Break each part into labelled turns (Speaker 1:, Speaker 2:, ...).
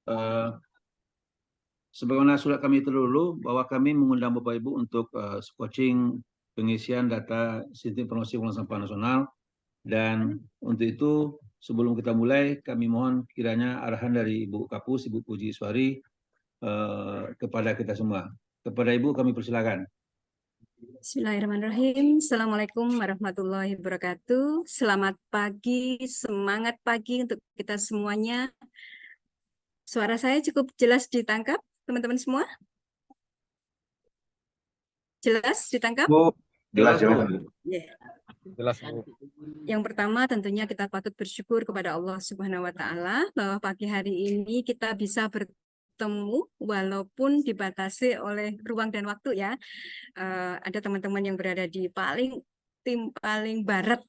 Speaker 1: Eh, Sebagaimana surat kami terdahulu bahwa kami mengundang Bapak Ibu untuk coaching pengisian data sistem informasi pengelolaan sampah nasional, dan untuk itu sebelum kita mulai kami mohon kiranya arahan dari Ibu Kapus, Ibu Puji Iswari kepada kita semua. Kepada Ibu kami persilakan.
Speaker 2: Bismillahirrahmanirrahim. Assalamualaikum warahmatullahi wabarakatuh. Selamat pagi, semangat pagi untuk kita semuanya. Suara saya cukup jelas ditangkap, teman-teman semua? Jelas ditangkap?
Speaker 3: Bu, jelas.
Speaker 2: Yeah.
Speaker 3: Jelas, Bu.
Speaker 2: Yang pertama tentunya kita patut bersyukur kepada Allah Subhanahu wa Ta'ala bahwa pagi hari ini kita bisa bertemu walaupun dibatasi oleh ruang dan waktu ya. Ada teman-teman yang berada di tim paling barat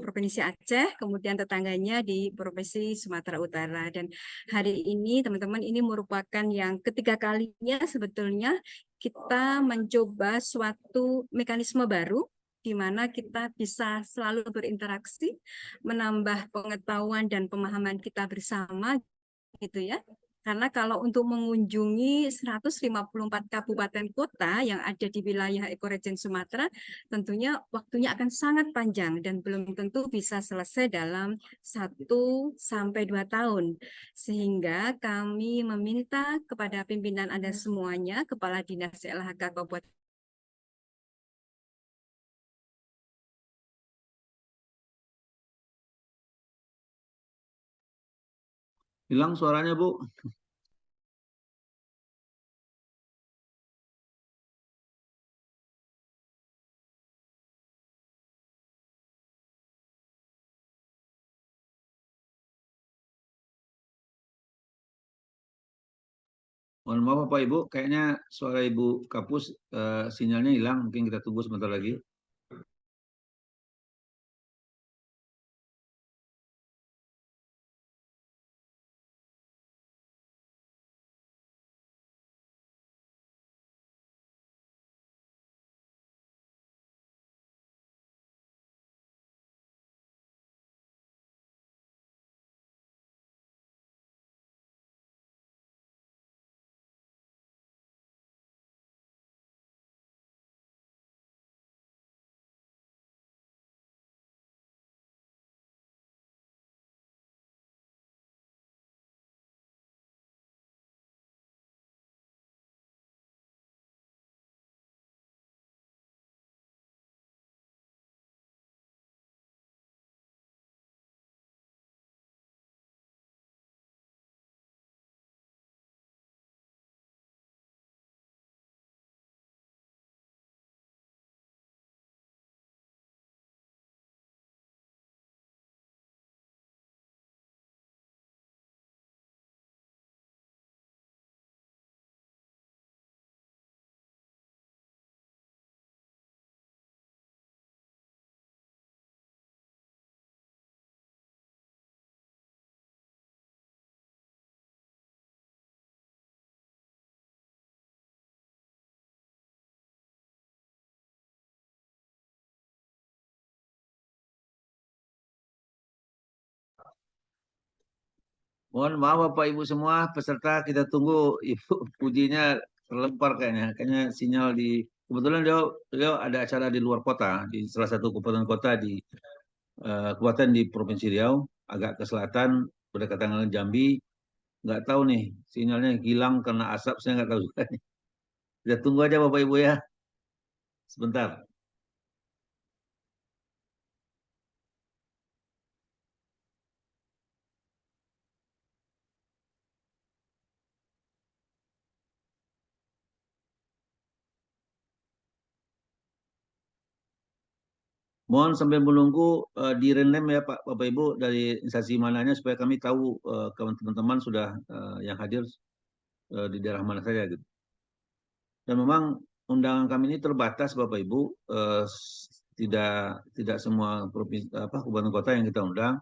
Speaker 2: Provinsi Aceh, kemudian tetangganya di Provinsi Sumatera Utara. Dan hari ini teman-teman ini merupakan yang ketiga kalinya sebetulnya kita mencoba suatu mekanisme baru di mana kita bisa selalu berinteraksi, menambah pengetahuan dan pemahaman kita bersama gitu ya. Karena kalau untuk mengunjungi 154 kabupaten kota yang ada di wilayah ekoregion Sumatera, tentunya waktunya akan sangat panjang dan belum tentu bisa selesai dalam 1 sampai 2 tahun. Sehingga kami meminta kepada pimpinan Anda semuanya, Kepala Dinas LHK Kabupaten
Speaker 1: Hilang suaranya, Bu. Mohon maaf Bapak Ibu, kayaknya suara Ibu Kapus sinyalnya hilang. Mungkin kita tunggu sebentar lagi. Mohon maaf Bapak Ibu semua, peserta kita tunggu Ibu Pujinya terlempar kayaknya. Kayaknya sinyal kebetulan beliau ada acara di luar kota, di salah satu kabupaten kota di kabupaten di Provinsi Riau, agak ke selatan, berdekatan dengan Jambi. Nggak tahu nih, sinyalnya hilang karena asap, saya nggak tahu juga nih. Kita tunggu aja Bapak Ibu ya, sebentar. Mohon sambil menunggu di random ya Pak, Bapak Ibu dari instansi mananya supaya kami tahu teman-teman sudah yang hadir di daerah mana saja gitu. Dan memang undangan kami ini terbatas Bapak Ibu, tidak semua provinsi kabupaten kota yang kita undang.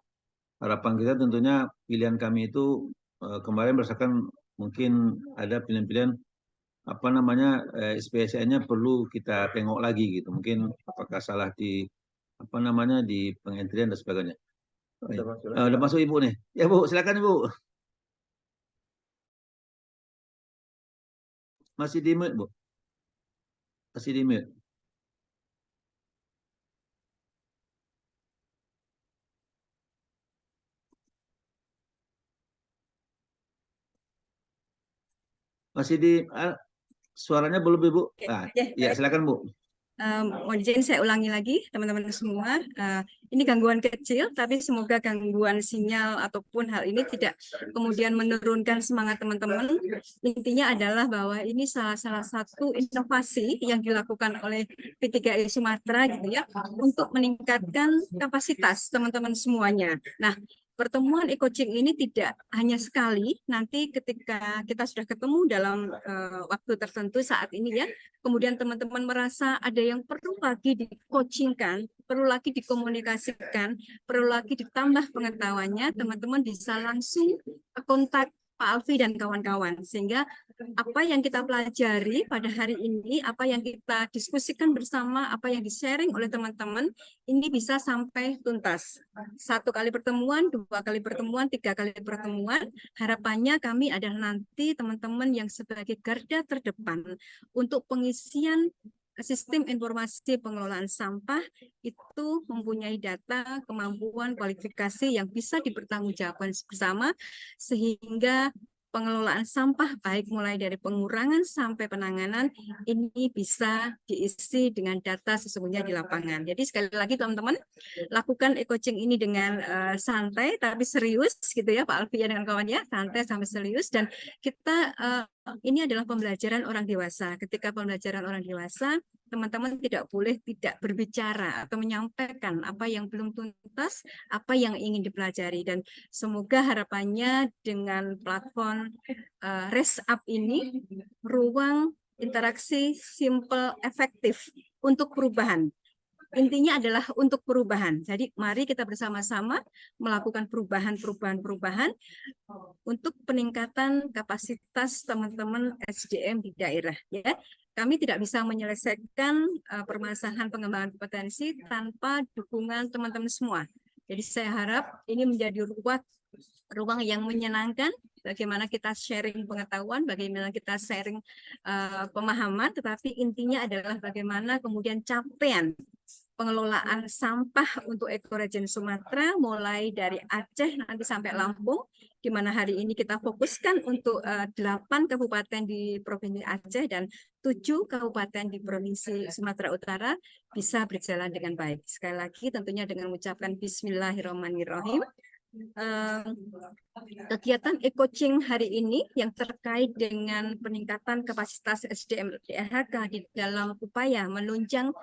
Speaker 1: Harapan kita tentunya pilihan kami itu kemarin berdasarkan mungkin ada pilihan-pilihan SPSN-nya perlu kita tengok lagi gitu. Mungkin apakah salah di di pengentrian dan sebagainya. Udah masuk Ibu nih. Ya Bu, silakan Ibu. Masih di mute, Bu. Masih di mute. Masih di suaranya belum, Ibu. Ah, ya, silakan, Bu.
Speaker 2: Mohon izin saya ulangi lagi teman-teman semua. Ini gangguan kecil, tapi semoga gangguan sinyal ataupun hal ini tidak kemudian menurunkan semangat teman-teman. Intinya adalah bahwa ini salah satu inovasi yang dilakukan oleh P3I Sumatera gitu ya, untuk meningkatkan kapasitas teman-teman semuanya. Nah, pertemuan e-coaching ini tidak hanya sekali, nanti ketika kita sudah ketemu dalam waktu tertentu saat ini ya, kemudian teman-teman merasa ada yang perlu lagi di-coachingkan, perlu lagi dikomunikasikan, perlu lagi ditambah pengetahuannya, teman-teman bisa langsung kontak Pak Alfi dan kawan-kawan. Sehingga apa yang kita pelajari pada hari ini, apa yang kita diskusikan bersama, apa yang di-sharing oleh teman-teman, ini bisa sampai tuntas. 1 kali pertemuan, 2 kali pertemuan, 3 kali pertemuan, harapannya kami adalah nanti teman-teman yang sebagai garda terdepan untuk pengisian sistem informasi pengelolaan sampah itu mempunyai data, kemampuan, kualifikasi yang bisa dipertanggungjawabkan bersama, sehingga pengelolaan sampah baik mulai dari pengurangan sampai penanganan ini bisa diisi dengan data sesungguhnya di lapangan. Jadi sekali lagi teman-teman, lakukan e-coaching ini dengan santai tapi serius gitu ya Pak Alfian dengan kawannya, santai sampai serius, dan kita ini adalah pembelajaran orang dewasa. Ketika pembelajaran orang dewasa, teman-teman tidak boleh tidak berbicara atau menyampaikan apa yang belum tuntas, apa yang ingin dipelajari. Dan semoga harapannya dengan platform Raise Up ini, ruang interaksi simple, efektif untuk perubahan. Intinya adalah untuk perubahan. Jadi mari kita bersama-sama melakukan perubahan untuk peningkatan kapasitas teman-teman SDM di daerah. Ya, kami tidak bisa menyelesaikan permasalahan pengembangan kompetensi tanpa dukungan teman-teman semua. Jadi saya harap ini menjadi ruang yang menyenangkan, bagaimana kita sharing pengetahuan, bagaimana kita sharing pemahaman, tetapi intinya adalah bagaimana kemudian capaian pengelolaan sampah untuk ekoregion Sumatera mulai dari Aceh nanti sampai Lampung, di mana hari ini kita fokuskan untuk 8 kabupaten di Provinsi Aceh dan 7 kabupaten di Provinsi Sumatera Utara bisa berjalan dengan baik. Sekali lagi tentunya dengan mengucapkan Bismillahirrahmanirrahim. Kegiatan e-coaching hari ini yang terkait dengan peningkatan kapasitas SDM DRHK di dalam upaya menunjang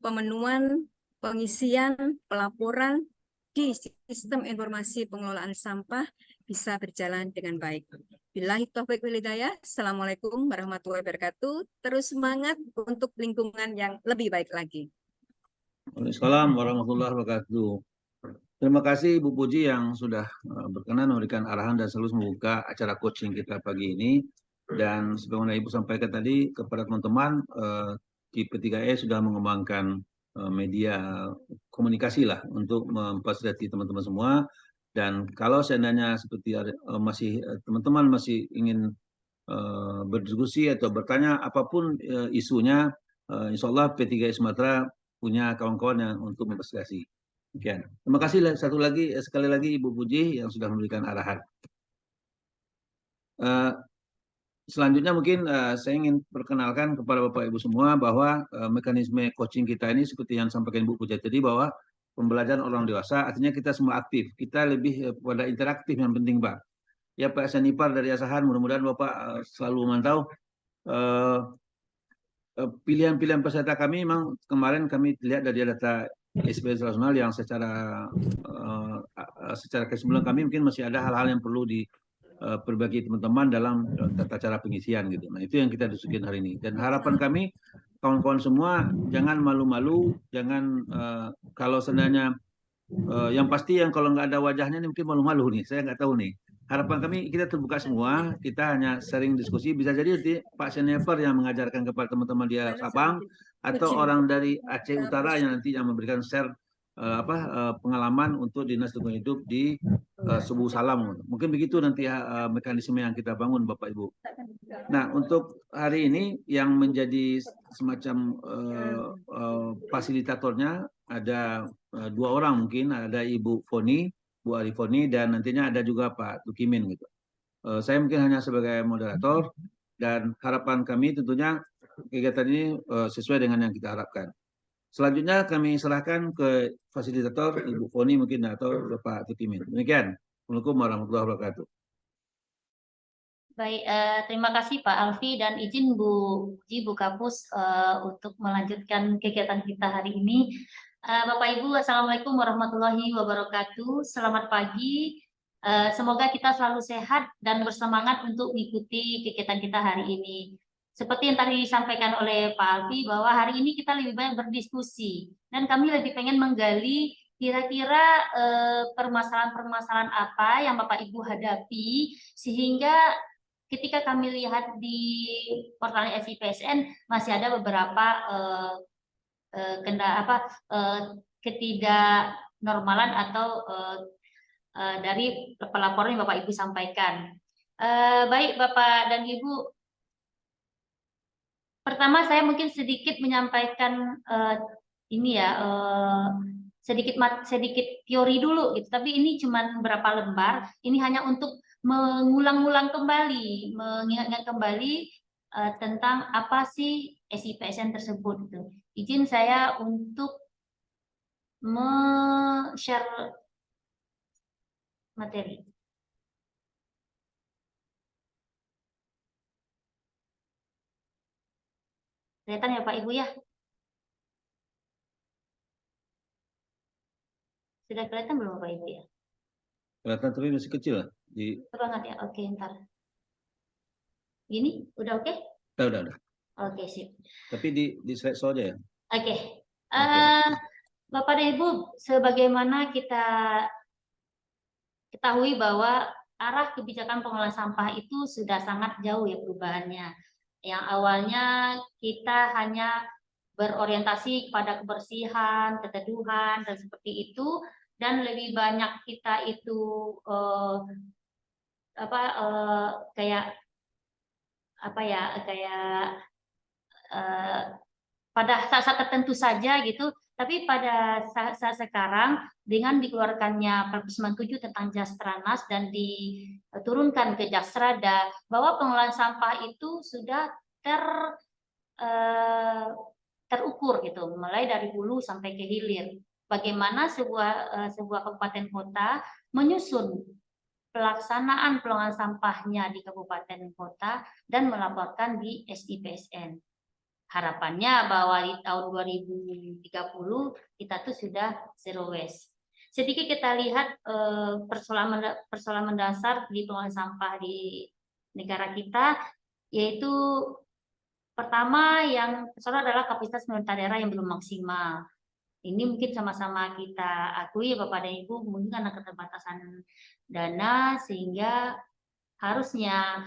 Speaker 2: pemenuhan, pengisian, pelaporan di sistem informasi pengelolaan sampah bisa berjalan dengan baik. Billahi taufiq wal hidayah. Assalamualaikum warahmatullahi wabarakatuh. Terus semangat untuk lingkungan yang lebih baik lagi.
Speaker 1: Waalaikumsalam warahmatullahi wabarakatuh. Terima kasih Ibu Puji yang sudah berkenan memberikan arahan dan selalu membuka acara coaching kita pagi ini. Dan sebagaimana Ibu sampaikan tadi kepada teman-teman, di P3E sudah mengembangkan media komunikasi lah untuk memfasilitasi teman-teman semua. Dan kalau seandainya seperti teman-teman masih ingin berdiskusi atau bertanya apapun isunya, insya Allah P3E Sumatera punya kawan-kawan yang untuk memfasilitasi. Demikian. Terima kasih sekali lagi Ibu Puji yang sudah memberikan arahan. Selanjutnya mungkin saya ingin perkenalkan kepada Bapak Ibu semua bahwa mekanisme coaching kita ini seperti yang sampaikan Ibu Puji tadi, bahwa pembelajaran orang dewasa artinya kita semua aktif. Kita lebih pada interaktif yang penting Pak. Ya Pak Sanipar dari Asahan, mudah-mudahan Bapak selalu memantau pilihan-pilihan peserta kami. Memang kemarin kami lihat dari data SBS nasional yang secara kesimpulan kami mungkin masih ada hal-hal yang perlu diperbaiki teman-teman dalam tata cara pengisian gitu. Nah itu yang kita diskusikan hari ini. Dan harapan kami kawan-kawan semua jangan malu-malu, jangan kalau sebenarnya yang pasti yang kalau nggak ada wajahnya ini mungkin malu-malu nih. Saya nggak tahu nih. Harapan kami kita terbuka semua, kita hanya sering diskusi. Bisa jadi nanti Pak Seneper yang mengajarkan kepada teman-teman di Sabang, atau orang dari Aceh Utara yang nanti yang memberikan share pengalaman untuk Dinas Lingkungan Hidup di Subuh Salam. Mungkin begitu nanti mekanisme yang kita bangun, Bapak Ibu. Nah, untuk hari ini yang menjadi semacam fasilitatornya ada 2 orang mungkin, ada Ibu Foni, Bu Arifoni, dan nantinya ada juga Pak Tukimin gitu. Saya mungkin hanya sebagai moderator, dan harapan kami tentunya kegiatan ini sesuai dengan yang kita harapkan. Selanjutnya kami serahkan ke fasilitator Ibu Foni mungkin atau Bapak Tukimin. Demikian. Assalamualaikum warahmatullahi wabarakatuh.
Speaker 4: Baik, terima kasih Pak Alfi, dan izin Bu Ji, Bu Kapus untuk melanjutkan kegiatan kita hari ini. Bapak Ibu, Assalamualaikum warahmatullahi wabarakatuh. Selamat pagi. Semoga kita selalu sehat dan bersemangat untuk mengikuti kegiatan kita hari ini. Seperti yang tadi disampaikan oleh Pak Alfi, bahwa hari ini kita lebih banyak berdiskusi, dan kami lebih pengen menggali kira-kira permasalahan-permasalahan apa yang Bapak Ibu hadapi, sehingga ketika kami lihat di portal SIPSN masih ada beberapa ketidaknormalan atau dari pelaporan yang Bapak Ibu sampaikan. Baik Bapak dan Ibu, pertama saya mungkin sedikit menyampaikan sedikit teori dulu gitu. Tapi ini cuma berapa lembar. Ini hanya untuk mengulang-ulang kembali, mengingatkan kembali tentang apa sih SIPSN tersebut gitu. Izin saya untuk share materi. Kelihatan ya Pak Ibu ya? Sudah kelihatan belum Pak Ibu ya?
Speaker 1: Kelihatan tapi masih kecil lah.
Speaker 4: Banget ya? Oke, ntar. Gini, udah oke?
Speaker 1: Udah.
Speaker 4: Oke, sip.
Speaker 1: Tapi di slide show aja ya?
Speaker 4: Oke. Bapak dan Ibu, sebagaimana kita ketahui bahwa arah kebijakan pengelolaan sampah itu sudah sangat jauh ya perubahannya. Yang awalnya kita hanya berorientasi kepada kebersihan, keteduhan, dan seperti itu, dan lebih banyak kita itu pada saat tertentu saja gitu. Tapi pada saat sekarang dengan dikeluarkannya Perpres 97 tentang Jastranas dan diturunkan ke Jasrada, bahwa pengelolaan sampah itu sudah terukur gitu, mulai dari hulu sampai ke hilir. Bagaimana sebuah kabupaten kota menyusun pelaksanaan pengelolaan sampahnya di kabupaten kota dan melaporkan di SIPSN. Harapannya bahwa di tahun 2030 kita tuh sudah zero waste. Sedikit kita lihat persoalan mendasar di pengelolaan sampah di negara kita, yaitu pertama yang persoalan adalah kapasitas pemerintah daerah yang belum maksimal. Ini mungkin sama-sama kita akui Bapak dan Ibu, mungkin karena keterbatasan dana, sehingga harusnya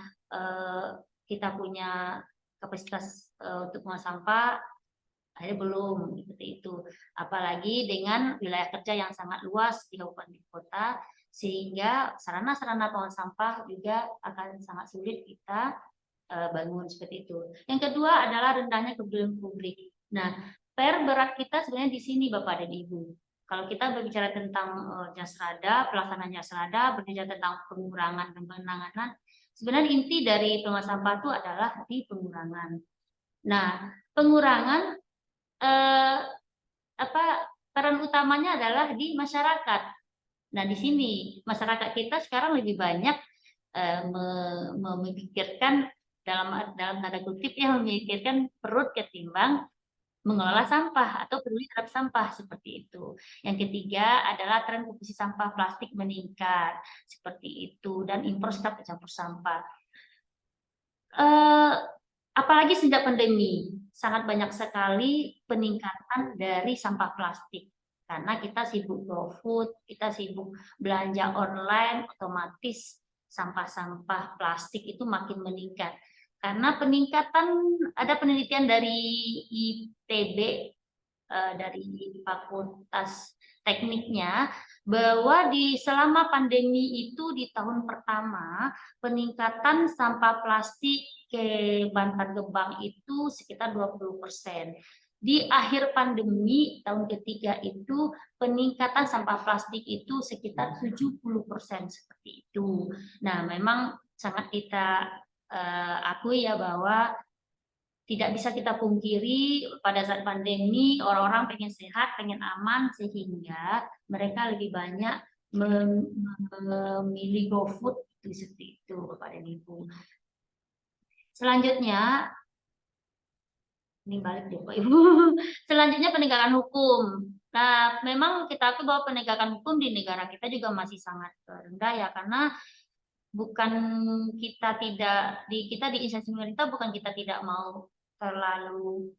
Speaker 4: kita punya kapasitas untuk mengolah sampah, akhirnya belum seperti itu. Apalagi dengan wilayah kerja yang sangat luas di kabupaten kota, sehingga sarana-sarana pengolah sampah juga akan sangat sulit kita bangun seperti itu. Yang kedua adalah rendahnya kepedulian publik. Nah, PR berat kita sebenarnya di sini Bapak dan Ibu. Kalau kita berbicara tentang Jasrada, pelaksanaan Jasrada, berbicara tentang pengurangan dan penanganan, sebenarnya inti dari pengelolaan sampah itu adalah di pengurangan. Nah, pengurangan peran utamanya adalah di masyarakat. Nah, di sini masyarakat kita sekarang lebih banyak memikirkan dalam tanda kutip ya, memikirkan perut ketimbang mengelola sampah atau peduli terhadap sampah seperti itu. Yang ketiga adalah tren komposisi sampah plastik meningkat seperti itu, dan impor serta pencampur sampah. Apalagi sejak pandemi sangat banyak sekali peningkatan dari sampah plastik karena kita sibuk GoFood, kita sibuk belanja online, otomatis sampah-sampah plastik itu makin meningkat. Karena ada penelitian dari ITB, dari Fakultas tekniknya, bahwa selama pandemi itu di tahun pertama peningkatan sampah plastik ke Bantar Gebang itu sekitar 20%. Di akhir pandemi tahun ketiga itu peningkatan sampah plastik itu sekitar 70% seperti itu. Nah, memang sangat kita akui ya bahwa tidak bisa kita pungkiri pada saat pandemi orang-orang pengen sehat, pengen aman, sehingga mereka lebih banyak memilih GoFood seperti itu, Bapak dan Ibu. Selanjutnya, ini balik deh Pak Ibu. Selanjutnya penegakan hukum. Nah, memang kita akui bahwa penegakan hukum di negara kita juga masih sangat rendah ya, karena bukan kita tidak kita di instansi pemerintah bukan kita tidak mau terlalu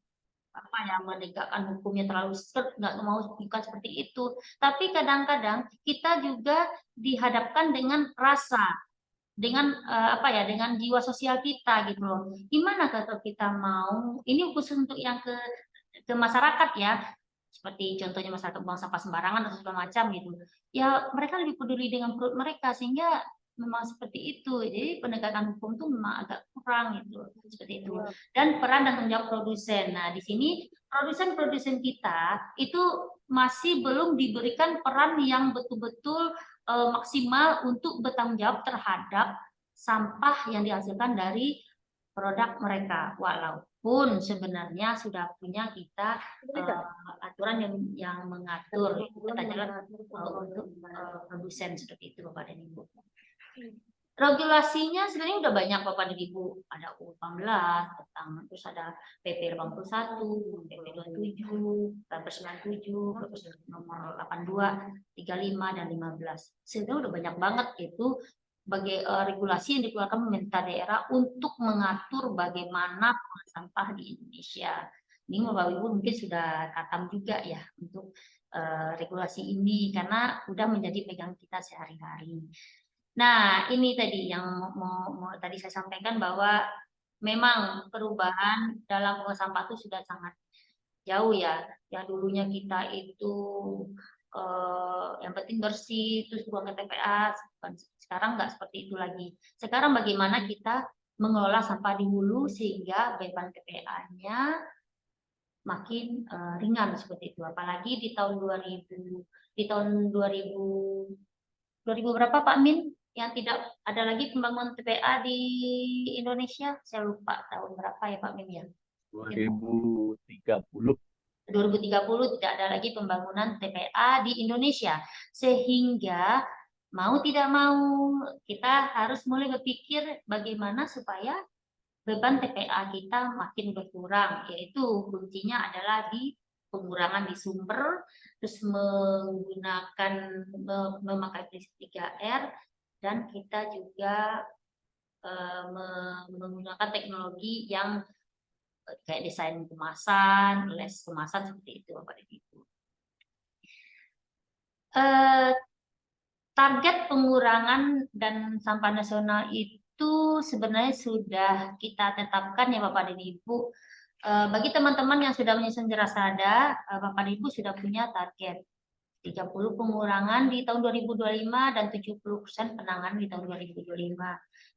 Speaker 4: menegakkan hukumnya terlalu strict, nggak mau, bukan seperti itu, tapi kadang-kadang kita juga dihadapkan dengan rasa, dengan dengan jiwa sosial kita gitu loh. Gimana kalau kita mau, ini khusus untuk yang ke masyarakat ya, seperti contohnya masyarakat buang sampah sembarangan atau segala macam gitu ya, mereka lebih peduli dengan perut mereka, sehingga memang seperti itu. Jadi penegakan hukum tuh memang agak kurang gitu, seperti itu. Dan peran dan tanggung jawab produsen. Nah, di sini produsen kita itu masih belum diberikan peran yang betul-betul maksimal untuk bertanggung jawab terhadap sampah yang dihasilkan dari produk mereka, walaupun sebenarnya sudah punya kita aturan yang mengatur tata jalan untuk produsen seperti itu, Bapak dan Ibu. Regulasinya sebenarnya udah banyak, Bapak dan Ibu. Ada UU 18 tentang, terus ada PP 81, PP 27, Perpres 97, Perpres nomor 82, 35 dan 15. Sebenarnya udah banyak banget itu sebagai regulasi yang dikeluarkan pemerintah daerah untuk mengatur bagaimana sampah di Indonesia. Ini Bapak Ibu mungkin sudah katam juga ya untuk regulasi ini, karena udah menjadi pegang kita sehari-hari. Nah, ini tadi yang mau tadi saya sampaikan, bahwa memang perubahan dalam pengelolaan sampah itu sudah sangat jauh ya. Yang dulunya kita itu yang penting bersih, terus buang ke TPA. Sekarang nggak seperti itu lagi. Sekarang bagaimana kita mengelola sampah di hulu sehingga beban TPA-nya makin ringan seperti itu. Apalagi di tahun 2000 berapa Pak Min? Yang tidak ada lagi pembangunan TPA di Indonesia, saya lupa tahun berapa ya Pak Min ya?
Speaker 3: 2030
Speaker 4: tidak ada lagi pembangunan TPA di Indonesia, sehingga mau tidak mau kita harus mulai berpikir bagaimana supaya beban TPA kita makin berkurang, yaitu kuncinya adalah di pengurangan di sumber, terus memakai prinsip 3R, dan kita juga menggunakan teknologi yang kayak desain kemasan, les kemasan seperti itu, Bapak dan Ibu. Target pengurangan dan sampah nasional itu sebenarnya sudah kita tetapkan ya Bapak dan Ibu. Bagi teman-teman yang sudah menyusun Jerasada, Bapak dan Ibu sudah punya target 30 pengurangan di tahun 2025 dan 70% penanganan di tahun 2025.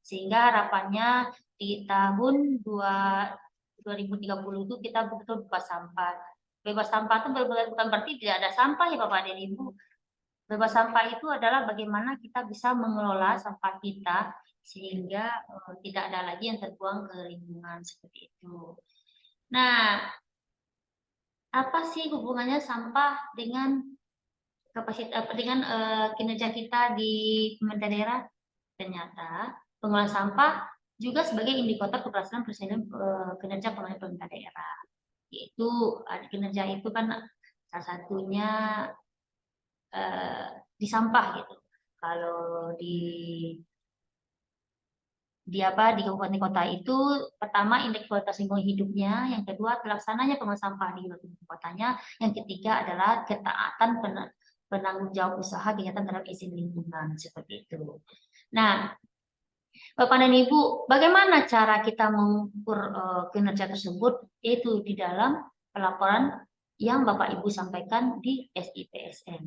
Speaker 4: Sehingga harapannya di tahun 2030 itu kita betul-betul bebas sampah. Bebas sampah itu bukan berarti tidak ada sampah ya Bapak dan Ibu. Bebas sampah itu adalah bagaimana kita bisa mengelola sampah kita sehingga tidak ada lagi yang terbuang ke lingkungan seperti itu. Nah, apa sih hubungannya sampah dengan kinerja kita di pemerintah daerah? Ternyata pengelolaan sampah juga sebagai indikator keberhasilan kinerja pengelolaan pemerintah daerah. Yaitu kinerja itu kan salah satunya di sampah gitu. Kalau di kabupaten kota itu, pertama indeks kualitas lingkungan hidupnya, yang kedua pelaksananya pengelolaan sampah di kabupaten kotanya, yang ketiga adalah ketaatan penanggung jawab usaha kegiatan terhadap izin lingkungan seperti itu. Nah, Bapak dan Ibu, bagaimana cara kita mengukur kinerja tersebut? Yaitu di dalam pelaporan yang Bapak Ibu sampaikan di SIPSN.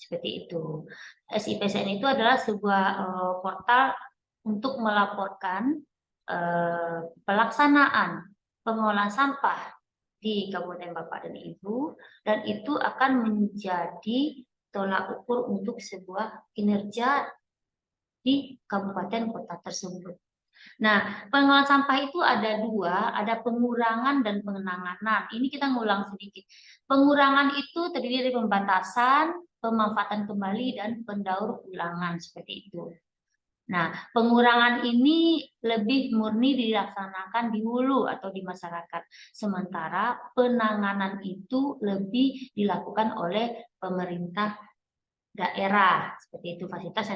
Speaker 4: Seperti itu. SIPSN itu adalah sebuah portal untuk melaporkan pelaksanaan pengelolaan sampah di Kabupaten Bapak dan Ibu, dan itu akan menjadi tolak ukur untuk sebuah kinerja di kabupaten kota tersebut. Nah, pengelolaan sampah itu ada dua, ada pengurangan dan pengenanganan. Ini kita ngulang sedikit. Pengurangan itu terdiri dari pembatasan, pemanfaatan kembali, dan pendaur ulangan, seperti itu. Nah, pengurangan ini lebih murni dilaksanakan di hulu atau di masyarakat. Sementara penanganan itu lebih dilakukan oleh pemerintah daerah. Seperti itu, fasilitas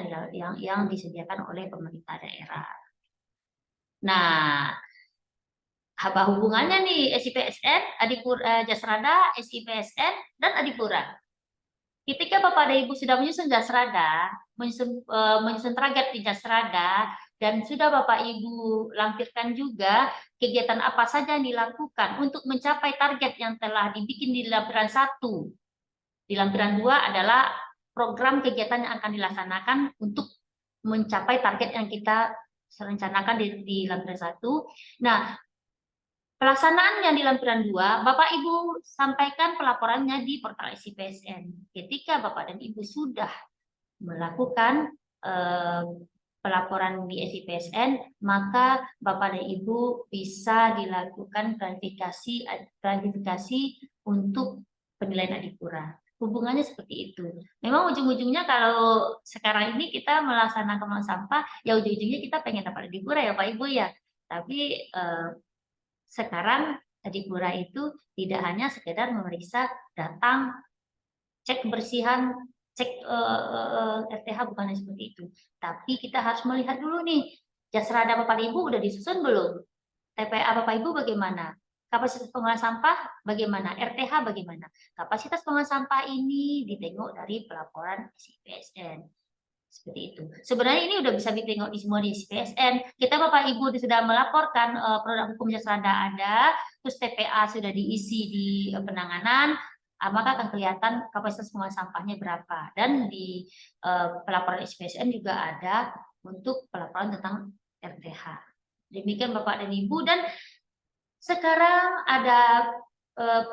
Speaker 4: yang disediakan oleh pemerintah daerah. Nah, apa hubungannya nih SIPSN, Jasrada, SIPSN, dan Adipura? Ketika Bapak dan Ibu sudah menyusun Jasrada, menyusun target di Jasrada, dan sudah Bapak Ibu lampirkan juga kegiatan apa saja yang dilakukan untuk mencapai target yang telah dibikin di lampiran 1. Di lampiran 2 adalah program kegiatan yang akan dilaksanakan untuk mencapai target yang kita rencanakan di lampiran 1. Nah, pelaksanaan yang di lampiran 2, Bapak Ibu sampaikan pelaporannya di portal SIPSN. Ketika Bapak dan Ibu sudah melakukan pelaporan di SIPSN, maka Bapak dan Ibu bisa dilakukan klarifikasi untuk penilaian Adipura. Hubungannya seperti itu. Memang ujung-ujungnya kalau sekarang ini kita melaksanakan pengelolaan sampah, ya ujung-ujungnya kita pengen dapat Adipura ya Pak Ibu ya. Tapi sekarang Adipura itu tidak hanya sekedar memeriksa datang, cek kebersihan, cek RTH, bukan seperti itu. Tapi kita harus melihat dulu nih, Jasrada Bapak Ibu udah disusun belum? TPA Bapak Ibu bagaimana? Kapasitas pengolahan sampah bagaimana? RTH bagaimana? Kapasitas pengolahan sampah ini ditengok dari pelaporan SIPSN. Seperti itu. Sebenarnya ini udah bisa ditengok di semua di SIPSN. Kita Bapak Ibu sudah melaporkan produk hukum Jasrada ada, terus TPA sudah diisi di penanganan, maka akan kelihatan kapasitas pengolahan sampahnya berapa. Dan di pelaporan SIPSN juga ada untuk pelaporan tentang RTH. Demikian Bapak dan Ibu, dan sekarang ada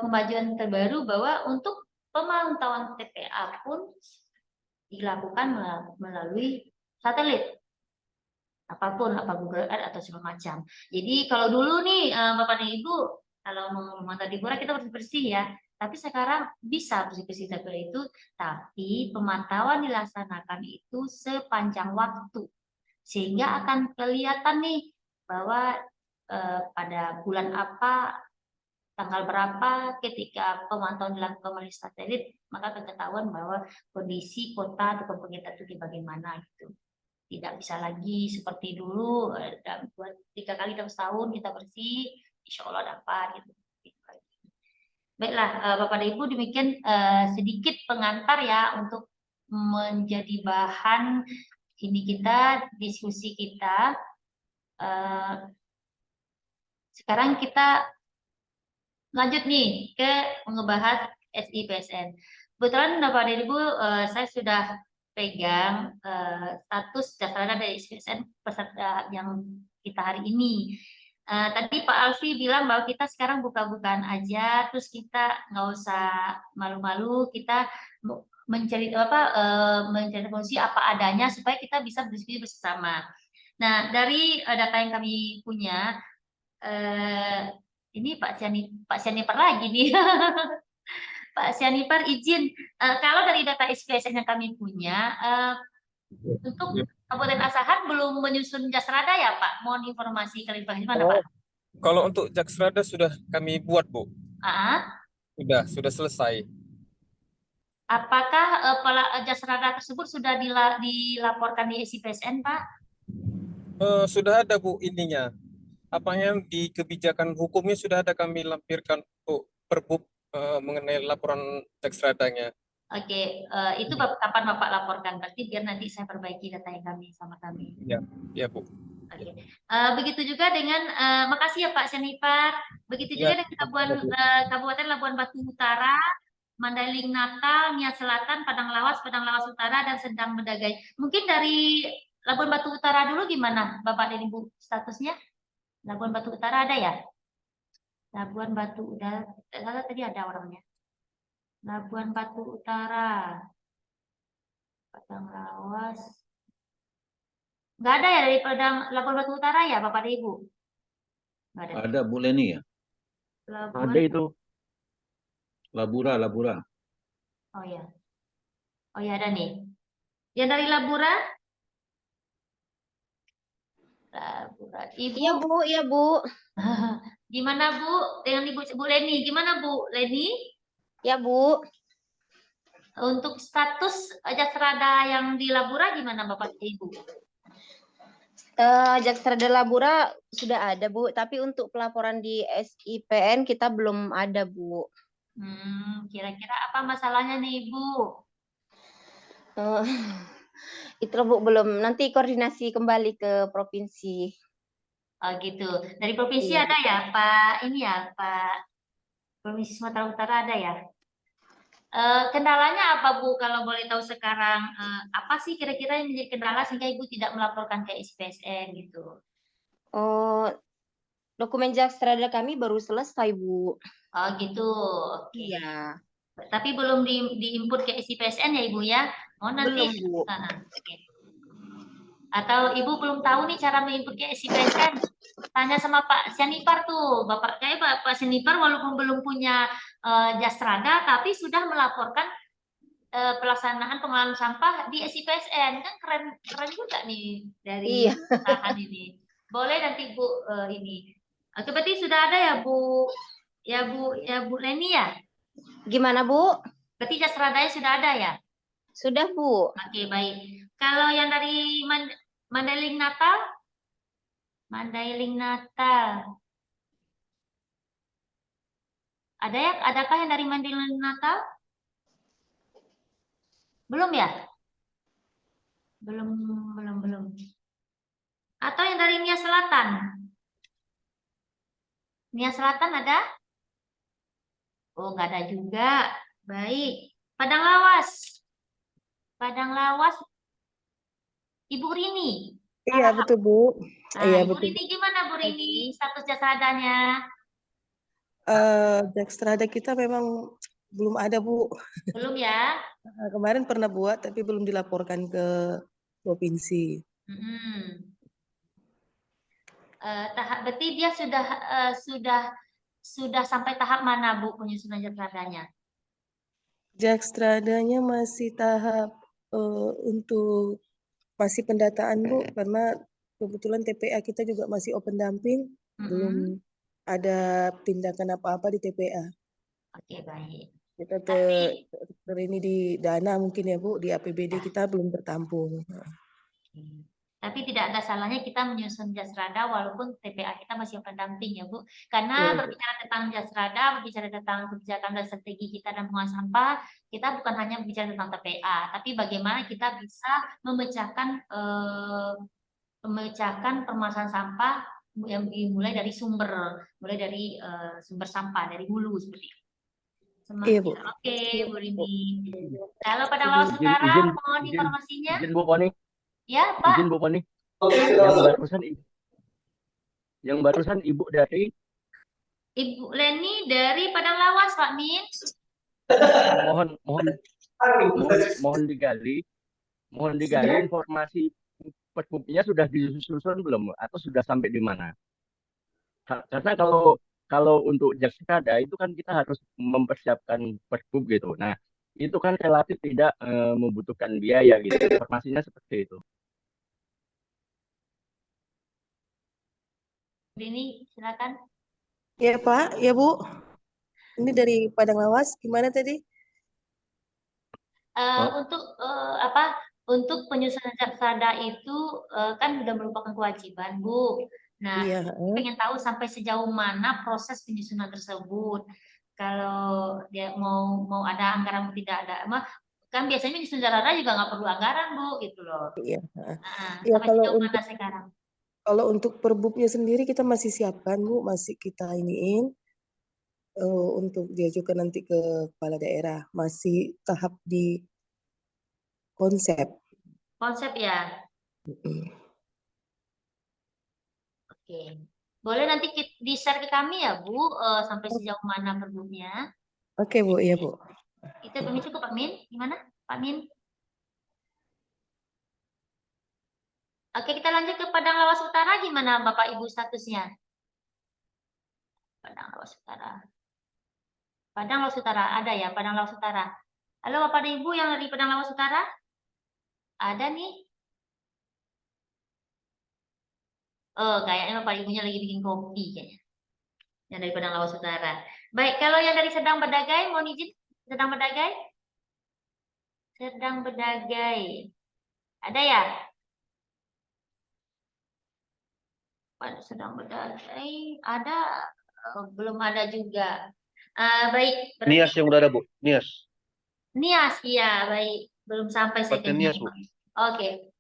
Speaker 4: pemajuan terbaru bahwa untuk pemantauan TPA pun dilakukan melalui satelit. Apapun, apa Google Earth atau segala macam. Jadi kalau dulu nih Bapak dan Ibu, kalau mau memantau di Pura kita bersih-bersih ya. Tapi sekarang bisa bersih-bersih seperti itu, tapi pemantauan dilaksanakan itu sepanjang waktu. Sehingga akan kelihatan nih bahwa pada bulan apa, tanggal berapa ketika pemantauan dilakukan melalui satelit, maka akan ketahuan bahwa kondisi kota atau pemerintah itu bagaimana gitu. Tidak bisa lagi seperti dulu 2-3 kali dalam setahun kita bersih, insya Allah dapat gitu. Baiklah Bapak dan Ibu, demikian sedikit pengantar ya untuk menjadi bahan ini kita, diskusi kita. Sekarang kita lanjut nih ke ngebahas SIPSN. Kebetulan Bapak dan Ibu, saya sudah pegang status Jasrada dari SIPSN peserta yang kita hari ini. Tadi Pak Alfi bilang bahwa kita sekarang buka-bukaan aja, terus kita nggak usah malu-malu, kita mencari fungsi apa adanya supaya kita bisa berdiskusi bersama. Nah, dari data yang kami punya, ini Pak Sianipar lagi nih. Pak Sianipar izin, kalau dari data SIPSN yang kami punya, untuk Kabupaten Asahan belum menyusun Jasrada ya Pak? Mohon informasi klarifikasi mana Pak?
Speaker 3: Kalau untuk Jasrada sudah kami buat Bu. Sudah selesai.
Speaker 4: Apakah Jasrada tersebut sudah dilaporkan di SIPSN Pak?
Speaker 3: Sudah ada Bu ininya. Apa yang di kebijakan hukumnya sudah ada kami lampirkan untuk Perbub mengenai laporan Jasradanya.
Speaker 4: Oke, itu kapan Bapak laporkan? Berarti biar nanti saya perbaiki data yang sama kami.
Speaker 3: Ya Bu.
Speaker 4: Oke. Begitu juga dengan makasih ya Pak Sianipar. Begitu
Speaker 3: Ya,
Speaker 4: juga dengan Kabupaten Labuan Batu Utara, Mandailing Natal, Nias Selatan, Padang Lawas Utara, dan Sendang Bedagai. Mungkin dari Labuan Batu Utara dulu gimana, Bapak dan Ibu, statusnya? Labuan Batu Utara ada ya? Labuan Batu Utara, tadi ada orangnya. Labuan Batu Utara, Padang Lawas. Nggak ada ya dari Labuan Batu Utara ya, Bapak dan Ibu? Nggak ada.
Speaker 1: Ada Bu Leni ya?
Speaker 4: Labuan,
Speaker 5: Ada itu.
Speaker 1: Labura.
Speaker 4: oh ya. Oh ya, ada nih. Yang dari Labura? Ibu.
Speaker 6: Iya Bu, iya Bu.
Speaker 4: Gimana Bu dengan Bu Leni? Gimana Bu Leni?
Speaker 6: Ya Bu.
Speaker 4: Untuk status Jasrada yang di Labura gimana Bapak Ibu?
Speaker 6: Jaksrada Labura sudah ada Bu, tapi untuk pelaporan di SIPN kita belum ada Bu.
Speaker 4: Kira-kira apa masalahnya nih Ibu?
Speaker 6: Itu Bu belum, nanti koordinasi kembali ke provinsi.
Speaker 4: Oh gitu. Dari provinsi
Speaker 6: Iya.
Speaker 4: ada ya Pak, ini ya Pak, Provinsi Sumatera Utara ada ya? Kendalanya apa Bu kalau boleh tahu sekarang? Apa sih kira-kira yang menjadi kendala sehingga Ibu tidak melaporkan ke SPSN gitu?
Speaker 6: Dokumen Jaksrada kami baru selesai Bu.
Speaker 4: Oh gitu. Oke.
Speaker 6: Iya.
Speaker 4: Tapi belum diinput ke SIPSN ya Ibu ya? Oh nanti.
Speaker 6: Belum Bu.
Speaker 4: Oke. Atau Ibu belum tahu nih cara menginput ke SIPSN? Tanya sama Pak Sianipar tuh, Pak Sianipar walaupun belum punya Jasrada, tapi sudah melaporkan pelaksanaan pengelolaan sampah di SIPSN. Kan keren juga nih dari perusahaan ini. Boleh nanti Bu ini. Oke, berarti sudah ada ya Bu, Bu Leni ya?
Speaker 6: Gimana Bu?
Speaker 4: Berarti Jasradanya sudah ada ya?
Speaker 6: Sudah Bu.
Speaker 4: Oke, baik. Kalau yang dari Mandailing Natal? Mandailing Natal. Adakah yang dari Mandailing Natal? Belum ya? Belum. Atau yang dari Nias Selatan? Nias Selatan ada? Oh, nggak ada juga. Baik. Padang Lawas. Ibu Rini.
Speaker 7: Iya betul Bu. Iya
Speaker 4: Ibu
Speaker 7: betul.
Speaker 4: Rini gimana Bu Rini status Jasradanya?
Speaker 7: Jaksrada kita memang belum ada Bu.
Speaker 4: Belum ya?
Speaker 7: Kemarin pernah buat tapi belum dilaporkan ke provinsi.
Speaker 4: Berarti dia sudah sampai tahap mana Bu penyusunan Jasradanya?
Speaker 7: Jakstradanya masih tahap untuk masih pendataan Bu, karena kebetulan TPA kita juga masih open damping, belum ada tindakan apa-apa di TPA.
Speaker 4: Oke, baik.
Speaker 7: Kita ini di dana mungkin ya Bu, di APBD kita belum tertampung.
Speaker 4: Tapi tidak ada salahnya kita menyusun Jasrada walaupun TPA kita masih open damping ya Bu. Karena berbicara tentang Jasrada, berbicara tentang kebijakan dan strategi kita dan pengelolaan sampah, kita bukan hanya berbicara tentang TPA, tapi bagaimana kita bisa memecahkan permasalahan sampah yang dimulai dari sumber sampah, dari hulu seperti itu.
Speaker 7: Iya Bu.
Speaker 4: Oke, Bu Rini. Kalau Padang Lawas Utara, mohon informasinya.
Speaker 5: Izin Bu Poni.
Speaker 4: Ya, Pak.
Speaker 5: Izin Bu Poni. Yang barusan Ibu dari?
Speaker 4: Ibu Leni dari Padang Lawas, Pak Min.
Speaker 5: Mohon digali informasi pergubnya sudah disusun belum atau sudah sampai di mana? Karena kalau untuk Jaksrada itu kan kita harus mempersiapkan pergub gitu. Nah, itu kan relatif tidak membutuhkan biaya gitu. Informasinya seperti itu.
Speaker 4: Ini silakan.
Speaker 7: Ya Pak, ya Bu. Ini dari Padang Lawas, gimana tadi?
Speaker 4: Untuk penyusunan Jaksrada itu kan sudah merupakan kewajiban, Bu. Nah, pengen tahu sampai sejauh mana proses penyusunan tersebut. Kalau dia mau ada anggaran atau tidak ada, kan biasanya penyusunan Jaksrada juga nggak perlu anggaran, Bu, gitu loh.
Speaker 7: Iya.
Speaker 4: Sampai sejauh mana sekarang?
Speaker 7: Kalau untuk perbubnya sendiri kita masih siapkan Bu, masih kita iniin. untuk diajukan nanti ke kepala daerah. Masih tahap di konsep.
Speaker 4: Konsep ya.
Speaker 7: Mm.
Speaker 4: Oke. Boleh nanti di-share ke kami ya, Bu, sampai sejauh mana perbuknya.
Speaker 7: Oke, Bu. Iya, Bu.
Speaker 4: Itu permisi cukup, Pak Min. Gimana, Pak Min? Oke, kita lanjut ke Padang Lawas Utara. Gimana Bapak Ibu statusnya? Padang Lawas Utara. Padang Lawas Utara. Ada ya, Padang Lawas Utara. Halo Bapak dan Ibu yang dari Padang Lawas Utara? Ada nih. Oh, kayaknya Bapak Ibunya lagi bikin kopi kayaknya. Yang dari Padang Lawas Utara. Baik, kalau yang dari Sedang Bedagai, mohon izin. Sedang Bedagai? Sedang Bedagai. Ada ya? Sedang Bedagai. Ada. Belum ada juga. Baik. Berarti...
Speaker 8: Nias yang udah ada, Bu. Nias.
Speaker 4: Nias, iya. Baik. Belum sampai saya ke
Speaker 8: Kabupaten Nias, Bu.
Speaker 4: Oke.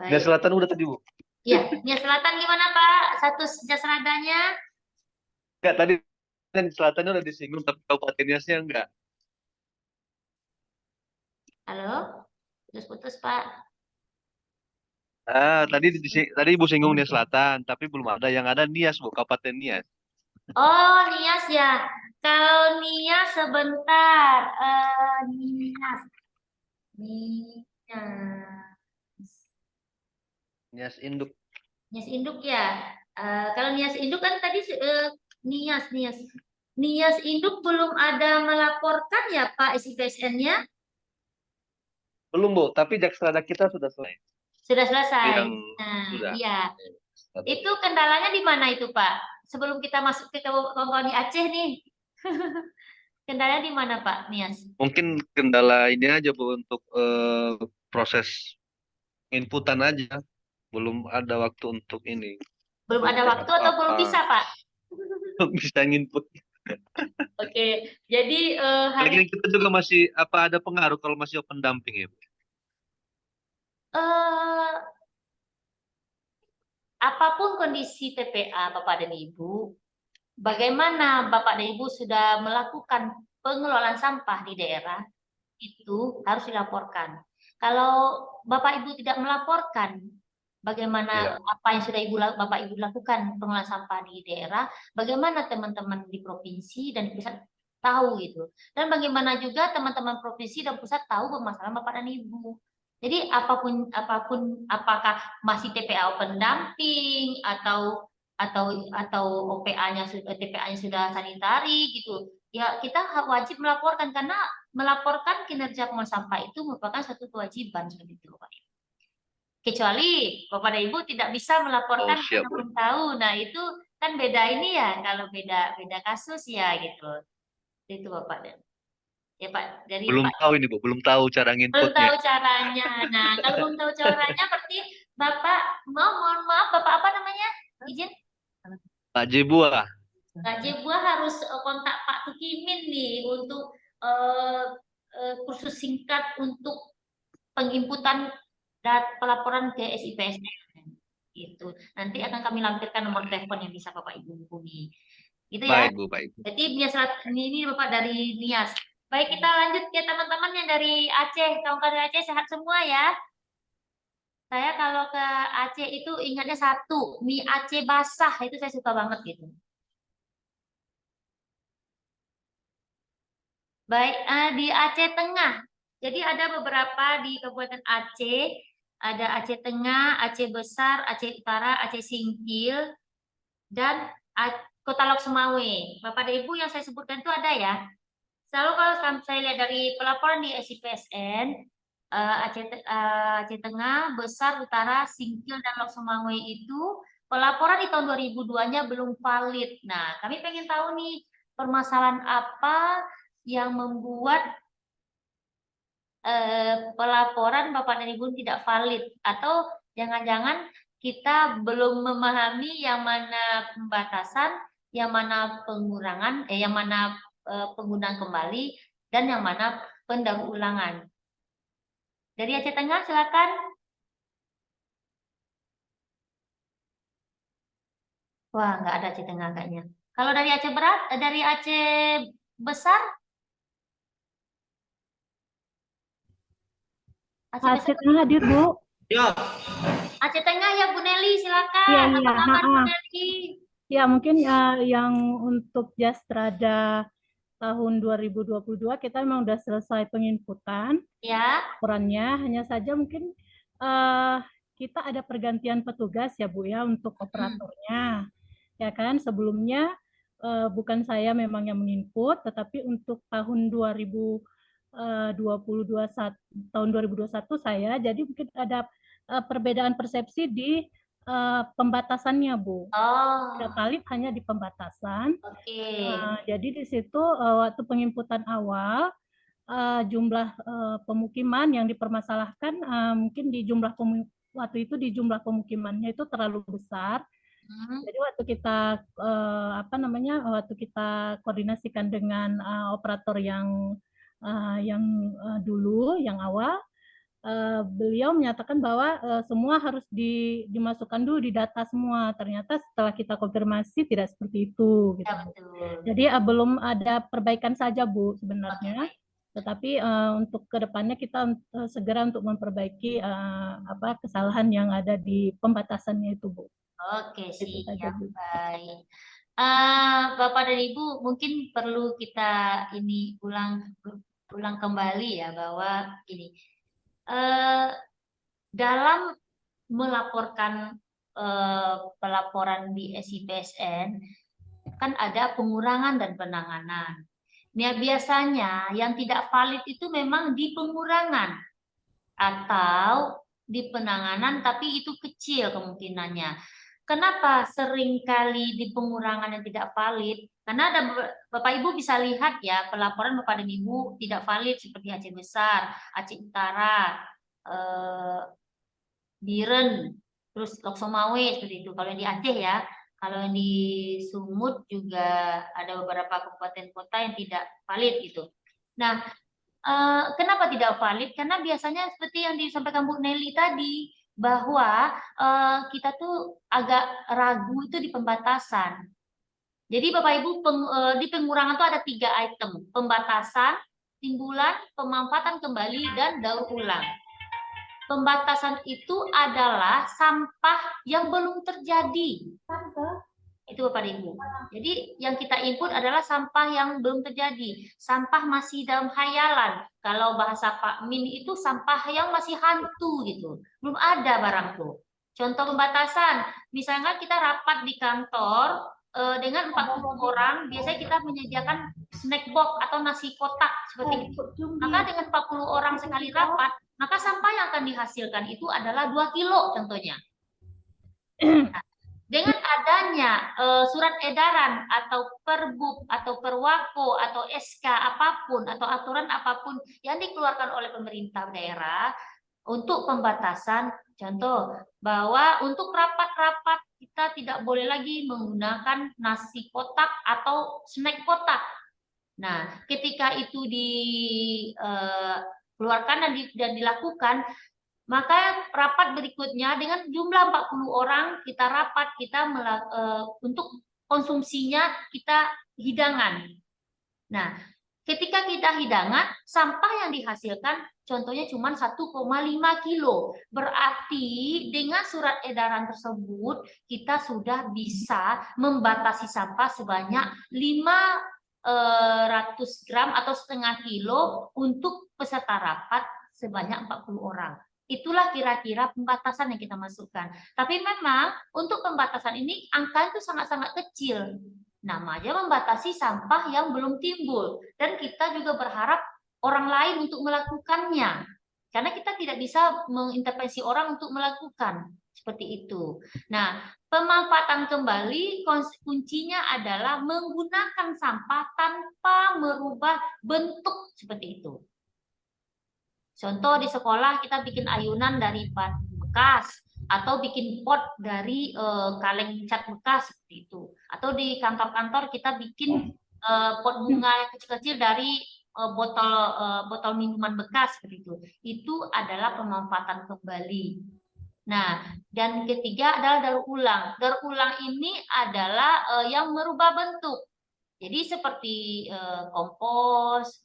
Speaker 8: Nias
Speaker 4: Baik.
Speaker 8: Selatan udah tadi, Bu.
Speaker 4: Iya, Nias Selatan gimana Pak? Status jasadanya?
Speaker 8: Enggak, tadi kan Selatannya udah disinggung, tapi Kabupaten Niasnya enggak.
Speaker 4: Halo? Putus-putus Pak.
Speaker 8: Tadi Ibu singgung Nias Selatan, tapi belum ada. Yang ada Nias, Bu, Kabupaten Nias.
Speaker 4: Oh, Nias ya. Kalau Nias sebentar. Nias.
Speaker 8: Nias Induk.
Speaker 4: Nias Induk ya. Kalau Nias Induk kan tadi Nias. Nias Induk belum ada melaporkan ya Pak SIPSN-nya?
Speaker 8: Belum, Bu, tapi Jakstrada kita sudah selesai.
Speaker 4: Sudah selesai.
Speaker 8: Yang sudah.
Speaker 4: Iya. Itu kendalanya di mana itu Pak? Sebelum kita masuk ke kawan-kawan di Aceh nih. Kendalanya di mana Pak Nias?
Speaker 8: Mungkin kendala ini aja, Bu, untuk proses inputan aja. Belum ada waktu untuk ini.
Speaker 4: Belum ada waktu atau belum bisa Pak?
Speaker 8: Bisa nginput.
Speaker 4: Oke, jadi hari
Speaker 8: Lagi kita juga masih ada pengaruh kalau masih open dumping ya, Bu?
Speaker 4: Apapun kondisi TPA Bapak dan Ibu, bagaimana Bapak dan Ibu sudah melakukan pengelolaan sampah di daerah, itu harus dilaporkan. Kalau Bapak Ibu tidak melaporkan, bagaimana apa yang sudah Bapak Ibu lakukan pengelolaan sampah di daerah, bagaimana teman-teman di provinsi dan pusat tahu gitu. Dan bagaimana juga teman-teman provinsi dan pusat tahu permasalahan Bapak dan Ibu. Jadi apapun apakah masih TPA open dumping atau OPA-nya TPA-nya sudah sanitari gitu. Ya, kita wajib melaporkan karena melaporkan kinerja pengelolaan sampah itu merupakan suatu kewajiban seperti itu, Bapak Ibu. Kecuali Bapak dan Ibu tidak bisa melaporkan karena belum tahu. Nah, itu kan beda ini ya, kalau beda kasus ya gitu. Itu Bapak dan ya Pak, dari
Speaker 8: belum
Speaker 4: Pak.
Speaker 8: tahu ini, Bu, belum tahu cara nginputnya.
Speaker 4: Belum tahu caranya. Nah, kalau belum tahu caranya berarti Bapak mohon maaf Bapak apa namanya? Izin?
Speaker 8: Pak Jebua.
Speaker 4: Pak Jebua harus kontak Pak Tukimin nih untuk kursus singkat untuk penginputan dan pelaporan ke SIPSN. Gitu. Nanti akan kami lampirkan nomor telepon yang bisa Bapak Ibu hubungi. Gitu ya.
Speaker 8: Baik, Bu, baik.
Speaker 4: Jadi ini Bapak dari Nias. Baik, kita lanjut ya teman-teman yang dari Aceh. Kawan-kawan dari Aceh sehat semua ya. Saya kalau ke Aceh itu ingatnya satu, mie Aceh basah itu saya suka banget gitu. Baik, di Aceh Tengah. Jadi ada beberapa di Kabupaten Aceh, ada Aceh Tengah, Aceh Besar, Aceh Utara, Aceh Singkil, dan Kota Lok Sumawe. Bapak dan Ibu yang saya sebutkan itu ada ya. Selalu kalau saya lihat dari pelaporan di SIPSN, Aceh Tengah, Besar, Utara, Singkil, dan Lok Sumawe itu pelaporan di tahun 2002-nya belum valid. Nah, kami pengen tahu nih permasalahan apa yang membuat pelaporan Bapak dan Ibu tidak valid, atau jangan-jangan kita belum memahami yang mana pembatasan, yang mana pengurangan, yang mana penggunaan kembali, dan yang mana pendaur ulangan. Dari Aceh Tengah silakan. Wah, nggak ada Aceh Tengah kayaknya. Kalau dari Aceh Berat, dari Aceh Besar? Aceh
Speaker 9: Aceh
Speaker 4: Besar?
Speaker 9: Tengah hadir, Bu.
Speaker 3: Ya,
Speaker 4: Aceh Tengah ya Bu Nelly,
Speaker 9: Iya,
Speaker 4: silakan.
Speaker 9: iya.
Speaker 4: Apa kabar Bu
Speaker 9: Ha-ha.
Speaker 4: Nelly?
Speaker 9: Ya, mungkin yang untuk Jastrada tahun 2022 kita memang sudah selesai penginputan
Speaker 4: Ya.
Speaker 9: laporannya. Hanya saja mungkin kita ada pergantian petugas ya Bu ya untuk operatornya. Ya kan, sebelumnya bukan saya memang yang menginput, tetapi untuk tahun 2021 tahun 2021 saya, jadi mungkin ada perbedaan persepsi di pembatasannya, Bu.
Speaker 4: Oh,
Speaker 9: Tidak valid hanya di pembatasan.
Speaker 4: oke.
Speaker 9: Jadi di situ waktu penginputan awal jumlah pemukiman yang dipermasalahkan mungkin di jumlah waktu itu di jumlah pemukimannya itu terlalu besar. Jadi waktu kita waktu kita koordinasikan dengan operator yang dulu yang awal, beliau menyatakan bahwa semua harus dimasukkan dulu di data semua. Ternyata setelah kita konfirmasi tidak seperti itu gitu.
Speaker 4: Ya, betul.
Speaker 9: Jadi belum ada perbaikan saja Bu sebenarnya. Tetapi untuk kedepannya kita segera untuk memperbaiki kesalahan yang ada di pembatasannya itu Bu.
Speaker 4: Oke,
Speaker 9: Itu saja,
Speaker 4: siap,
Speaker 9: Bu.
Speaker 4: baik. Bapak dan Ibu, mungkin perlu kita ini ulang kembali ya bahwa ini dalam melaporkan pelaporan di SIPSN kan ada pengurangan dan penanganan. Nah, biasanya yang tidak valid itu memang di pengurangan atau di penanganan, tapi itu kecil kemungkinannya. Kenapa seringkali di pengurangan yang tidak valid? Karena ada Bapak Ibu bisa lihat ya pelaporan Bapak dan Ibu tidak valid seperti Aceh Besar, Aceh Utara, Biren, terus Loksomawe seperti itu. Kalau yang di Aceh ya, kalau yang di Sumut juga ada beberapa kabupaten kota yang tidak valid gitu. Nah, kenapa tidak valid? Karena biasanya seperti yang disampaikan Bu Nelly tadi, bahwa kita tuh agak ragu itu di pembatasan. Jadi Bapak Ibu di pengurangan tuh ada 3 item: pembatasan, timbulan, pemanfaatan kembali, dan daur ulang. Pembatasan itu adalah sampah yang belum terjadi. Itu Bapak Ibu. Jadi yang kita input adalah sampah yang belum terjadi. Sampah masih dalam khayalan. Kalau bahasa Pak Min itu sampah yang masih hantu gitu. Belum ada barang tuh. Contoh pembatasan, misalnya kita rapat di kantor dengan 40 orang, biasanya kita menyediakan snack box atau nasi kotak seperti itu. Maka dengan 40 orang sekali rapat, maka sampah yang akan dihasilkan itu adalah 2 kilo contohnya. Nah, dengan adanya surat edaran atau perbub atau perwako atau SK apapun atau aturan apapun yang dikeluarkan oleh pemerintah daerah untuk pembatasan, contoh bahwa untuk rapat-rapat kita tidak boleh lagi menggunakan nasi kotak atau snack kotak. Nah, ketika itu dikeluarkan dan dilakukan, maka rapat berikutnya dengan jumlah 40 orang kita rapat, kita untuk konsumsinya kita hidangan. Nah, ketika kita hidangan, sampah yang dihasilkan contohnya cuma 1,5 kilo. Berarti dengan surat edaran tersebut kita sudah bisa membatasi sampah sebanyak 500 gram atau setengah kilo untuk peserta rapat sebanyak 40 orang. Itulah kira-kira pembatasan yang kita masukkan. Tapi memang untuk pembatasan ini angka itu sangat-sangat kecil. Namanya membatasi sampah yang belum timbul. Dan kita juga berharap orang lain untuk melakukannya. Karena kita tidak bisa mengintervensi orang untuk melakukan. Seperti itu. Nah, pemanfaatan kembali kuncinya adalah menggunakan sampah tanpa merubah bentuk seperti itu. Contoh di sekolah kita bikin ayunan dari batu bekas atau bikin pot dari kaleng cat bekas seperti itu. Atau di kantor-kantor kita bikin pot bunga yang kecil-kecil dari botol minuman bekas seperti itu. Itu adalah pemanfaatan kembali. Nah, dan ketiga adalah daur ulang. Daur ulang ini adalah yang merubah bentuk. Jadi seperti kompos,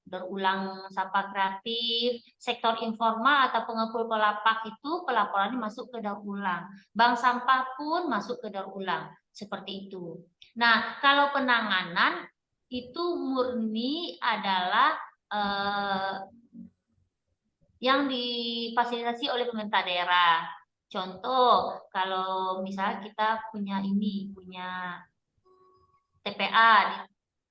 Speaker 4: daur ulang sampah kreatif, sektor informal atau pengepul pelapak itu pelaporannya masuk ke daur ulang. Bank sampah pun masuk ke daur ulang. Seperti itu. Nah, kalau penanganan itu murni adalah yang difasilitasi oleh pemerintah daerah. Contoh, kalau misalnya kita punya TPA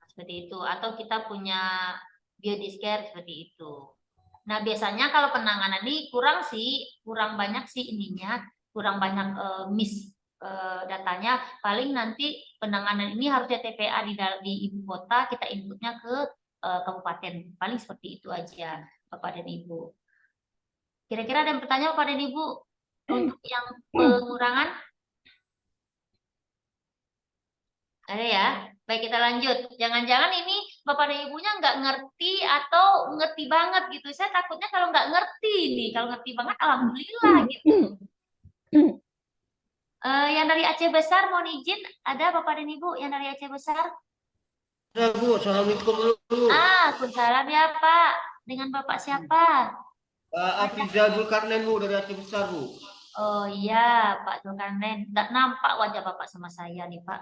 Speaker 4: seperti itu, atau kita punya biodisker seperti itu. Nah, biasanya kalau penanganan ini kurang banyak sih ininya, kurang banyak datanya. Paling nanti penanganan ini harusnya TPA di ibu kota, kita inputnya ke kabupaten. Paling seperti itu aja, Bapak dan Ibu. Kira-kira ada yang bertanya Bapak dan Ibu untuk yang pengurangan? Ada ya? Baik, kita lanjut. Jangan-jangan ini Bapak dan Ibunya nggak ngerti atau ngerti banget gitu. Saya takutnya kalau nggak ngerti nih. Kalau ngerti banget, alhamdulillah gitu. Yang dari Aceh Besar, mohon izin. Ada Bapak dan Ibu yang dari Aceh Besar?
Speaker 10: Ada Bu, Assalamualaikum dulu.
Speaker 4: Waalaikumsalam ya Pak. Dengan Bapak siapa?
Speaker 10: Pak Afrizal Zulkarnain Bu, dari Aceh Besar Bu.
Speaker 4: Oh iya, Pak Zulkarnain. Nggak nampak wajah Bapak sama saya nih Pak.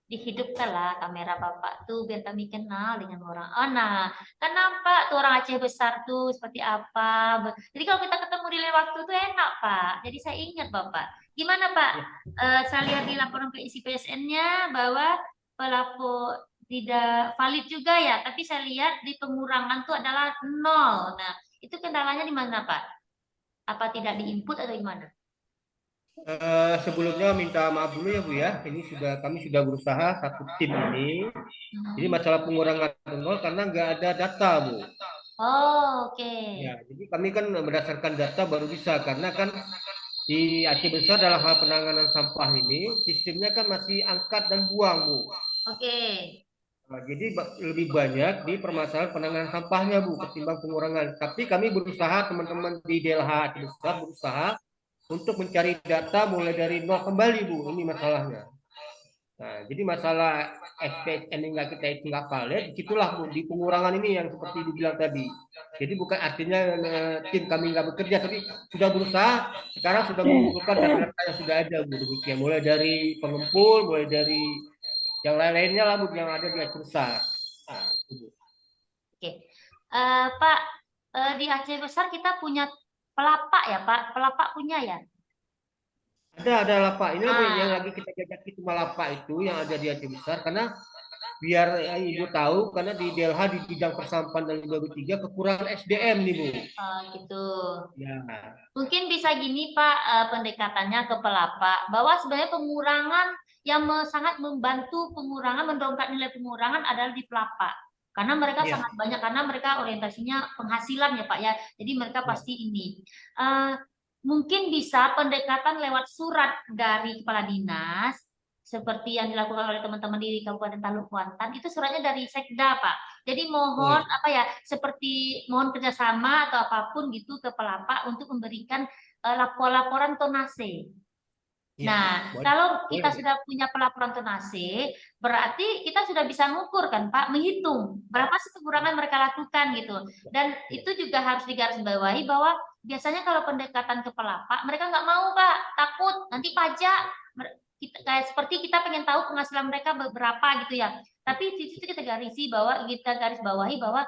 Speaker 4: Dihidupkanlah kamera Bapak tuh biar kami kenal dengan orang. Oh nah, kan nampak tuh orang Aceh Besar tuh seperti apa. Jadi kalau kita ketemu di lain waktu tuh enak Pak. Jadi saya ingat Bapak. Gimana Pak? Saya lihat di laporan isi PSN-nya bahwa pelapor tidak valid juga ya. Tapi saya lihat di pengurangan tuh adalah 0. Nah, itu kendalanya di mana Pak? Apa tidak diinput atau gimana?
Speaker 10: Sebelumnya minta maaf dulu ya Bu ya. Ini kami sudah berusaha satu tim ini. Jadi masalah pengurangan 0 karena nggak ada data Bu.
Speaker 4: Oh, oke.
Speaker 10: Ya, jadi kami kan berdasarkan data baru bisa karena kan di Aceh Besar dalam hal penanganan sampah ini sistemnya kan masih angkat dan buang Bu.
Speaker 4: Oke.
Speaker 10: Nah, jadi lebih banyak di permasalahan penanganan sampahnya Bu ketimbang pengurangan. Tapi kami berusaha, teman-teman di DLH Aceh Besar berusaha untuk mencari data mulai dari nol kembali Bu. Ini masalahnya. Nah, jadi masalah SPSN yang kita itu nggak valid, disitulah Bu, di pengurangan ini yang seperti dibilang tadi. Jadi bukan artinya tim kami nggak bekerja, tapi sudah berusaha, sekarang sudah mengumpulkan data-data yang sudah ada Bu, demikian. Mulai dari pengempul, mulai dari yang lain-lainnya lah Bu, yang ada di Aceh Besar. Nah, Bu.
Speaker 4: Oke, Pak, di Aceh Besar kita punya pelapak ya Pak? Pelapak punya ya?
Speaker 10: Ada lapak. Ini yang lagi kita jajaki cuma lapak itu yang ada di Aceh Besar, karena biar Ibu tahu, karena di DLH di bidang persampahan dan 2003 kekurangan SDM nih Bu.
Speaker 4: Gitu.
Speaker 10: Ya.
Speaker 4: Mungkin bisa gini Pak, pendekatannya ke pelapak, bahwa sebenarnya pengurangan yang sangat membantu pengurangan, mendongkrak nilai pengurangan adalah di pelapak. Karena mereka sangat banyak, karena mereka orientasinya penghasilan ya Pak ya. Jadi mereka pasti ini. Mungkin bisa pendekatan lewat surat dari kepala dinas, seperti yang dilakukan oleh teman-teman di Kabupaten Taluk Kuantan, itu suratnya dari Sekda Pak. Jadi mohon seperti mohon kerjasama atau apapun gitu ke pelapak untuk memberikan laporan tonase. Nah, kalau kita sudah punya pelaporan tonase, berarti kita sudah bisa mengukur kan Pak, menghitung berapa sih pengurangan mereka lakukan gitu. Dan itu juga harus digarisbawahi bahwa biasanya kalau pendekatan ke pelapak, mereka nggak mau Pak, takut nanti pajak. Kayak seperti kita pengen tahu penghasilan mereka berapa gitu ya. Tapi di situ kita garis bawahi bahwa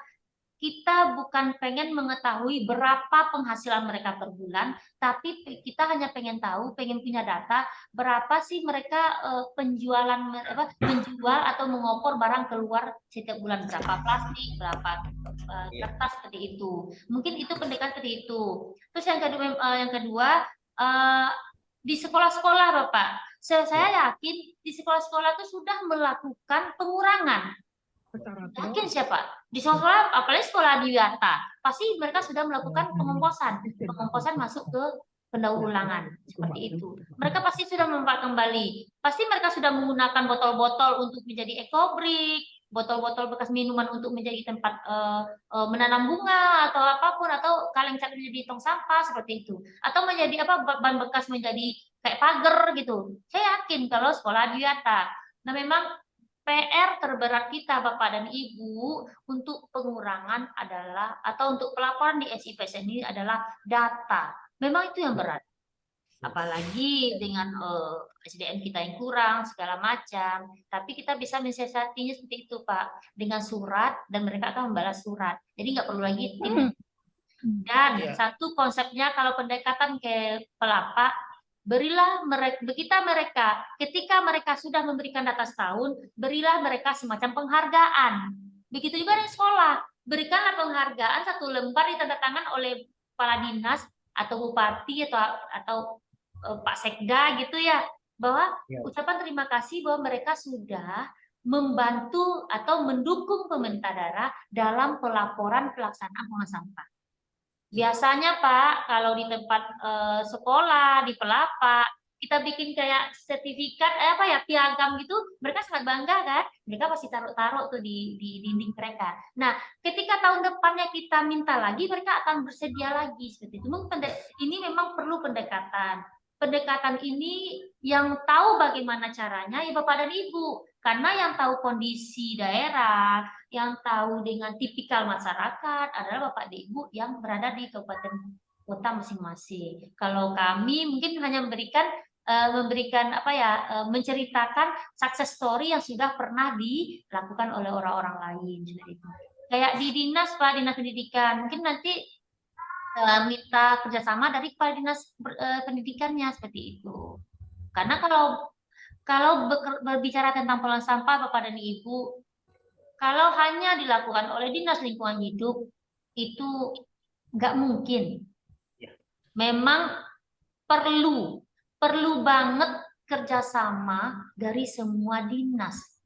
Speaker 4: kita bukan pengen mengetahui berapa penghasilan mereka per bulan, tapi kita hanya pengen tahu, pengen punya data berapa sih mereka menjual atau mengopor barang keluar setiap bulan, berapa plastik, berapa kertas seperti itu. Mungkin itu pendekatan seperti itu. Terus yang kedua di sekolah-sekolah Bapak, saya yakin di sekolah-sekolah itu sudah melakukan pengurangan. Yakin siapa? Di sekolah, apalagi sekolah Adiwiyata, pasti mereka sudah melakukan pengomposan. Pengomposan masuk ke pendaur ulangan seperti itu. Mereka pasti sudah memanfaatkan kembali. Pasti mereka sudah menggunakan botol-botol untuk menjadi ekobrik, botol-botol bekas minuman untuk menjadi tempat menanam bunga atau apapun, atau kaleng cat menjadi tong sampah seperti itu, atau menjadi ban bekas menjadi kayak pagar gitu. Saya yakin kalau sekolah adiwiyata. Nah, memang PR terberat kita Bapak dan Ibu untuk pengurangan adalah, atau untuk pelaporan di SIPSN ini adalah data. Memang itu yang berat. Apalagi dengan SDM kita yang kurang, segala macam. Tapi kita bisa mensiasatinya seperti itu Pak. Dengan surat, dan mereka akan membalas surat. Jadi nggak perlu lagi tim. Dan satu konsepnya kalau pendekatan ke pelapa, berilah mereka ketika mereka sudah memberikan data setahun, berilah mereka semacam penghargaan. Begitu juga di sekolah, berikanlah penghargaan 1 lembar ditandatangan oleh kepala dinas atau bupati atau Pak Sekda gitu ya, bahwa ucapan terima kasih bahwa mereka sudah membantu atau mendukung pemerintah daerah dalam pelaporan pelaksanaan pengelolaan sampah. Biasanya Pak, kalau di tempat sekolah, di pelapa, kita bikin kayak sertifikat, piagam gitu, mereka sangat bangga kan? Mereka pasti taruh-taruh tuh di dinding mereka. Nah, ketika tahun depannya kita minta lagi, mereka akan bersedia lagi seperti itu. Ini memang perlu pendekatan. Pendekatan ini yang tahu bagaimana caranya ya Bapak dan Ibu, karena yang tahu kondisi daerah, yang tahu dengan tipikal masyarakat adalah Bapak dan Ibu yang berada di kabupaten kota masing-masing. Kalau kami mungkin hanya memberikan menceritakan success story yang sudah pernah dilakukan oleh orang-orang lain seperti itu. Kayak di dinas Pak, dinas pendidikan, mungkin nanti minta kerjasama dari kepala dinas pendidikannya seperti itu. Karena kalau berbicara tentang pengelolaan sampah Bapak dan Ibu, kalau hanya dilakukan oleh dinas lingkungan hidup itu nggak mungkin. Memang perlu banget kerjasama dari semua dinas.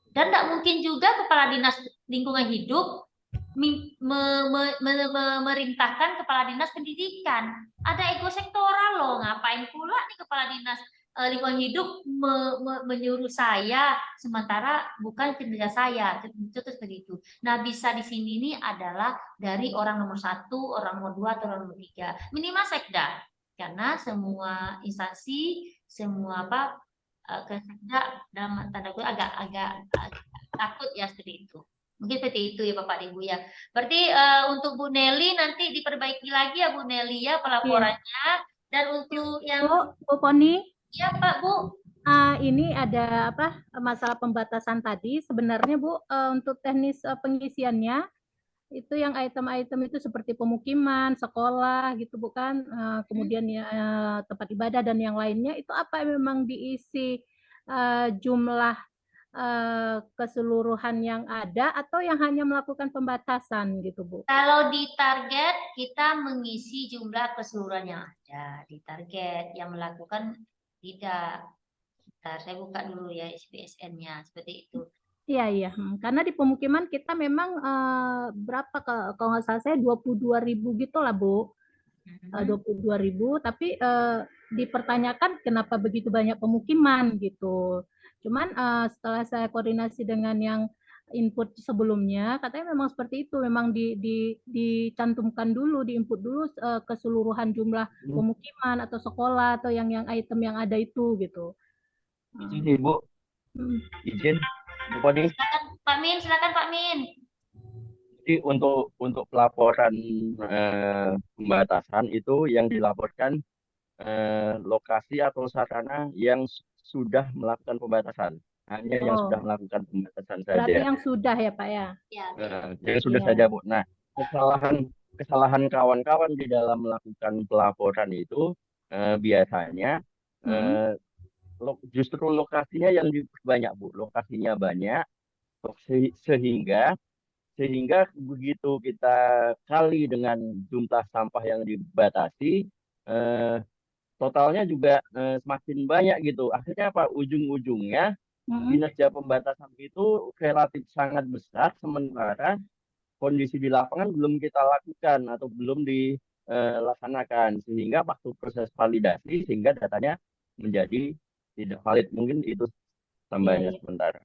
Speaker 4: Dan nggak mungkin juga kepala dinas lingkungan hidup memerintahkan kepala dinas pendidikan. Ada ego sektoral loh, ngapain pula nih kepala dinas lingkungan hidup menyuruh saya sementara bukan kinerja saya, itu seperti itu. Nah, bisa di sini ini adalah dari orang nomor 1, orang nomor 2, atau orang nomor 3, minimal sekda, karena semua instansi, semua ke sekda dalam tanda kutip agak takut ya seperti itu. Mungkin seperti itu ya Bapak Ibu ya. Berarti untuk Bu Nelly nanti diperbaiki lagi ya Bu Nelly ya pelaporannya. Dan untuk yang
Speaker 9: Bu Poni,
Speaker 4: ya Pak Bu.
Speaker 9: Ini ada masalah pembatasan tadi. Sebenarnya Bu, untuk teknis pengisiannya itu yang item-item itu seperti pemukiman, sekolah gitu bukan, kemudian ya tempat ibadah dan yang lainnya itu apa memang diisi jumlah keseluruhan yang ada atau yang hanya melakukan pembatasan gitu Bu?
Speaker 4: Kalau di target kita mengisi jumlah keseluruhan yang ada. Di target yang melakukan tidak. Bentar, saya buka dulu ya SPSN-nya seperti itu.
Speaker 9: Iya. Karena di pemukiman kita memang berapa kalau nggak salah saya 22.000 gitu lah Bu. 22.000, tapi dipertanyakan kenapa begitu banyak pemukiman gitu. Cuman setelah saya koordinasi dengan yang input sebelumnya, katanya memang seperti itu, memang dicantumkan dulu, diinput dulu keseluruhan jumlah pemukiman atau sekolah atau yang item yang ada itu gitu.
Speaker 5: Izin Ibu, izin Bu Poni.
Speaker 4: Silakan Pak Min.
Speaker 5: Jadi untuk pelaporan pembatasan itu yang dilaporkan lokasi atau sarana yang sudah melakukan pembatasan, hanya yang sudah melakukan pembatasan saja.
Speaker 9: Berarti yang sudah ya Pak ya?
Speaker 5: Yang sudah saja Bu. Nah, kesalahan kawan-kawan di dalam melakukan pelaporan itu biasanya justru lokasinya yang banyak Bu, lokasinya banyak sehingga begitu kita kali dengan jumlah sampah yang dibatasi, totalnya juga semakin banyak gitu. Akhirnya apa? Ujung-ujungnya kinerja pembatasan itu relatif sangat besar, sementara kondisi di lapangan belum kita lakukan atau belum dilaksanakan, sehingga waktu proses validasi sehingga datanya menjadi tidak valid. Mungkin itu tambahannya sementara.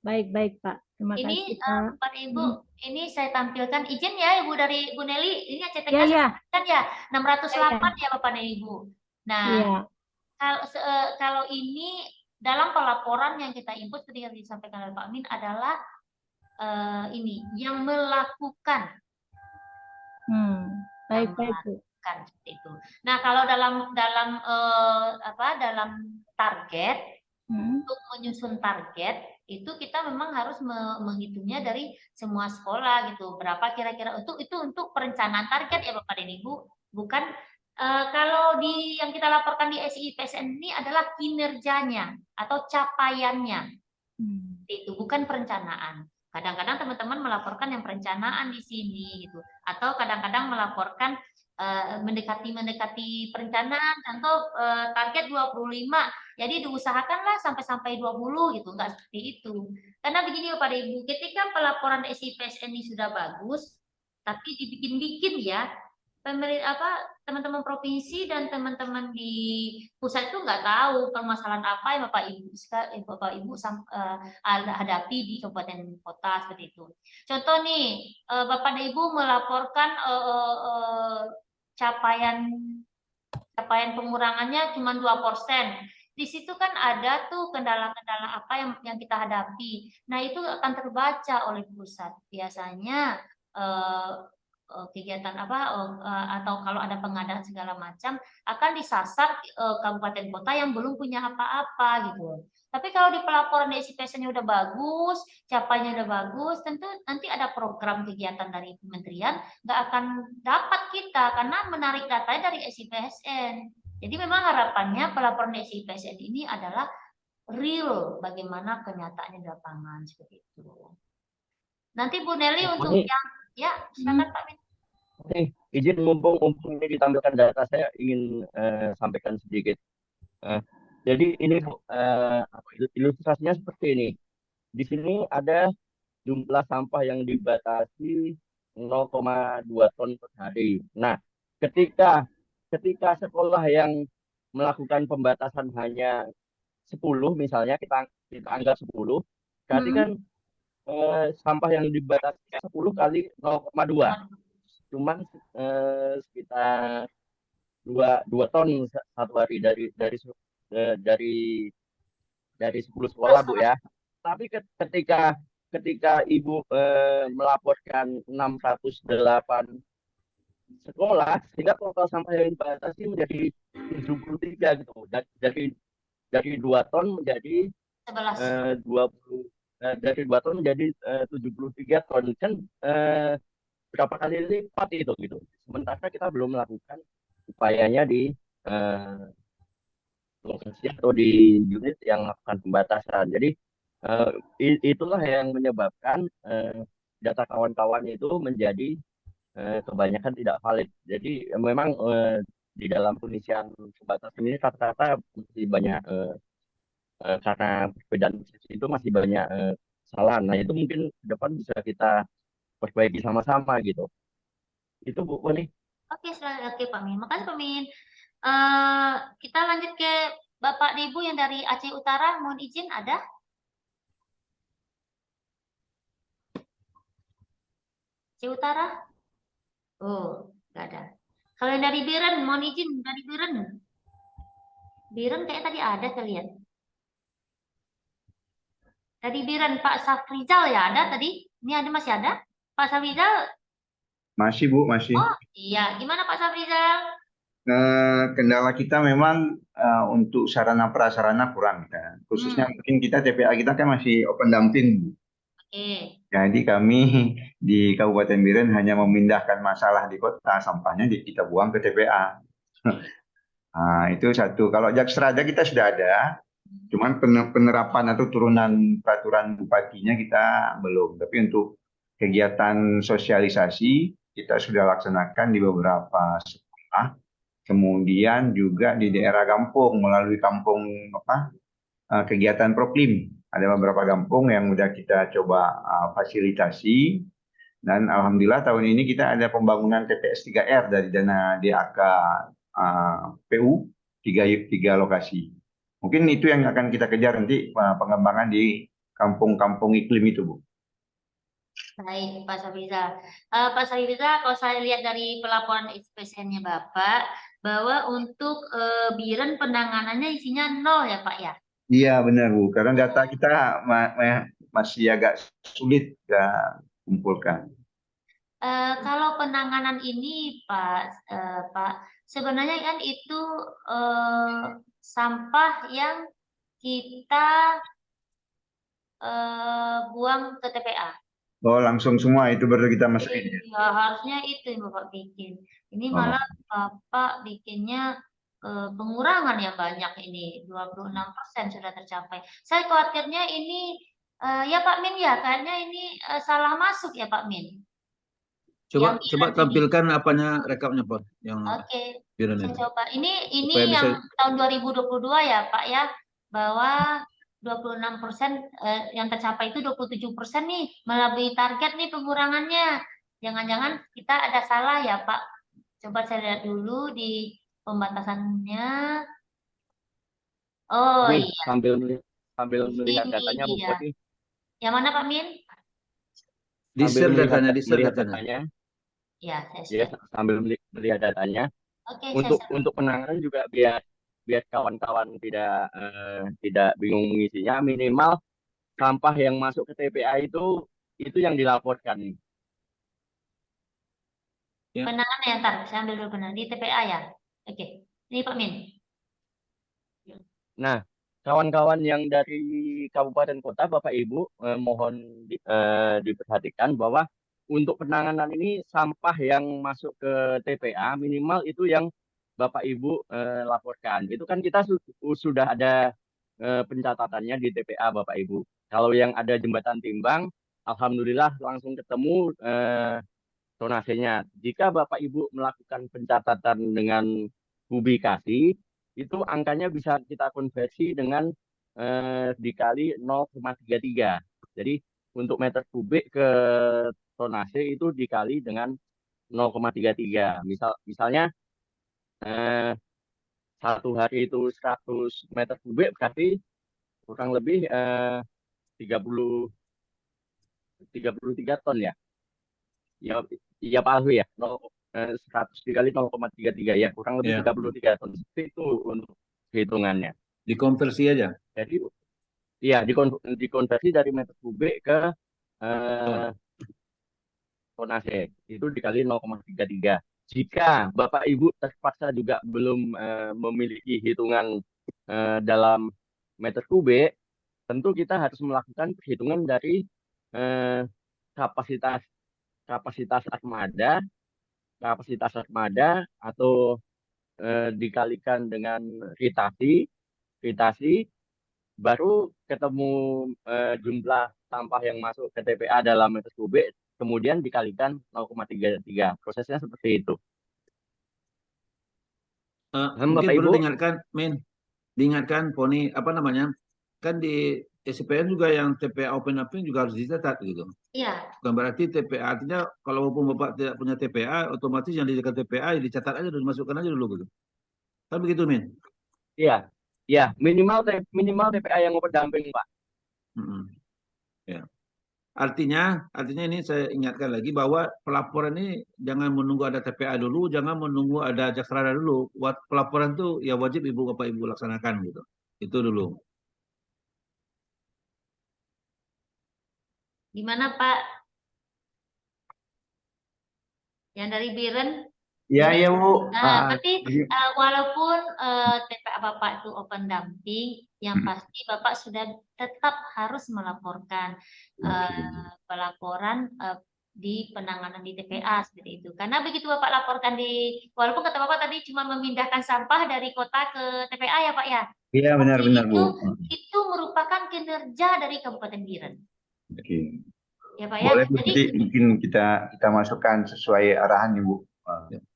Speaker 9: Baik Pak. Terima
Speaker 4: Ini
Speaker 9: kasih Pak.
Speaker 4: Bapak Ibu, ini saya tampilkan izin ya Ibu dari Bu Nelly. Ini CTK
Speaker 9: Iya.
Speaker 4: kan ya 608 ya Bapak dan Ibu. Nah,
Speaker 9: Iya.
Speaker 4: kalau ini dalam pelaporan yang kita input ketika disampaikan oleh Pak Amin adalah ini yang melakukan.
Speaker 9: Baik Bu.
Speaker 4: Seperti itu. Nah, kalau dalam target untuk menyusun target itu kita memang harus menghitungnya dari semua sekolah gitu. Berapa kira-kira itu untuk perencanaan target ya Bapak dan Ibu, bukan kalau yang kita laporkan di SIPSN ini adalah kinerjanya atau capaiannya. Itu bukan perencanaan. Kadang-kadang teman-teman melaporkan yang perencanaan di sini gitu, atau kadang-kadang melaporkan mendekati perencanaan contoh target 25 jadi diusahakanlah sampai 20 gitu, enggak seperti itu. Karena begini Bapak Ibu, ketika pelaporan SIPSN ini sudah bagus tapi dibikin-bikin ya, teman-teman provinsi dan teman-teman di pusat itu nggak tahu permasalahan apa yang Bapak Ibu hadapi di kabupaten kota seperti itu. Contoh nih, Bapak dan Ibu melaporkan capaian pengurangannya cuma 2%. Di situ kan ada tuh kendala-kendala apa yang kita hadapi. Nah, itu akan terbaca oleh pusat. Biasanya kegiatan atau kalau ada pengadaan segala macam akan disasar kabupaten kota yang belum punya apa-apa gitu. Tapi kalau di pelaporan di SIPSN-nya udah bagus, capaiannya udah bagus, tentu nanti ada program kegiatan dari kementerian nggak akan dapat kita karena menarik datanya dari SIPSN. Jadi memang harapannya pelaporan di SIPSN ini adalah real bagaimana kenyataannya di lapangan seperti itu. Nanti Bu Nelly untuk yang ya silakan Pak Min.
Speaker 5: Oke, izin mumpung ini ditampilkan data, saya ingin sampaikan sedikit. Jadi ini ilustrasinya seperti ini. Di sini ada jumlah sampah yang dibatasi 0,2 ton per hari. Nah, ketika sekolah yang melakukan pembatasan hanya 10 misalnya, kita anggap 10, berarti kan sampah yang dibatasi 10 kali 0,2. Cuman sekitar 2 ton satu hari dari 10 sekolah Bu ya. Tapi ketika Ibu melaporkan 608 sekolah, sehingga total sampah yang dibatasi menjadi 73 gitu. Dari 2 ton menjadi 20 dari 2 ton menjadi 73 ton, kan berapa kali lipat itu gitu. Sementara kita belum melakukan upayanya di lokasi atau di unit yang melakukan pembatasan. Jadi itulah yang menyebabkan data kawan-kawan itu menjadi kebanyakan tidak valid. Jadi memang di dalam pengisian pembatasan ini rata-rata masih banyak karena perbedaan itu masih banyak kesalahan. Nah, itu mungkin ke depan bisa kita perbaiki sama-sama gitu. Itu Bu Koni.
Speaker 4: Oke, Pak Min. Makasih Pak Min. Kita lanjut ke Bapak Ibu yang dari Aceh Utara. Mohon izin ada? Aceh Utara? Oh, nggak ada. Kalau yang dari Biren, mohon izin dari Biren. Biren kayak tadi ada saya lihat. Dari Biren, Pak Safrizal ya ada tadi? Ini ada masih ada? Pak Safrizal?
Speaker 11: Masih Bu, masih.
Speaker 4: Oh iya, gimana Pak Safrizal?
Speaker 11: Kendala kita memang untuk sarana prasarana kurang, kan. Khususnya mungkin kita TPA kita kan masih open dumping.
Speaker 4: Oke.
Speaker 11: Jadi kami di Kabupaten Biren hanya memindahkan masalah di kota, sampahnya kita buang ke TPA. Nah, itu satu. Kalau Jakstrada kita sudah ada, cuman penerapan atau turunan peraturan bupatinya kita belum. Tapi untuk kegiatan sosialisasi kita sudah laksanakan di beberapa sekolah. Kemudian juga di daerah kampung melalui kampung kegiatan Proklim. Ada beberapa kampung yang sudah kita coba fasilitasi. Dan alhamdulillah tahun ini kita ada pembangunan TPS 3R dari dana DAK PU 3 lokasi. Mungkin itu yang akan kita kejar nanti pengembangan di kampung-kampung iklim itu, Bu.
Speaker 4: Baik, Pak Safrizal. Pak Safrizal, kalau saya lihat dari pelaporan SPSN-nya Bapak, bahwa untuk Biren penanganannya isinya 0 ya Pak ya?
Speaker 11: Iya benar, Bu. Karena data kita masih agak sulit kita kumpulkan.
Speaker 4: Kalau penanganan ini Pak, sebenarnya kan itu sampah yang kita buang ke TPA.
Speaker 11: Oh, langsung semua itu baru kita masukin.
Speaker 4: Ya, harusnya itu yang Bapak bikin. Ini
Speaker 11: Oh.
Speaker 4: malah Bapak bikinnya pengurangan yang banyak ini, 26% sudah tercapai. Saya khawatirnya ini, ya Pak Min ya, kayaknya ini salah masuk ya Pak Min.
Speaker 1: Coba
Speaker 4: Yang
Speaker 1: coba
Speaker 4: Biren ini.
Speaker 1: tampilkan apanya rekamnya Pak yang
Speaker 4: Oke,
Speaker 1: Biren
Speaker 4: saya
Speaker 1: itu.
Speaker 4: coba. Ini
Speaker 1: Supaya bisa
Speaker 4: yang tahun 2022 ya Pak ya, bahwa 26% yang tercapai itu 27% nih, melebihi target nih pengurangannya. Jangan-jangan kita ada salah ya Pak. Coba saya lihat dulu di pembatasannya. Oh
Speaker 5: Ini
Speaker 4: iya,
Speaker 5: sambil
Speaker 4: di
Speaker 5: melihat
Speaker 4: sini
Speaker 5: datanya, Bu
Speaker 4: dia.
Speaker 5: Poti.
Speaker 4: Yang mana Pak Min?
Speaker 5: Sambil
Speaker 1: di-share
Speaker 5: melihat
Speaker 1: datanya.
Speaker 5: datanya.
Speaker 4: Ya, saya
Speaker 5: Ya,
Speaker 4: share.
Speaker 5: sambil melihat datanya.
Speaker 4: Oke, saya share.
Speaker 5: Untuk penanganan juga biar kawan-kawan tidak bingung mengisinya, minimal sampah yang masuk ke TPA itu yang dilaporkan.
Speaker 1: Ya.
Speaker 4: Penanganan ya, ntar saya ambil dulu benar di TPA ya. Oke, ini Pak Min.
Speaker 5: Nah, kawan-kawan yang dari kabupaten kota, Bapak Ibu, mohon diperhatikan bahwa untuk penanganan ini sampah yang masuk ke TPA minimal itu yang Bapak Ibu laporkan. Itu kan kita sudah ada pencatatannya di TPA Bapak Ibu. Kalau yang ada jembatan timbang, alhamdulillah langsung ketemu tonasenya. Jika Bapak Ibu melakukan pencatatan dengan publikasi, itu angkanya bisa kita konversi dengan dikali 0,33. Jadi untuk meter kubik ke tonase itu dikali dengan 0,33. Misalnya satu hari itu 100 meter kubik berarti kurang lebih 33 ton ya. Ya Pak Alwi ya. 100 dikali 0,33 ya, kurang lebih 33 ton. Itu untuk hitungannya.
Speaker 1: Dikonversi aja.
Speaker 5: Jadi iya dikonversi dari meter kubik ke tonase itu dikali 0,33. Jika Bapak Ibu terpaksa juga belum memiliki hitungan dalam meter kubik, tentu kita harus melakukan perhitungan dari kapasitas armada atau dikalikan dengan ritasi, baru ketemu jumlah sampah yang masuk ke TPA dalam meter kubik, kemudian dikalikan 0,33. Prosesnya seperti itu.
Speaker 1: Mungkin
Speaker 5: Bapak
Speaker 1: perlu
Speaker 5: Ibu,
Speaker 1: diingatkan Poni, apa namanya, kan di SPN juga yang TPA open up juga harus dicatat gitu.
Speaker 4: Iya.
Speaker 1: Bukan berarti TPA, artinya kalau Bapak tidak punya TPA, otomatis yang di dekat TPA dicatat aja, dimasukkan aja dulu gitu. Kan begitu, Min?
Speaker 5: Iya, ya minimal TPA yang pendamping, Pak.
Speaker 1: Ya. Artinya ini saya ingatkan lagi bahwa pelaporan ini jangan menunggu ada TPA dulu, jangan menunggu ada Jaksrada dulu. Pelaporan itu ya wajib Bapak Ibu laksanakan gitu. Itu dulu.
Speaker 4: Gimana Pak? Yang dari Biren?
Speaker 11: Ya, ya Bu.
Speaker 4: Tapi walaupun TPA Bapak itu open dumping, yang pasti Bapak sudah tetap harus melaporkan pelaporan di penanganan di TPA seperti itu. Karena begitu Bapak laporkan walaupun kata Bapak tadi cuma memindahkan sampah dari kota ke TPA ya Pak ya?
Speaker 11: Iya benar-benar Bu.
Speaker 4: Itu merupakan kinerja dari Kabupaten Biren.
Speaker 11: Oke.
Speaker 4: Ya Pak ya.
Speaker 11: Boleh
Speaker 4: Jadi
Speaker 11: mungkin kita masukkan sesuai arahannya Bu.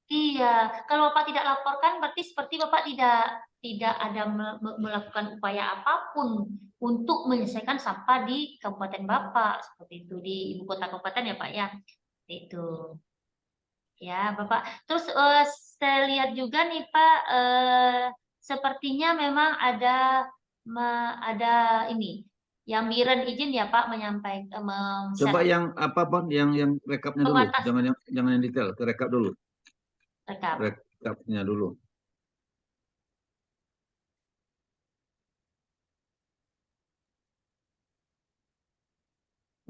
Speaker 4: Iya, kalau Bapak tidak laporkan berarti seperti Bapak tidak ada melakukan upaya apapun untuk menyelesaikan sampah di kabupaten Bapak seperti itu, di ibu kota kabupaten ya Pak ya. Itu. Ya, Bapak. Terus saya lihat juga nih Pak, sepertinya memang ada ini Yang Biren izin ya Pak menyampaikan
Speaker 1: Coba yang apa Pon, yang rekapnya dulu,
Speaker 4: Pembatas.
Speaker 1: jangan yang detail, ke rekap dulu,
Speaker 4: rekap.
Speaker 1: rekapnya dulu.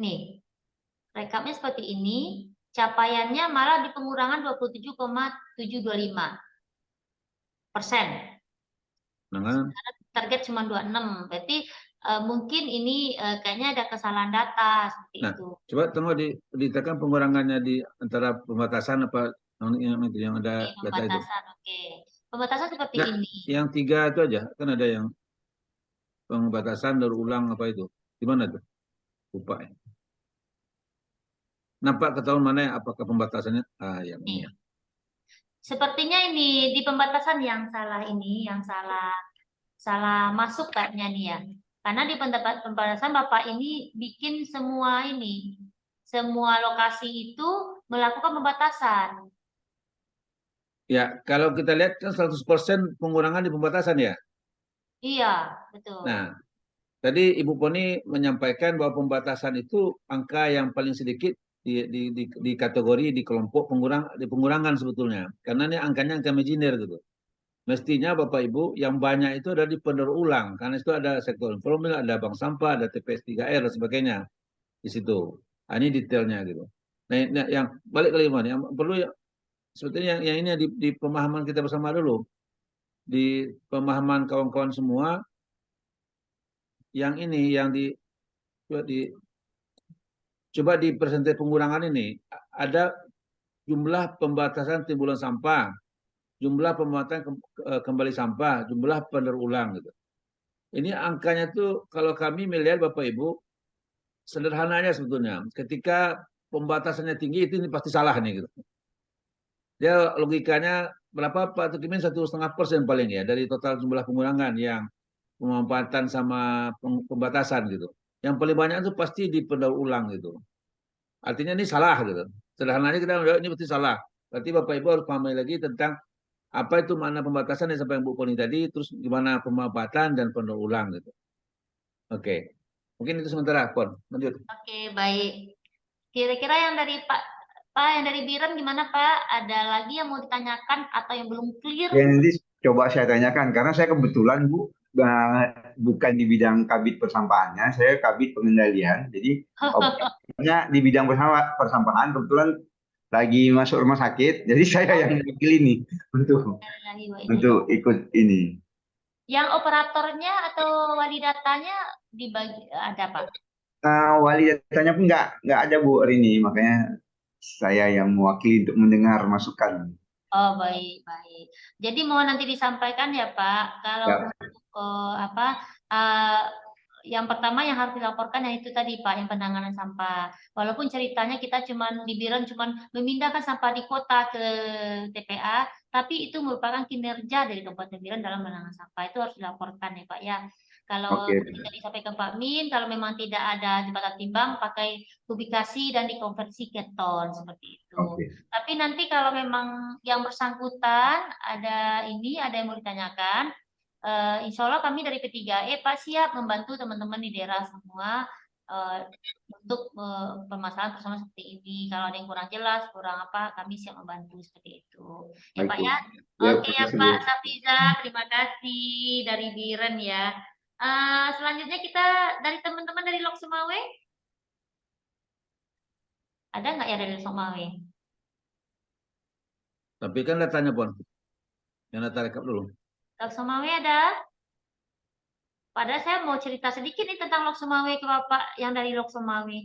Speaker 4: Nih, rekapnya seperti ini. Capaiannya malah di pengurangan 27,725%. Target cuma 26. Berarti mungkin ini kayaknya ada kesalahan data seperti itu.
Speaker 1: Coba tunggu ditekan pengurangannya di antara pembatasan apa yang ada data itu.
Speaker 4: Pembatasan, oke. Pembatasan seperti ini.
Speaker 1: Yang 3 itu aja, kan ada yang pembatasan daur ulang apa itu. Gimana tuh? Lupa ya. Nampak ketahuan mana ya, apakah pembatasannya? Yang ini ya.
Speaker 4: Sepertinya ini di pembatasan yang salah ini, yang salah masuk kayaknya nih ya. Karena di pembatasan Bapak ini bikin semua lokasi itu melakukan pembatasan.
Speaker 1: Ya, kalau kita lihat kan 100% pengurangan di pembatasan ya.
Speaker 4: Iya, betul.
Speaker 1: Nah, tadi Ibu Poni menyampaikan bahwa pembatasan itu angka yang paling sedikit di kategori di kelompok pengurangan sebetulnya. Karena ini angkanya angka imajiner gitu. Mestinya Bapak Ibu yang banyak itu ada di pendaur ulang, karena itu ada sektor informal, ada bank sampah, ada TPS 3R dan sebagainya di situ. Ini detailnya gitu. Nah, yang balik ke lima, yang perlu sebetulnya yang ini di pemahaman kita bersama dulu, di pemahaman kawan-kawan semua, yang ini yang coba di persentase pengurangan ini ada jumlah pembatasan timbulan sampah, jumlah pembatasan kembali sampah, jumlah pendaur ulang gitu. Ini angkanya tuh kalau kami melihat Bapak Ibu sederhananya sebetulnya. Ketika pembatasannya tinggi itu ini pasti salah nih gitu. Dia logikanya berapa Pak Tukimin 1,5% paling ya dari total jumlah pengurangan yang pemanfaatan sama pembatasan gitu. Yang paling banyak itu pasti di pendaur ulang gitu. Artinya ini salah gitu. Sederhananya kita melihat ini pasti salah. Berarti Bapak Ibu harus pahami lagi tentang apa itu makna pembatasan yang sampai Bu Poni tadi, terus gimana pemanfaatan dan pendaur ulang gitu. Oke. Mungkin itu sementara, Pon. Lanjut.
Speaker 4: Oke, baik. Kira-kira yang dari Pak yang dari Biren gimana Pak? Ada lagi yang mau ditanyakan atau yang belum clear?
Speaker 11: Ya, nanti coba saya tanyakan karena saya kebetulan Bu bukan di bidang kabit persampahannya, saya kabit pengendalian. Jadi di bidang persampahan kebetulan lagi masuk rumah sakit, jadi saya yang wakil ini untuk ikut ini.
Speaker 4: Yang operatornya atau wali datanya dibagi ada Pak?
Speaker 11: Wali datanya pun nggak ada Bu hari ini, makanya saya yang mewakili untuk mendengar masukan.
Speaker 4: Oh baik. Jadi mau nanti disampaikan ya Pak. Kalau yang pertama yang harus dilaporkan yang itu tadi Pak, yang penanganan sampah. Walaupun ceritanya kita di Biren cuman memindahkan sampah di kota ke TPA, tapi itu merupakan kinerja dari Kabupaten Biren dalam penanganan sampah. Itu harus dilaporkan ya Pak ya. Kalau tadi disampaikan Pak Min, kalau memang tidak ada jembatan timbang, pakai publikasi dan dikonversi ke ton seperti itu. Tapi nanti kalau memang yang bersangkutan ada yang mau ditanyakan, insya Allah kami dari P3E Pak siap membantu teman-teman di daerah semua untuk permasalahan seperti ini. Kalau ada yang kurang jelas, kurang apa, kami siap membantu seperti itu. Ya Pak ya. Oke ya Pak Safiza, terima kasih dari Biren ya. Selanjutnya kita dari teman-teman dari Lok Sumawe. Ada nggak ya dari Lok Sumawe?
Speaker 1: Tapi kan datanya Pon. Yang data rekap dulu.
Speaker 4: Lok Sumawe ada? Padahal saya mau cerita sedikit nih tentang Lok Sumawe ke Bapak yang dari Lok Sumawe.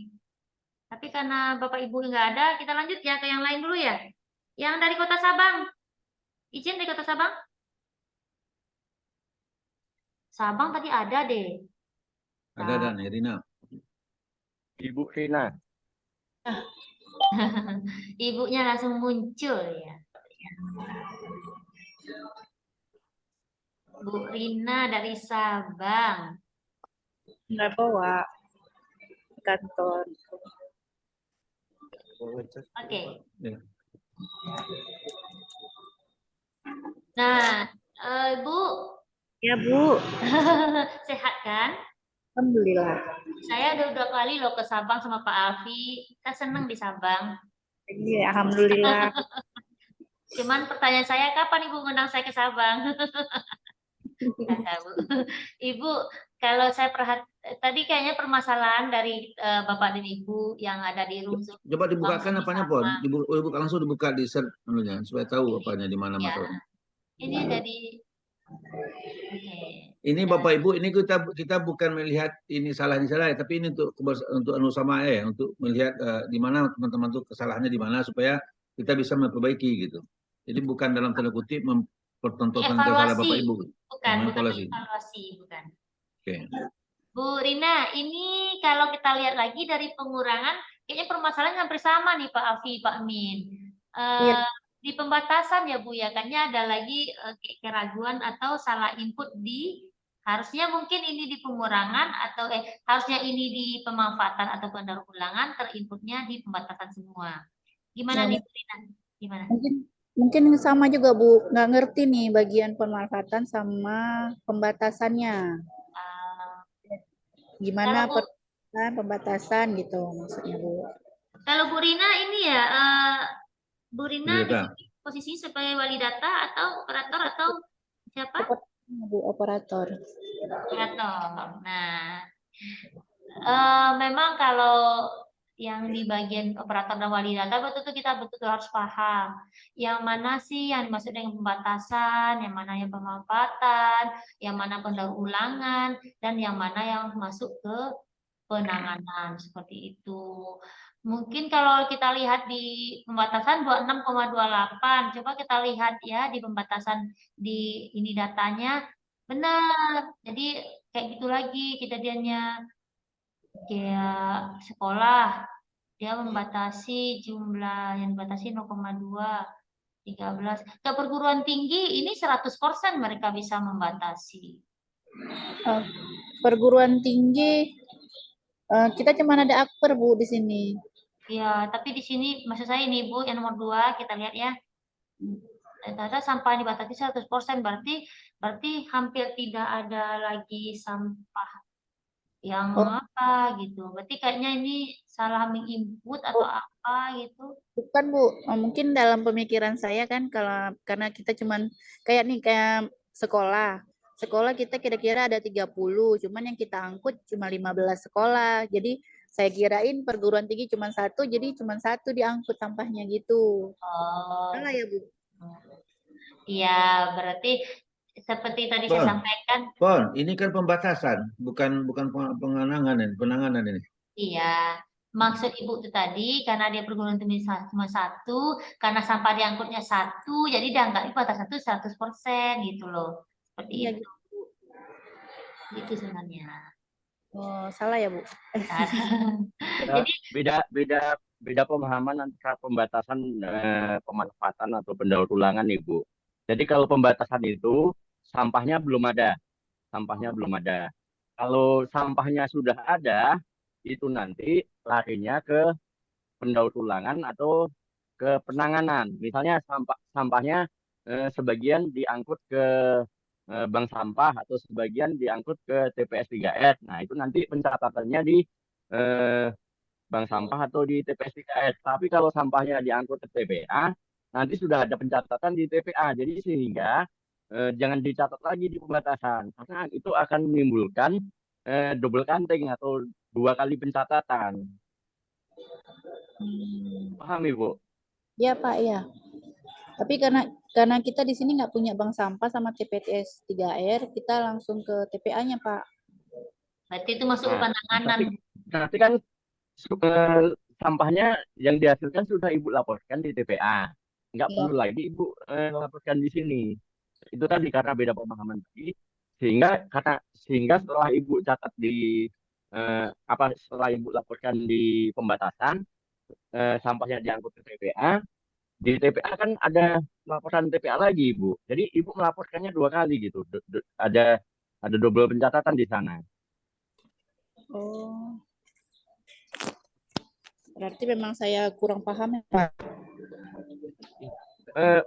Speaker 4: Tapi karena Bapak Ibu nggak ada, kita lanjut ya ke yang lain dulu ya. Yang dari Kota Sabang. Izin dari Kota Sabang? Sabang tadi ada deh.
Speaker 1: Ada Rina.
Speaker 5: Ibu Rina.
Speaker 4: Ibunya langsung muncul ya. Bu Rina dari Sabang.
Speaker 12: Nggak bawa kantor.
Speaker 4: Oke. Nah, Bu.
Speaker 12: Ya Bu.
Speaker 4: Sehat kan?
Speaker 12: Alhamdulillah.
Speaker 4: Saya udah 2 kali loh ke Sabang sama Pak Alfi. Kita seneng di Sabang.
Speaker 12: Iya, alhamdulillah.
Speaker 4: Cuman pertanyaan saya, kapan Ibu ngundang saya ke Sabang? Nggak tahu. Ibu, kalau saya tadi kayaknya permasalahan dari Bapak dan Ibu yang ada di room Zoom
Speaker 1: Coba dibukakan
Speaker 4: langsung
Speaker 1: apanya,
Speaker 4: sama.
Speaker 1: Pon. Dibuka langsung dibuka di search anunya, supaya tahu apanya di mana
Speaker 4: Ya,
Speaker 1: masalahnya.
Speaker 4: ini dari oke.
Speaker 1: Ini Bapak Ibu, ini kita bukan melihat ini salah tapi ini untuk anu sama ya, untuk melihat di mana teman-teman tuh kesalahannya di mana supaya kita bisa memperbaiki gitu. Jadi bukan dalam tanda kutip mempertontonkan kesalahan Bapak Ibu.
Speaker 4: Bukan
Speaker 1: Evaluasi.
Speaker 4: evaluasi, bukan.
Speaker 1: Oke.
Speaker 4: Bu Rina, ini kalau kita lihat lagi dari pengurangan, kayaknya permasalahan hampir sama nih Pak Alfi, Pak Min.
Speaker 12: Iya.
Speaker 4: Di pembatasan ya Bu ya, kayaknya ada lagi keraguan atau salah input harusnya mungkin ini di pengurangan atau harusnya ini di pemanfaatan atau pendaur ulangan, terinputnya di pembatasan semua. Gimana
Speaker 12: Ya,
Speaker 4: nih Bu Rina? Gimana?
Speaker 12: mungkin sama juga Bu, nggak ngerti nih bagian pemanfaatan sama pembatasannya. Gimana pembatasan gitu maksudnya Bu.
Speaker 4: Kalau Bu Rina ini ya, Bu Rina di sini posisinya sebagai wali data atau operator atau siapa?
Speaker 12: Bu, operator.
Speaker 4: Operator. Nah, memang kalau yang di bagian operator dan wali data betul-betul kita betul-betul harus paham yang mana sih yang dimaksud dengan pembatasan, yang mana yang pemanfaatan, yang mana pendaur ulangan, dan yang mana yang masuk ke penanganan seperti itu. Mungkin kalau kita lihat di pembatasan 26,28, coba kita lihat ya di pembatasan di ini datanya benar. Jadi kayak gitu lagi kejadiannya. Kayak sekolah dia membatasi jumlah yang dibatasi 0,2 13. Ke perguruan tinggi ini 100% mereka bisa membatasi.
Speaker 12: Perguruan tinggi kita cuma ada akper Bu di sini.
Speaker 4: Ya, tapi di sini maksud saya ini Bu yang nomor 2 kita lihat ya. Ternyata sampah dibatasi 100%, berarti hampir tidak ada lagi sampah yang apa gitu. Berarti kayaknya ini salah menginput atau apa gitu.
Speaker 12: Bukan Bu, mungkin dalam pemikiran saya kan karena kita cuman kayak sekolah. Sekolah kita kira-kira ada 30, cuman yang kita angkut cuma 15 sekolah. Jadi saya kirain perguruan tinggi cuma 1, jadi cuma 1 diangkut sampahnya gitu. Salah ya Bu?
Speaker 4: Iya, berarti seperti tadi saya sampaikan.
Speaker 1: Pon, ini kan pembatasan, bukan penanganan ini.
Speaker 4: Iya, maksud Ibu itu tadi karena dia perguruan tinggi cuma 1, karena sampah diangkutnya 1, jadi dianggap pembatasan itu 100% gitu loh. Seperti
Speaker 12: iya,
Speaker 4: itu. Itu sebenarnya.
Speaker 12: Oh, salah ya Bu?
Speaker 4: Jadi
Speaker 5: beda pemahaman antara pembatasan pemanfaatan atau pendaur ulangan Ibu. Jadi kalau pembatasan itu sampahnya belum ada. Kalau sampahnya sudah ada, itu nanti larinya ke pendaur ulangan atau ke penanganan. Misalnya sampahnya sebagian diangkut ke bank sampah atau sebagian diangkut ke TPS 3R. Nah, itu nanti pencatatannya di bank sampah atau di TPS 3R. Tapi kalau sampahnya diangkut ke TPA, nanti sudah ada pencatatan di TPA. Jadi sehingga jangan dicatat lagi di pembatasan, karena itu akan menimbulkan double counting atau 2 kali pencatatan. Paham Ibu?
Speaker 12: Iya Pak, ya. Tapi karena kita di sini nggak punya bank sampah sama TPS 3R, kita langsung ke TPA-nya Pak.
Speaker 4: Berarti itu masuk ke penanganan.
Speaker 5: Nanti kan sampahnya yang dihasilkan sudah Ibu laporkan di TPA. Nggak perlu lagi Ibu laporkan di sini. Itu tadi karena beda pemahaman tadi, sehingga setelah Ibu catat setelah Ibu laporkan di pembatasan, sampahnya diangkut ke TPA. Di TPA kan ada laporan TPA lagi Ibu. Jadi Ibu melaporkannya 2 kali gitu. Ada double pencatatan di sana.
Speaker 12: Oh. Berarti memang saya kurang paham ya Pak.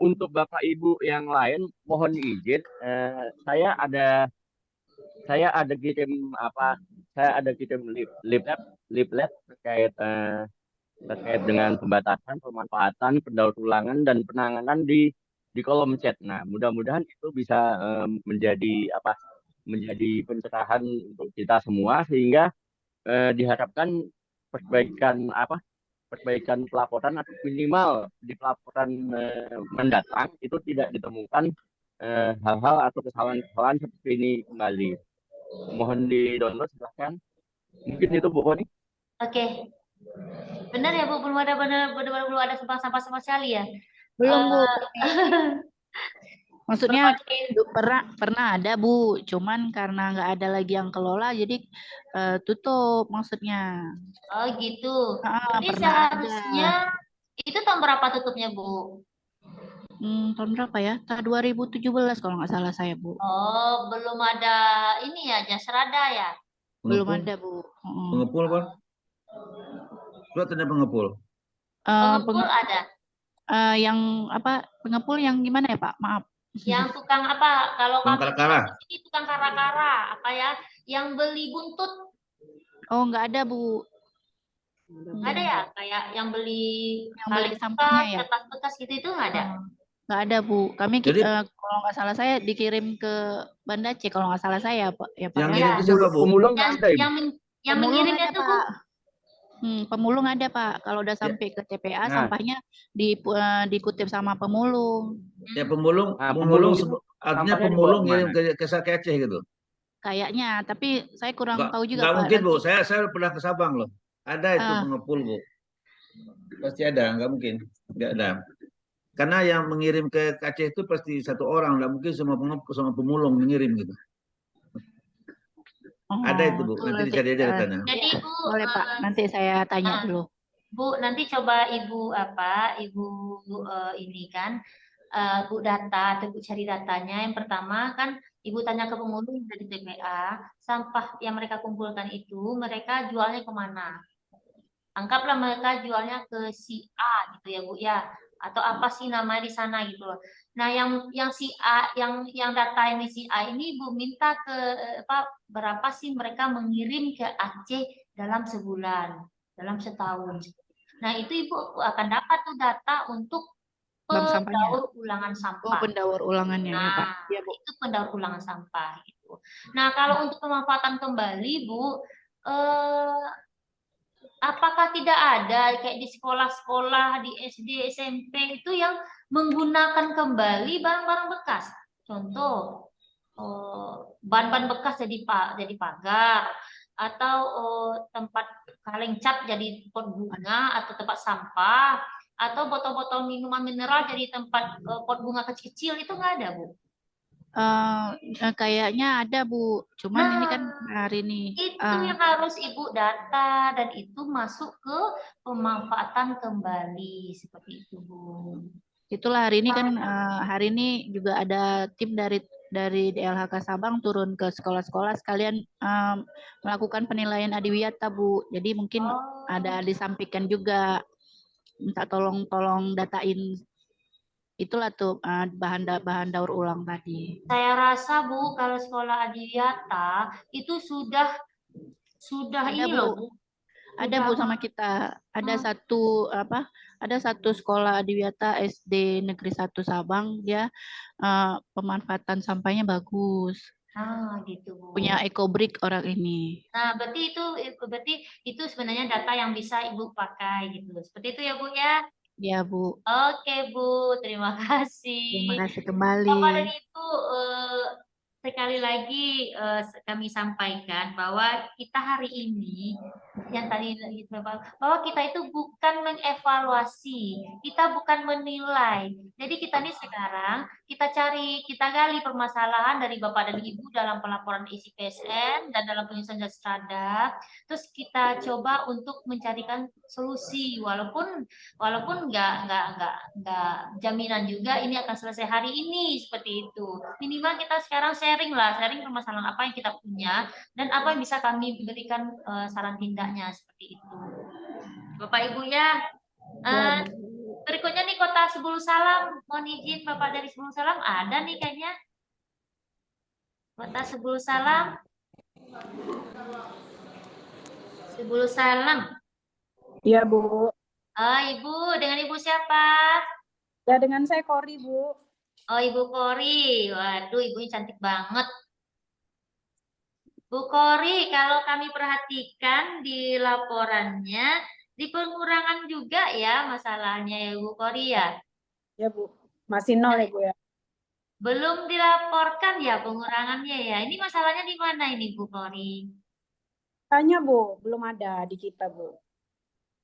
Speaker 5: Untuk Bapak Ibu yang lain mohon izin, saya ada saya ada kirim lab terkait dengan pembatasan, pemanfaatan, pendaur ulangan dan penanganan di kolom chat. Nah, mudah-mudahan itu bisa menjadi pencerahan untuk kita semua sehingga diharapkan perbaikan pelaporan atau minimal di pelaporan mendatang itu tidak ditemukan hal-hal atau kesalahan-kesalahan seperti ini kembali. Mohon di-download silahkan. Mungkin itu Bu Koni.
Speaker 4: Oke. Benar ya Bu, belum ada sampah-sampah sama sekali ya?
Speaker 12: Belum Bu. Maksudnya
Speaker 4: Berbagai-
Speaker 12: pernah ada Bu, cuman karena nggak ada lagi yang kelola jadi tutup maksudnya.
Speaker 4: Oh gitu. Jadi
Speaker 12: Pernah ada.
Speaker 4: seharusnya itu tahun berapa tutupnya Bu?
Speaker 12: Tahun berapa ya? Tahun 2017 kalau nggak salah saya Bu.
Speaker 4: Oh, belum ada ini ya, Jasrada ya?
Speaker 12: Belum
Speaker 1: Pengepul.
Speaker 12: ada Bu.
Speaker 1: Pengepul, Bang. Surat ada pengepul.
Speaker 4: Pengepul ada.
Speaker 12: Yang apa? Pengepul yang gimana ya Pak? Maaf.
Speaker 4: Yang tukang apa? Kalau
Speaker 1: Tukang
Speaker 4: kami
Speaker 1: kara-kara.
Speaker 4: di sini tukang kara-kara, apa ya? Yang beli buntut,
Speaker 12: Oh nggak ada Bu.
Speaker 4: nggak ada ya? Kayak yang beli
Speaker 12: beli
Speaker 4: kaleng
Speaker 12: sampahnya
Speaker 4: bekas,
Speaker 12: ya?
Speaker 4: kertas bekas gitu itu nggak ada?
Speaker 12: Nggak ada Bu. Kami
Speaker 1: Jadi-
Speaker 12: kalau nggak salah saya dikirim ke Banda Aceh kalau nggak salah saya Pak. Ya Pak.
Speaker 1: Yang
Speaker 12: ya.
Speaker 1: ngirim itu siapa, Bu?
Speaker 5: Pemulung nggak ada, Ibu.
Speaker 4: Yang
Speaker 12: Pemulung
Speaker 4: mengirimnya
Speaker 12: ada,
Speaker 4: tuh Bu?
Speaker 12: Pak. Pemulung ada Pak. Kalau udah sampai ke TPA
Speaker 1: Nah.
Speaker 12: sampahnya dikutip sama pemulung.
Speaker 1: Ya pemulung,
Speaker 5: Nah,
Speaker 1: pemulung
Speaker 5: pemulung itu
Speaker 1: artinya
Speaker 5: sampahnya
Speaker 1: pemulung
Speaker 5: dibawa
Speaker 1: ngirim ke Aceh gitu.
Speaker 12: Kayaknya, tapi saya kurang
Speaker 1: Nggak,
Speaker 12: tahu juga
Speaker 1: nggak
Speaker 12: Pak.
Speaker 1: mungkin, Bu.
Speaker 12: Nanti-
Speaker 1: Saya pernah ke Sabang loh. Ada itu pengepul, Bu. Pasti ada, nggak mungkin. Nggak ada. Karena yang mengirim ke Aceh itu pasti satu orang, nggak mungkin semua pengepul, semua pemulung mengirim gitu. Ada itu, Bu. Nanti dicari aja datanya.
Speaker 4: Jadi Bu,
Speaker 12: boleh Pak, nanti saya tanya dulu.
Speaker 4: Bu, nanti coba Ibu ini kan, Bu data atau Bu cari datanya. Yang pertama kan Ibu tanya ke pemulung dari TPA, sampah yang mereka kumpulkan itu mereka jualnya kemana? Anggaplah mereka jualnya ke si A gitu ya Bu ya, atau apa sih namanya di sana gitu loh. Nah yang si A, yang data ini si A ini Ibu minta ke berapa sih mereka mengirim ke Aceh dalam sebulan, dalam setahun. Nah itu Ibu akan dapat tuh data untuk
Speaker 12: Bank sampahnya.
Speaker 4: pendaur ulangan sampah.
Speaker 12: Oh, pendaur ulangannya ya Pak.
Speaker 4: Nah,
Speaker 12: Iya Bu.
Speaker 4: itu pendaur ulangan sampah gitu. Nah, kalau untuk pemanfaatan kembali, Bu, apakah tidak ada kayak di sekolah-sekolah, di SD, SMP itu yang menggunakan kembali barang-barang bekas? Contoh, bahan-bahan bekas jadi pagar, atau tempat kaleng cat jadi pot bunga atau tempat sampah, atau botol-botol minuman mineral jadi tempat pot bunga kecil-kecil, itu nggak ada Bu?
Speaker 12: Kayaknya ada Bu, cuman ini kan hari ini.
Speaker 4: Itu yang harus Ibu data dan itu masuk ke pemanfaatan kembali seperti itu Bu.
Speaker 12: Itulah hari ini kan hari ini juga ada tim dari DLHK Sabang turun ke sekolah-sekolah sekalian melakukan penilaian adiwiyata Bu. Jadi mungkin ada disampaikan juga, minta tolong datain itulah tuh bahan daur ulang tadi.
Speaker 4: Saya rasa Bu kalau sekolah adiwiyata itu sudah
Speaker 12: Ada,
Speaker 4: ini
Speaker 12: Bu.
Speaker 4: loh Bu.
Speaker 12: Ada Bu sama kita. Ada ada satu sekolah adiwiyata SD Negeri 1 Sabang, dia pemanfaatan sampahnya bagus.
Speaker 4: Gitu Bu.
Speaker 12: Punya EcoBrick orang ini.
Speaker 4: Nah, berarti itu sebenarnya data yang bisa Ibu pakai gitu. Seperti itu ya Bu ya.
Speaker 12: Ya Bu.
Speaker 4: Oke Bu, terima kasih.
Speaker 12: Terima kasih kembali.
Speaker 4: Bapak dan Ibu, sekali lagi kami sampaikan bahwa kita hari ini yang tadi bahwa kita itu bukan mengevaluasi, kita bukan menilai. Jadi kita ini sekarang kita gali permasalahan dari Bapak dan Ibu dalam pelaporan isi PSN dan dalam penyusunan Jasrada. Terus kita coba untuk mencarikan solusi walaupun nggak jaminan juga ini akan selesai hari ini seperti itu. Minimal kita sekarang sharing permasalahan apa yang kita punya dan apa yang bisa kami berikan saran tindaknya seperti itu. Bapak Ibu ya. Berikutnya nih Kota Sebulu Salam. Mohon izin Bapak dari Sebulu Salam ada nih kayaknya. Kota Sebulu Salam. Ibu Salam.
Speaker 13: Iya, Bu.
Speaker 4: Ibu, dengan Ibu siapa?
Speaker 13: Ya, dengan saya Kori, Bu.
Speaker 4: Oh, Ibu Kori. Waduh, ibunya cantik banget. Bu Kori, kalau kami perhatikan di laporannya, di pengurangan juga ya masalahnya ya Bu Kori ya?
Speaker 13: Ya, Bu. Masih 0 ya, Bu ya.
Speaker 4: Belum dilaporkan ya pengurangannya ya. Ini masalahnya di mana ini Bu Kori?
Speaker 13: Tanya, Bu. Belum ada di kita, Bu.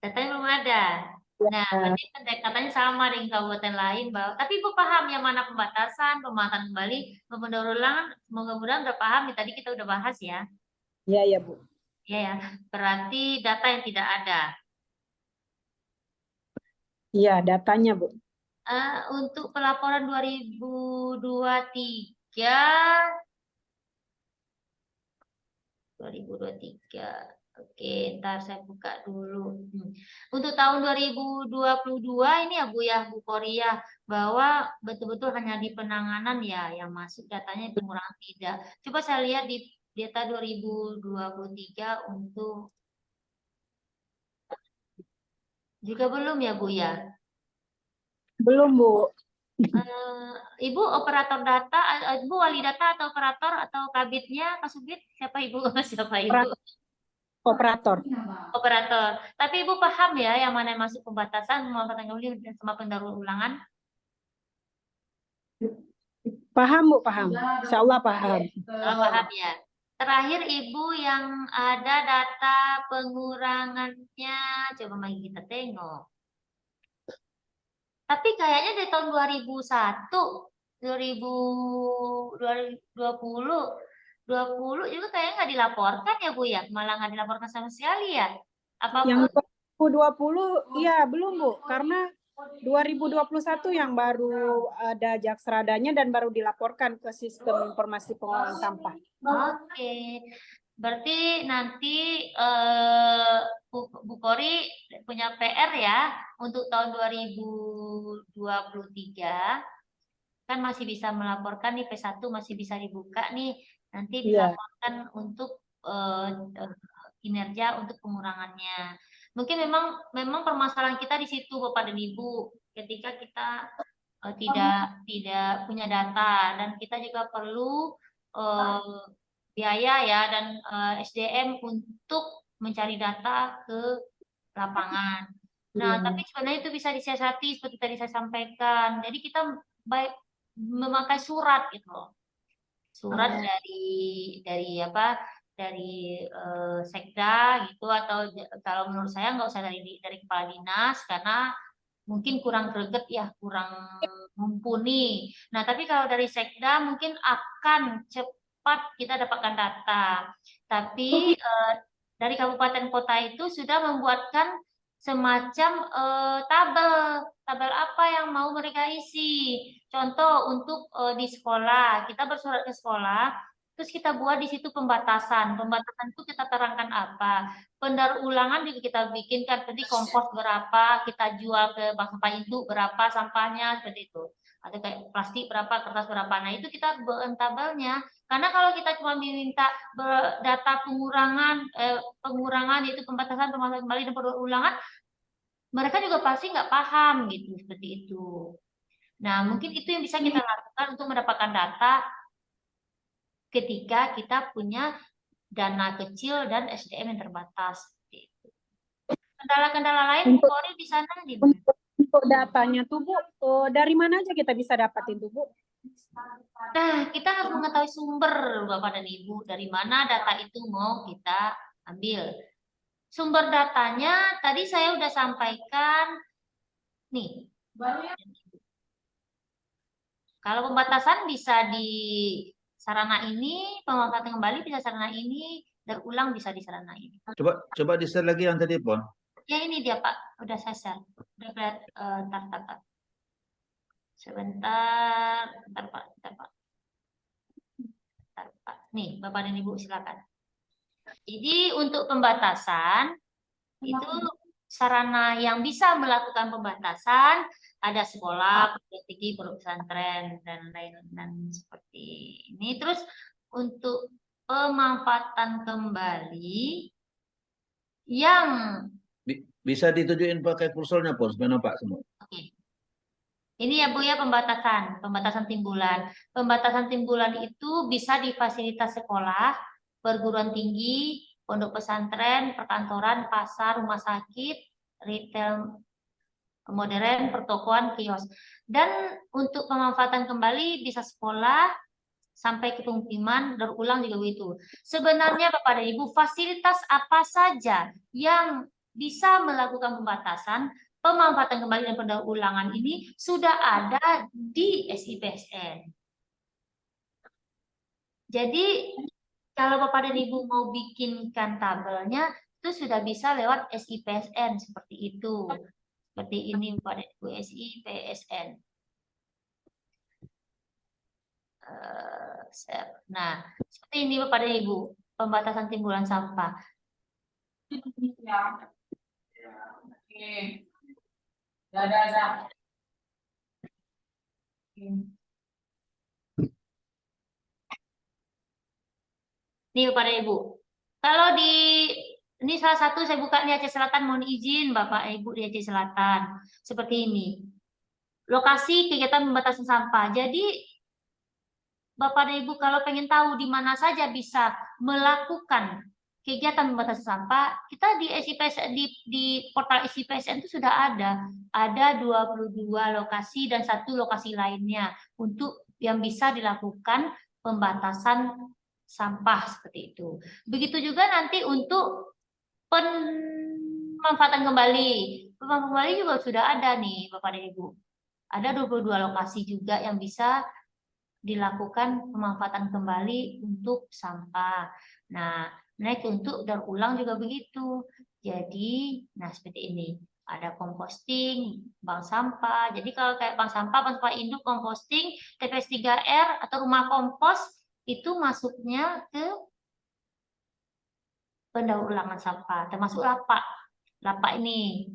Speaker 4: Datanya belum ada. Nah, berarti katanya sama dengan kabupaten lain, bahwa tapi Ibu paham yang mana pembatasan, pemantauan kembali, pendaur ulangan, mudah-mudahan udah paham. Tadi kita udah bahas ya.
Speaker 13: Iya, ya, Bu.
Speaker 4: Iya ya, berarti data yang tidak ada.
Speaker 13: Iya, datanya, Bu.
Speaker 4: Untuk pelaporan 2023, 2023. Oke, ntar saya buka dulu. Untuk tahun 2022 ini ya Bu ya, Bu Korea, bahwa betul-betul hanya di penanganan ya yang masuk datanya pengurangan tidak. Coba saya lihat di data 2023 untuk juga belum ya Bu ya?
Speaker 13: Belum, Bu.
Speaker 4: Ibu operator data, Ibu wali data atau operator atau kabitnya, Kasubit, siapa Ibu? Siapa Ibu?
Speaker 13: Operator.
Speaker 4: Operator. Tapi Ibu paham ya yang mana yang masuk pembatasan, pemanfaatan kembali dan sama pendaur ulangan?
Speaker 13: Paham, Bu, paham. Insya Allah paham.
Speaker 4: Kalau paham ya. Terakhir Ibu yang ada data pengurangannya, coba mari kita tengok. Tapi kayaknya dari tahun 2001, 2020 juga kayaknya nggak dilaporkan ya Bu ya, malah nggak dilaporkan sama sekali ya. Apa
Speaker 13: Yang 2020, iya belum, Bu. Karena 2021 yang baru ada Jaksradanya dan baru dilaporkan ke sistem informasi pengolahan sampah.
Speaker 4: Oke. Berarti nanti Bu Kori punya PR ya untuk tahun 2023. Kan masih bisa melaporkan nih, P1 masih bisa dibuka nih. Nanti dilaporkan untuk kinerja untuk pengurangannya. Mungkin memang permasalahan kita di situ Bapak dan Ibu, ketika kita tidak punya data dan kita juga perlu biaya ya dan SDM untuk mencari data ke lapangan. Nah, tapi sebenarnya itu bisa disiasati seperti tadi saya sampaikan. Jadi kita baik memakai surat gitu loh. Surat dari sekda gitu, atau kalau menurut saya nggak usah dari kepala dinas karena mungkin kurang greget ya, kurang mumpuni. Nah, tapi kalau dari sekda mungkin akan cepat kita dapatkan data. Tapi dari kabupaten kota itu sudah membuatkan semacam tabel apa yang mau mereka isi. Contoh untuk di sekolah, kita bersurat ke sekolah, terus kita buat di situ pembatasan. Pembatasan itu kita terangkan apa. Pendaur ulangan juga kita bikinkan, seperti kompos berapa, kita jual ke bank sampah induk berapa sampahnya, seperti itu. Atau kayak plastik berapa, kertas berapa. Nah, itu kita buat tabelnya. Karena kalau kita cuma minta data pengurangan itu pembatasan, pemasukan kembali dan pendaur ulangan, mereka juga pasti nggak paham gitu, seperti itu. Nah, mungkin itu yang bisa kita lakukan untuk mendapatkan data ketika kita punya dana kecil dan SDM yang terbatas. Kendala-kendala lain, Bu Kori, di sana di mana?
Speaker 13: Untuk datanya tuh, Bu, dari mana aja kita bisa dapatin tuh, Bu?
Speaker 4: Nah, kita harus mengetahui sumber, Bapak dan Ibu, dari mana data itu mau kita ambil. Sumber datanya tadi saya udah sampaikan, nih. Kalau pembatasan bisa di sarana ini, pemanfaatan kembali bisa sarana ini, dan ulang bisa di sarana ini.
Speaker 1: Coba di-share lagi yang tadi, Pon.
Speaker 4: Ya ini dia Pak, udah saya share. Udah ntar. Sebentar, ntar Pak. Nih, Bapak dan Ibu silakan. Jadi untuk pembatasan itu sarana yang bisa melakukan pembatasan ada sekolah, perguruan tinggi, pesantren dan lain-lain seperti ini. Terus untuk pemanfaatan kembali yang
Speaker 1: Bisa ditujuin pakai kursornya pun supaya nampak semua.
Speaker 4: oke. Ini ya Bu ya pembatasan timbulan. Pembatasan timbulan itu bisa di fasilitas sekolah, perguruan tinggi, pondok pesantren, perkantoran, pasar, rumah sakit, retail modern, pertokoan, kios. Dan untuk pemanfaatan kembali bisa sekolah sampai ke pemukiman, berulang juga begitu. Sebenarnya Bapak dan Ibu, fasilitas apa saja yang bisa melakukan pembatasan, pemanfaatan kembali dan pendaur-ulangan ini sudah ada di SIPSN. Jadi kalau Bapak dan Ibu mau bikinkan tabelnya, itu sudah bisa lewat SIPSN seperti itu. Seperti ini Bapak dan Ibu, SIPSN. Nah, seperti ini Bapak dan Ibu, pembatasan timbulan sampah. Nih Bapak dan Ibu, kalau ini salah satu saya buka di Aceh Selatan, mohon izin Bapak Ibu di Aceh Selatan. Seperti ini. Lokasi kegiatan pembatasan sampah. Jadi Bapak dan Ibu kalau pengen tahu di mana saja bisa melakukan kegiatan pembatasan sampah, kita di SIPSN di portal SIPSN itu sudah ada 22 lokasi dan 1 lokasi lainnya untuk yang bisa dilakukan pembatasan sampah seperti itu. Begitu juga nanti untuk pemanfaatan kembali. Pemanfaatan kembali juga sudah ada nih Bapak dan Ibu. Ada 22 lokasi juga yang bisa dilakukan pemanfaatan kembali untuk sampah. Nah, naik untuk daur ulang juga begitu. Jadi, nah seperti ini. Ada composting, bank sampah. Jadi kalau kayak bank sampah induk, composting, TPS 3R atau rumah kompos itu masuknya ke pendaur ulangan sampah, termasuk lapak. Lapak ini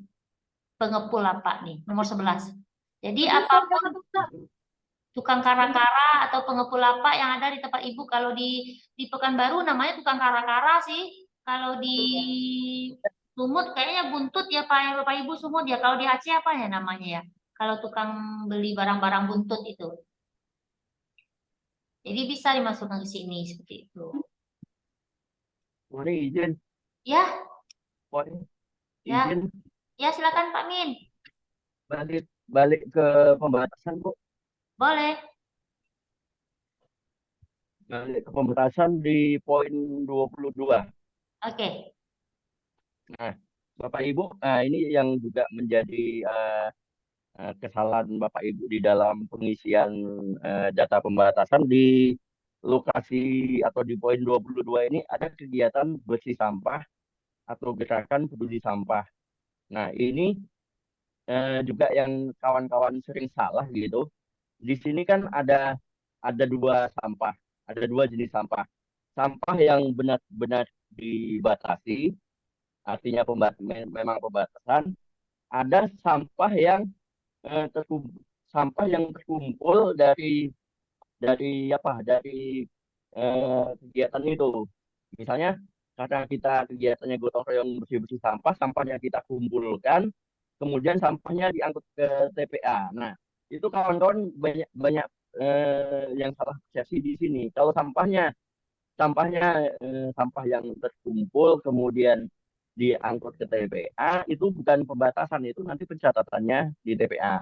Speaker 4: pengepul lapak nih, nomor 11. Jadi apapun tukang kara-kara atau pengepul lapak yang ada di tempat Ibu, kalau di Pekanbaru namanya tukang kara-kara sih. Kalau di Sumut kayaknya buntut ya Pak Ibu Sumut ya. Kalau di Aceh apa ya namanya ya? Kalau tukang beli barang-barang buntut itu. Jadi bisa dimasukkan ke sini seperti itu.
Speaker 5: Boleh izin?
Speaker 4: Ya.
Speaker 5: Boleh
Speaker 4: Ya.
Speaker 5: izin?
Speaker 4: Ya silakan Pak Min.
Speaker 5: Balik ke pembatasan Bu.
Speaker 4: Boleh.
Speaker 5: Balik ke pembatasan di poin 22.
Speaker 4: Oke.
Speaker 5: Nah, Bapak Ibu, ini yang juga menjadi kesalahan Bapak Ibu di dalam pengisian data pembatasan di lokasi atau di poin 22 ini ada kegiatan bersih sampah atau gerakan peduli sampah. Nah, ini juga yang kawan-kawan sering salah gitu. Di sini kan ada 2 sampah, ada 2 jenis sampah. Sampah yang benar-benar dibatasi, artinya memang pembatasan. Ada sampah yang terkumpul dari kegiatan itu. Misalnya karena kita kegiatannya gotong royong bersih-bersih sampah, sampahnya kita kumpulkan, kemudian sampahnya diangkut ke TPA. Nah, itu kawan-kawan banyak yang salah persepsi di sini. Kalau sampah yang terkumpul kemudian diangkut ke TPA itu bukan pembatasan, itu nanti pencatatannya di TPA.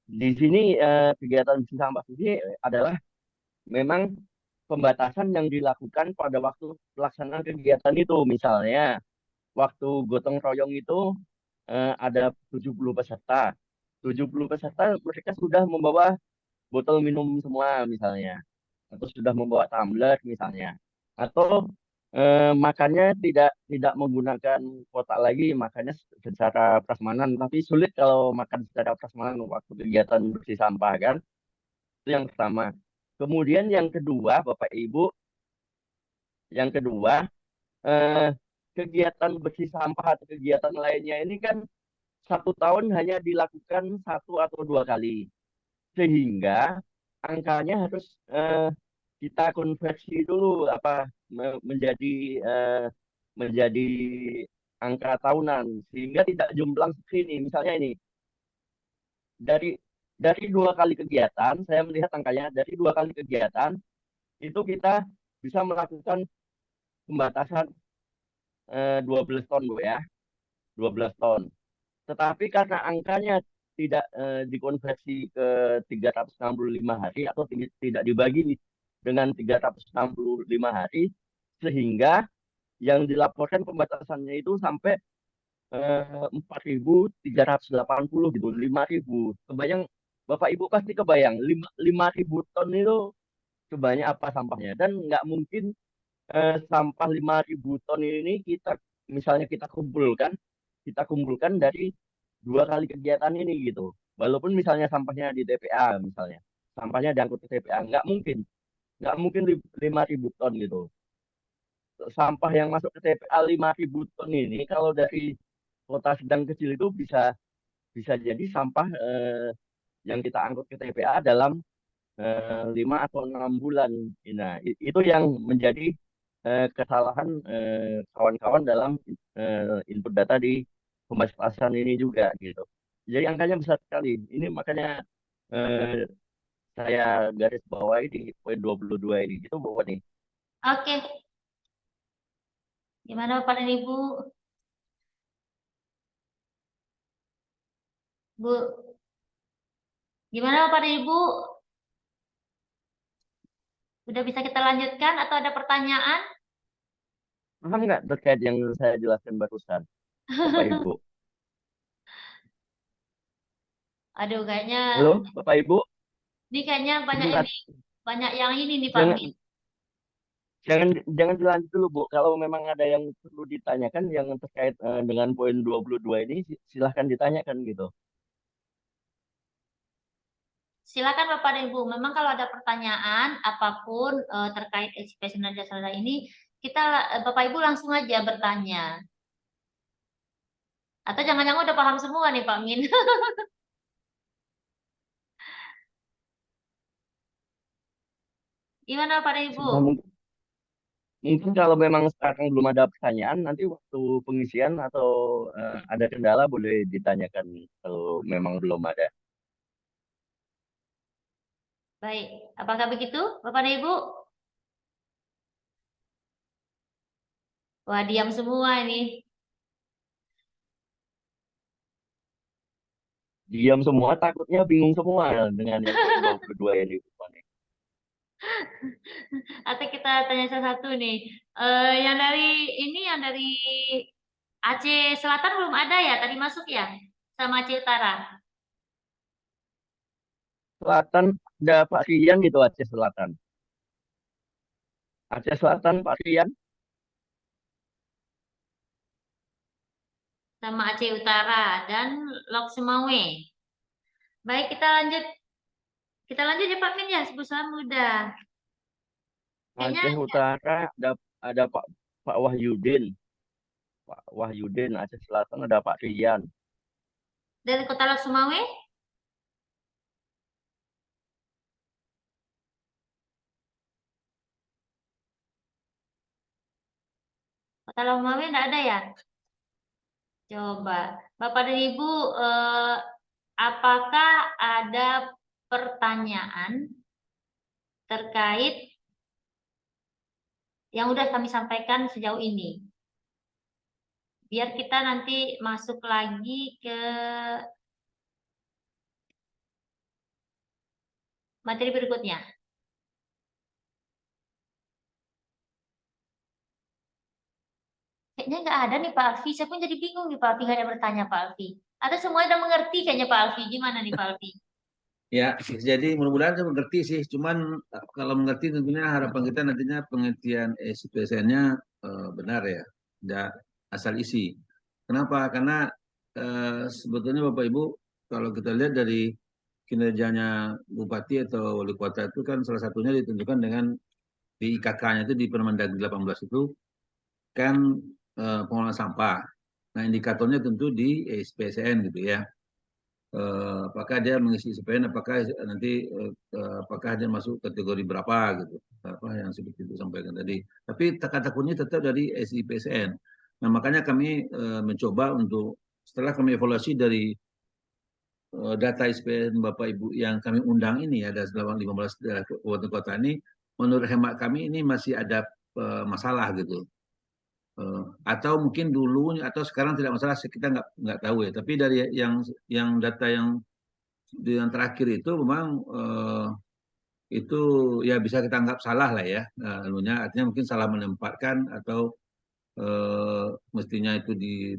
Speaker 5: Di sini kegiatan bersih sampah ini adalah memang pembatasan yang dilakukan pada waktu pelaksanaan kegiatan itu. Misalnya waktu gotong royong itu ada 70 peserta. 70 peserta mereka sudah membawa botol minum semua misalnya, atau sudah membawa tumbler misalnya, atau makannya tidak menggunakan kotak lagi, makannya secara prasmanan, tapi sulit kalau makan secara prasmanan waktu kegiatan bersih sampah kan. Itu yang pertama. Kemudian yang kedua, Bapak Ibu, kegiatan bersih sampah atau kegiatan lainnya ini kan 1 tahun hanya dilakukan 1 atau 2 kali, sehingga angkanya harus kita konversi dulu menjadi angka tahunan sehingga tidak jomplang sini. Misalnya ini dari 2 kali kegiatan, saya melihat angkanya dari 2 kali kegiatan itu kita bisa melakukan pembatasan 12 ton Bu ya, 12 ton. Tetapi karena angkanya tidak dikonversi ke 365 hari atau tidak dibagi dengan 365 hari, sehingga yang dilaporkan pembatasannya itu sampai 4.380 gitu, 5.000. Kebayang Bapak Ibu pasti kebayang 5.000 ton itu sebanyak apa sampahnya, dan nggak mungkin sampah 5.000 ton ini misalnya kita kumpulkan dari 2 kali kegiatan ini gitu. Walaupun misalnya sampahnya di TPA, misalnya sampahnya diangkut ke TPA, nggak mungkin 5.000 ton gitu. Sampah yang masuk ke TPA 5.000 ton ini kalau dari kota sedang kecil itu bisa jadi sampah yang kita angkut ke TPA dalam 5 atau 6 bulan. Nah, itu yang menjadi kesalahan kawan-kawan dalam input data di pembatasan ini juga gitu. Jadi angkanya besar sekali. Ini makanya saya garis bawahi di poin 22 ini. Gitu Bu nih.
Speaker 4: Oke. Gimana Bapak dan Ibu? Bu. Gimana Bapak dan Ibu? Sudah bisa kita lanjutkan atau ada pertanyaan?
Speaker 5: Paham nggak terkait yang saya jelaskan barusan, Bapak Ibu?
Speaker 4: Aduh, kayaknya
Speaker 5: Halo, Bapak Ibu?
Speaker 4: ini kayaknya
Speaker 5: Sebentar.
Speaker 4: banyak yang ini nih Pak
Speaker 5: Jangan,
Speaker 4: Min.
Speaker 5: jangan dilanjut dulu Bu. Kalau memang ada yang perlu ditanyakan yang terkait dengan poin 22 ini, silahkan ditanyakan gitu.
Speaker 4: Silakan Bapak dan Ibu. Memang kalau ada pertanyaan apapun terkait ekspresi dan jasa ini, kita Bapak Ibu langsung aja bertanya. Atau jangan-jangan udah paham semua nih Pak Min. Gimana Bapak dan Ibu?
Speaker 5: Mungkin kalau memang sekarang belum ada pertanyaan, nanti waktu pengisian atau ada kendala boleh ditanyakan kalau memang belum ada.
Speaker 4: Baik, apakah begitu Bapak dan Ibu? Wah, diam semua ini.
Speaker 5: Diam semua, takutnya bingung semua dengan yang poin 22 ini.
Speaker 4: Atau kita tanya satu-satu nih. Yang dari Aceh Selatan belum ada ya? Tadi masuk ya? Sama Aceh Utara.
Speaker 5: Selatan ada Pak Rian gitu, Aceh Selatan. Aceh Selatan Pak Rian.
Speaker 4: Sama Aceh Utara dan Lok Sumawe. Baik, kita lanjut. Kita lanjut ya Pak Min ya, sebesar muda.
Speaker 5: Aceh Utara ada Pak Wahyudin. Pak Wahyudin, Aceh Selatan ada Pak Rian.
Speaker 4: Dari Kota Lok Sumawe? Kota Lok Sumawe enggak ada ya? Coba, Bapak dan Ibu, apakah ada pertanyaan terkait yang udah kami sampaikan sejauh ini? Biar kita nanti masuk lagi ke materi berikutnya. Kayaknya nggak ada nih Pak Alfi. Saya pun jadi bingung nih Pak Alfi, nggak ada bertanya Pak Alfi. Atau semuanya udah mengerti kayaknya Pak Alfi. Gimana nih Pak Alfi?
Speaker 1: Ya, jadi mudah-mudahan saya mengerti sih. Cuman kalau mengerti tentunya harapan kita nantinya pengertian SPSN-nya benar ya, tidak asal isi. Kenapa? Karena sebetulnya Bapak Ibu kalau kita lihat dari kinerjanya Bupati atau Wali Kota itu kan salah satunya ditentukan dengan di IKK-nya itu di Permendagri 18 itu kan pengelolaan sampah. Nah indikatornya tentu di SPSN gitu ya. Apakah dia mengisi SPN, apakah nanti apakah dia masuk kategori berapa gitu, apa yang seperti itu sampaikan tadi. Tapi takutnya tetap dari SIPSN. Nah, makanya kami mencoba untuk setelah kami evaluasi dari data SPN Bapak Ibu yang kami undang ini ada selama 15 kabupaten kota ini, menurut hemat kami ini masih ada masalah gitu. Atau mungkin dulu atau sekarang tidak masalah, kita nggak tahu ya. Tapi dari yang data yang terakhir itu memang itu ya bisa kita anggap salah lah ya. Artinya mungkin salah menempatkan atau mestinya itu di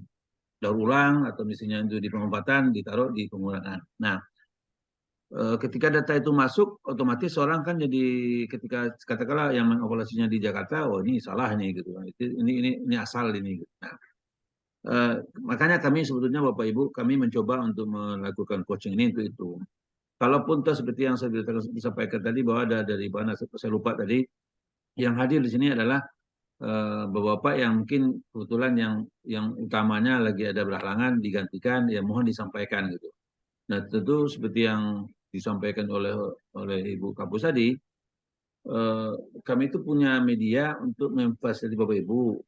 Speaker 1: daur ulang atau mestinya itu di pengobatan ditaruh di pengurangan. Nah, ketika data itu masuk, otomatis orang kan jadi ketika katakanlah yang mengevaluasinya di Jakarta, oh ini salah nih gitu. Ini asal ini. Gitu. Nah, makanya kami sebetulnya Bapak Ibu kami mencoba untuk melakukan coaching ini untuk itu. Kalaupun toh seperti yang saya disampaikan tadi bahwa ada dari mana saya lupa tadi, yang hadir di sini adalah bapak-bapak yang mungkin kebetulan yang utamanya lagi ada berhalangan digantikan, ya mohon disampaikan gitu. Nah tentu seperti yang disampaikan oleh Ibu Kapus tadi, kami itu punya media untuk memfasilitasi Bapak Ibu.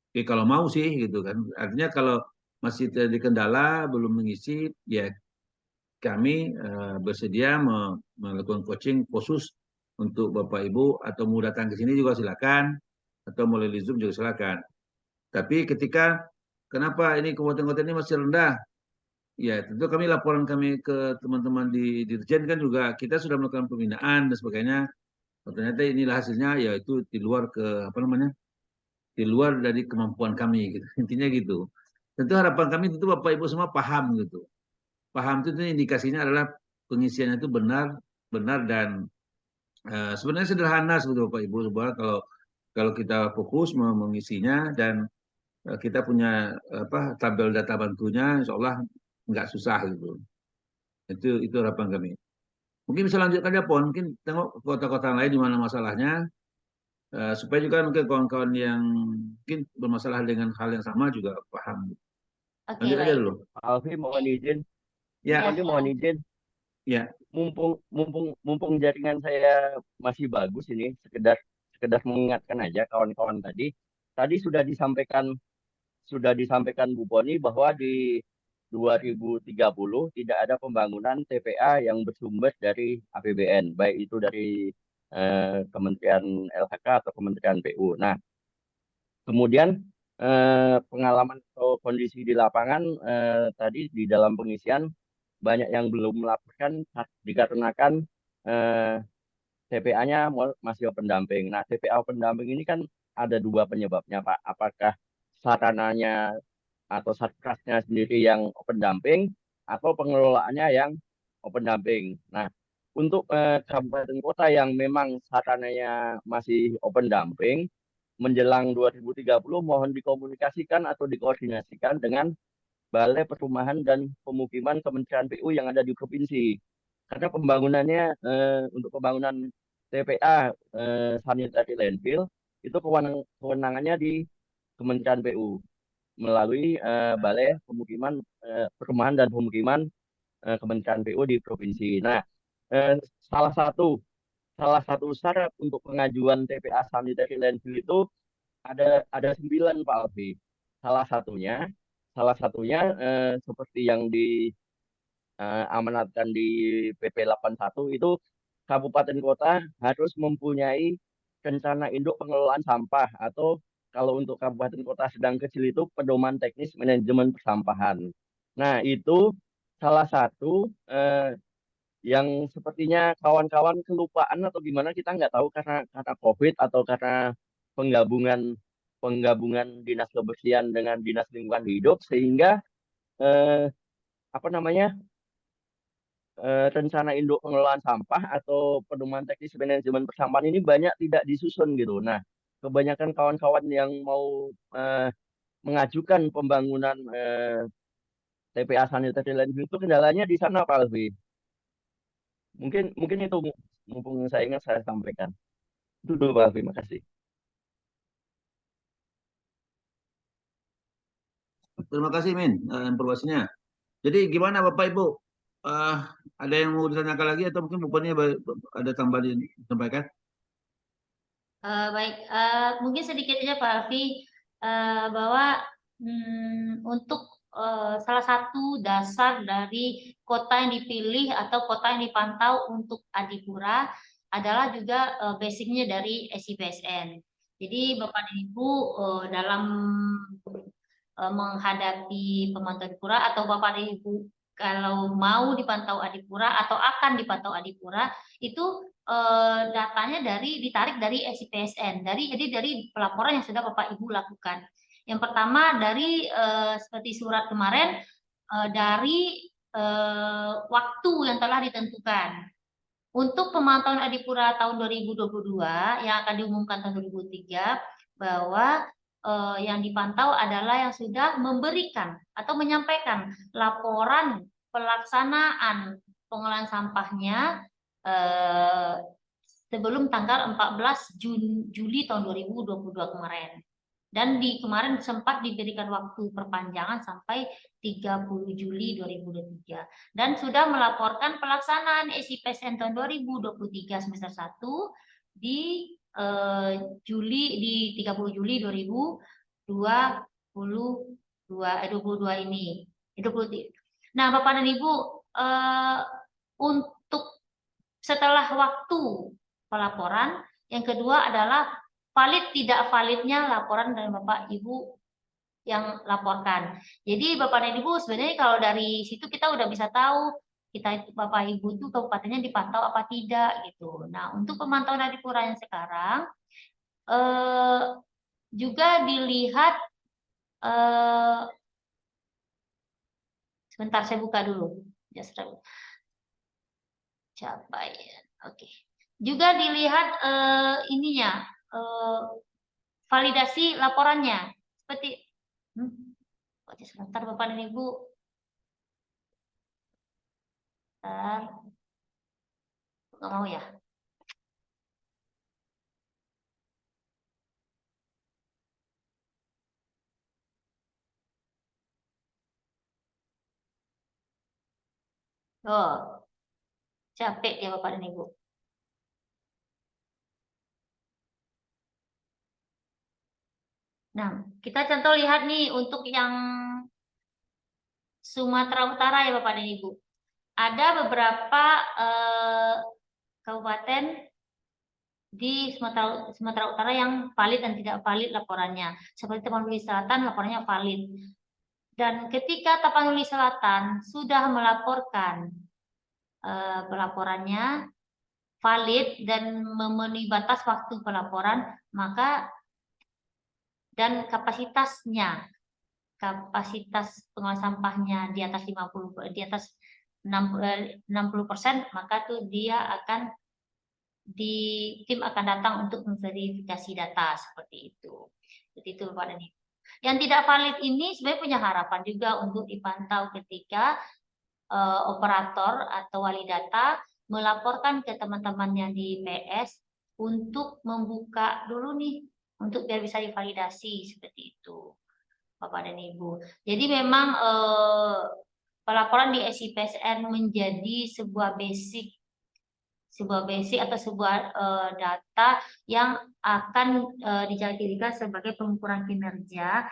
Speaker 1: Oke, kalau mau sih gitu kan. Artinya kalau masih terjadi kendala belum mengisi, ya kami bersedia melakukan coaching khusus untuk Bapak Ibu, atau mau datang ke sini juga silakan, atau melalui Zoom juga silakan. Tapi ketika kenapa ini kabupaten-kabupaten ini masih rendah, ya tentu kami laporan kami ke teman-teman di Dirjen kan juga kita sudah melakukan pembinaan dan sebagainya. Ternyata inilah hasilnya, yaitu di luar di luar dari kemampuan kami gitu. Intinya gitu. Tentu harapan kami tentu Bapak Ibu semua paham gitu. Paham itu indikasinya adalah pengisiannya itu benar dan sebenarnya sederhana sebetulnya Bapak Ibu, kalau kita fokus mengisinya dan kita punya tabel data bantunya, insya Allah nggak susah gitu. Itu harapan kami. Mungkin bisa lanjutkan ya Pon, mungkin tengok kota-kota lain di mana masalahnya, supaya juga mungkin kawan-kawan yang mungkin bermasalah dengan hal yang sama juga paham.
Speaker 4: Oke,
Speaker 1: Lanjut aja
Speaker 4: baik.
Speaker 1: dulu.
Speaker 5: Pak Alfi mohon izin.
Speaker 1: Ya.
Speaker 5: Pak Alfi mohon izin.
Speaker 1: Ya.
Speaker 5: Mumpung jaringan saya masih bagus ini, sekedar mengingatkan aja kawan-kawan tadi. Tadi sudah disampaikan Bu Poni bahwa di 2030 tidak ada pembangunan TPA yang bersumber dari APBN, baik itu dari Kementerian LHK atau Kementerian PU. Nah, kemudian pengalaman atau kondisi di lapangan tadi di dalam pengisian banyak yang belum melaporkan dikarenakan TPA-nya masih open dumping. Nah, TPA open dumping ini kan ada dua penyebabnya, Pak. Apakah sarananya atau satgasnya sendiri yang open dumping atau pengelolaannya yang open dumping. Nah, untuk kabupaten kota yang memang sarananya masih open dumping, menjelang 2030 mohon dikomunikasikan atau dikoordinasikan dengan Balai Perumahan dan Pemukiman Kementerian PU yang ada di provinsi. Karena pembangunannya untuk pembangunan TPA sanitary landfill itu kewenangannya di Kementerian PU melalui Balai Perumahan dan Pemukiman Kementerian PU di provinsi. Nah, salah satu syarat untuk pengajuan TPA sanitary landfill itu ada 9 Pak Alfi. Salah satunya seperti yang diamanatkan di PP 81 itu kabupaten kota harus mempunyai rencana induk pengelolaan sampah, atau kalau untuk kabupaten kota sedang kecil itu pedoman teknis manajemen persampahan. Nah, itu salah satu yang sepertinya kawan-kawan kelupaan atau gimana, kita nggak tahu karena COVID atau karena penggabungan dinas kebersihan dengan dinas lingkungan hidup, sehingga rencana induk pengelolaan sampah atau pedoman teknis manajemen persampahan ini banyak tidak disusun gitu. Nah, kebanyakan kawan-kawan yang mau mengajukan pembangunan TPA sanitary landfill itu kendalanya di sana Pak Alfi. Mungkin itu mumpung saya ingat saya sampaikan. Itu dulu Pak Alfi, makasih.
Speaker 1: Terima kasih Min informasinya. Jadi gimana Bapak Ibu? Ada yang mau ditanyakan lagi atau mungkin Bu Poni ada tambahan disampaikan?
Speaker 4: Baik, mungkin sedikit aja Pak Alfi. bahwa untuk salah satu dasar dari kota yang dipilih atau kota yang dipantau untuk Adipura adalah juga basicnya dari SIPSN. Jadi Bapak dan Ibu dalam menghadapi pemantau Adipura atau Bapak dan Ibu kalau mau dipantau Adipura atau akan dipantau Adipura itu datanya ditarik dari SIPSN, jadi dari pelaporan yang sudah Bapak Ibu lakukan. Yang pertama dari seperti surat kemarin dari waktu yang telah ditentukan. Untuk pemantauan Adipura tahun 2022 yang akan diumumkan tahun 2003 bahwa yang dipantau adalah yang sudah memberikan atau menyampaikan laporan pelaksanaan pengelolaan sampahnya sebelum tanggal 14 Juli tahun 2022 kemarin. Dan kemarin sempat diberikan waktu perpanjangan sampai 30 Juli 2023. Dan sudah melaporkan pelaksanaan SIPSN tahun 2023 semester 1 di 30 Juli 2022 ini. Nah, Bapak dan Ibu, untuk setelah waktu pelaporan, yang kedua adalah valid tidak validnya laporan dari Bapak Ibu yang laporkan. Jadi Bapak dan Ibu sebenarnya kalau dari situ kita udah bisa tahu kita Bapak Ibu itu kabupatennya dipantau apa tidak gitu. Nah, untuk pemantauan Adipura yang sekarang juga dilihat sebentar saya buka dulu. Capaian. Oke. Juga dilihat ininya validasi laporannya seperti sebentar Bapak dan Ibu. Nggak mau ya. Oh, capek ya Bapak dan Ibu. Nah, kita contoh lihat nih untuk yang Sumatera Utara ya Bapak dan Ibu. Ada beberapa kabupaten di Sumatera Utara yang valid dan tidak valid laporannya. Seperti Tapanuli Selatan laporannya valid. Dan ketika Tapanuli Selatan sudah melaporkan pelaporannya valid dan memenuhi batas waktu pelaporan, maka dan kapasitas pengelolaan sampahnya di atas 60%, maka tuh dia akan tim akan datang untuk memverifikasi data seperti itu. Seperti itu Bapak dan Ibu. Yang tidak valid ini sebenarnya punya harapan juga untuk dipantau ketika operator atau wali data melaporkan ke teman-temannya di PS untuk membuka dulu nih untuk biar bisa divalidasi seperti itu Bapak dan Ibu. Jadi memang pelaporan di SIPSN menjadi sebuah basic atau sebuah data yang akan dijadikan sebagai pengukuran kinerja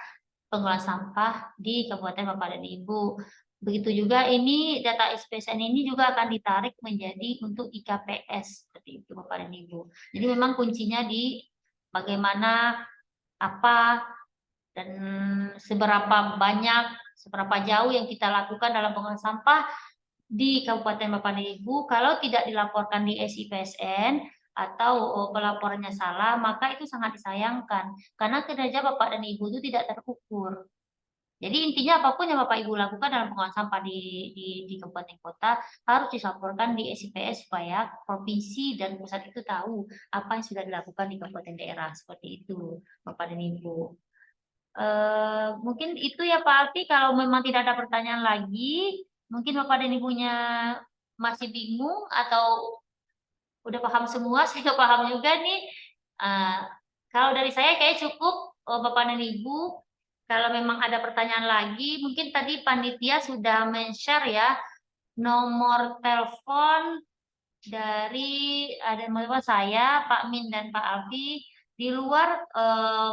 Speaker 4: pengelolaan sampah di Kabupaten Bapak dan Ibu. Begitu juga ini data SPSN ini juga akan ditarik menjadi untuk IKPS seperti itu Bapak dan Ibu. Jadi memang kuncinya di bagaimana apa dan seberapa banyak, seberapa jauh yang kita lakukan dalam pengelolaan sampah di Kabupaten Bapak dan Ibu. Kalau tidak dilaporkan di SIPSN atau pelaporannya salah, maka itu sangat disayangkan karena kinerja Bapak dan Ibu itu tidak terukur. Jadi intinya apapun yang Bapak Ibu lakukan dalam pengelolaan sampah di kabupaten kota harus dilaporkan di SIPS supaya provinsi dan pusat itu tahu apa yang sudah dilakukan di kabupaten daerah seperti itu Bapak dan Ibu. Mungkin itu ya Pak Alfi, kalau memang tidak ada pertanyaan lagi, mungkin Bapak dan Ibunya masih bingung atau udah paham semua, saya nggak paham juga nih. Kalau dari saya kayak cukup Bapak dan Ibu. Kalau memang ada pertanyaan lagi, mungkin tadi panitia sudah men-share ya nomor telepon dari ada saya, Pak Min dan Pak Alfi. Di luar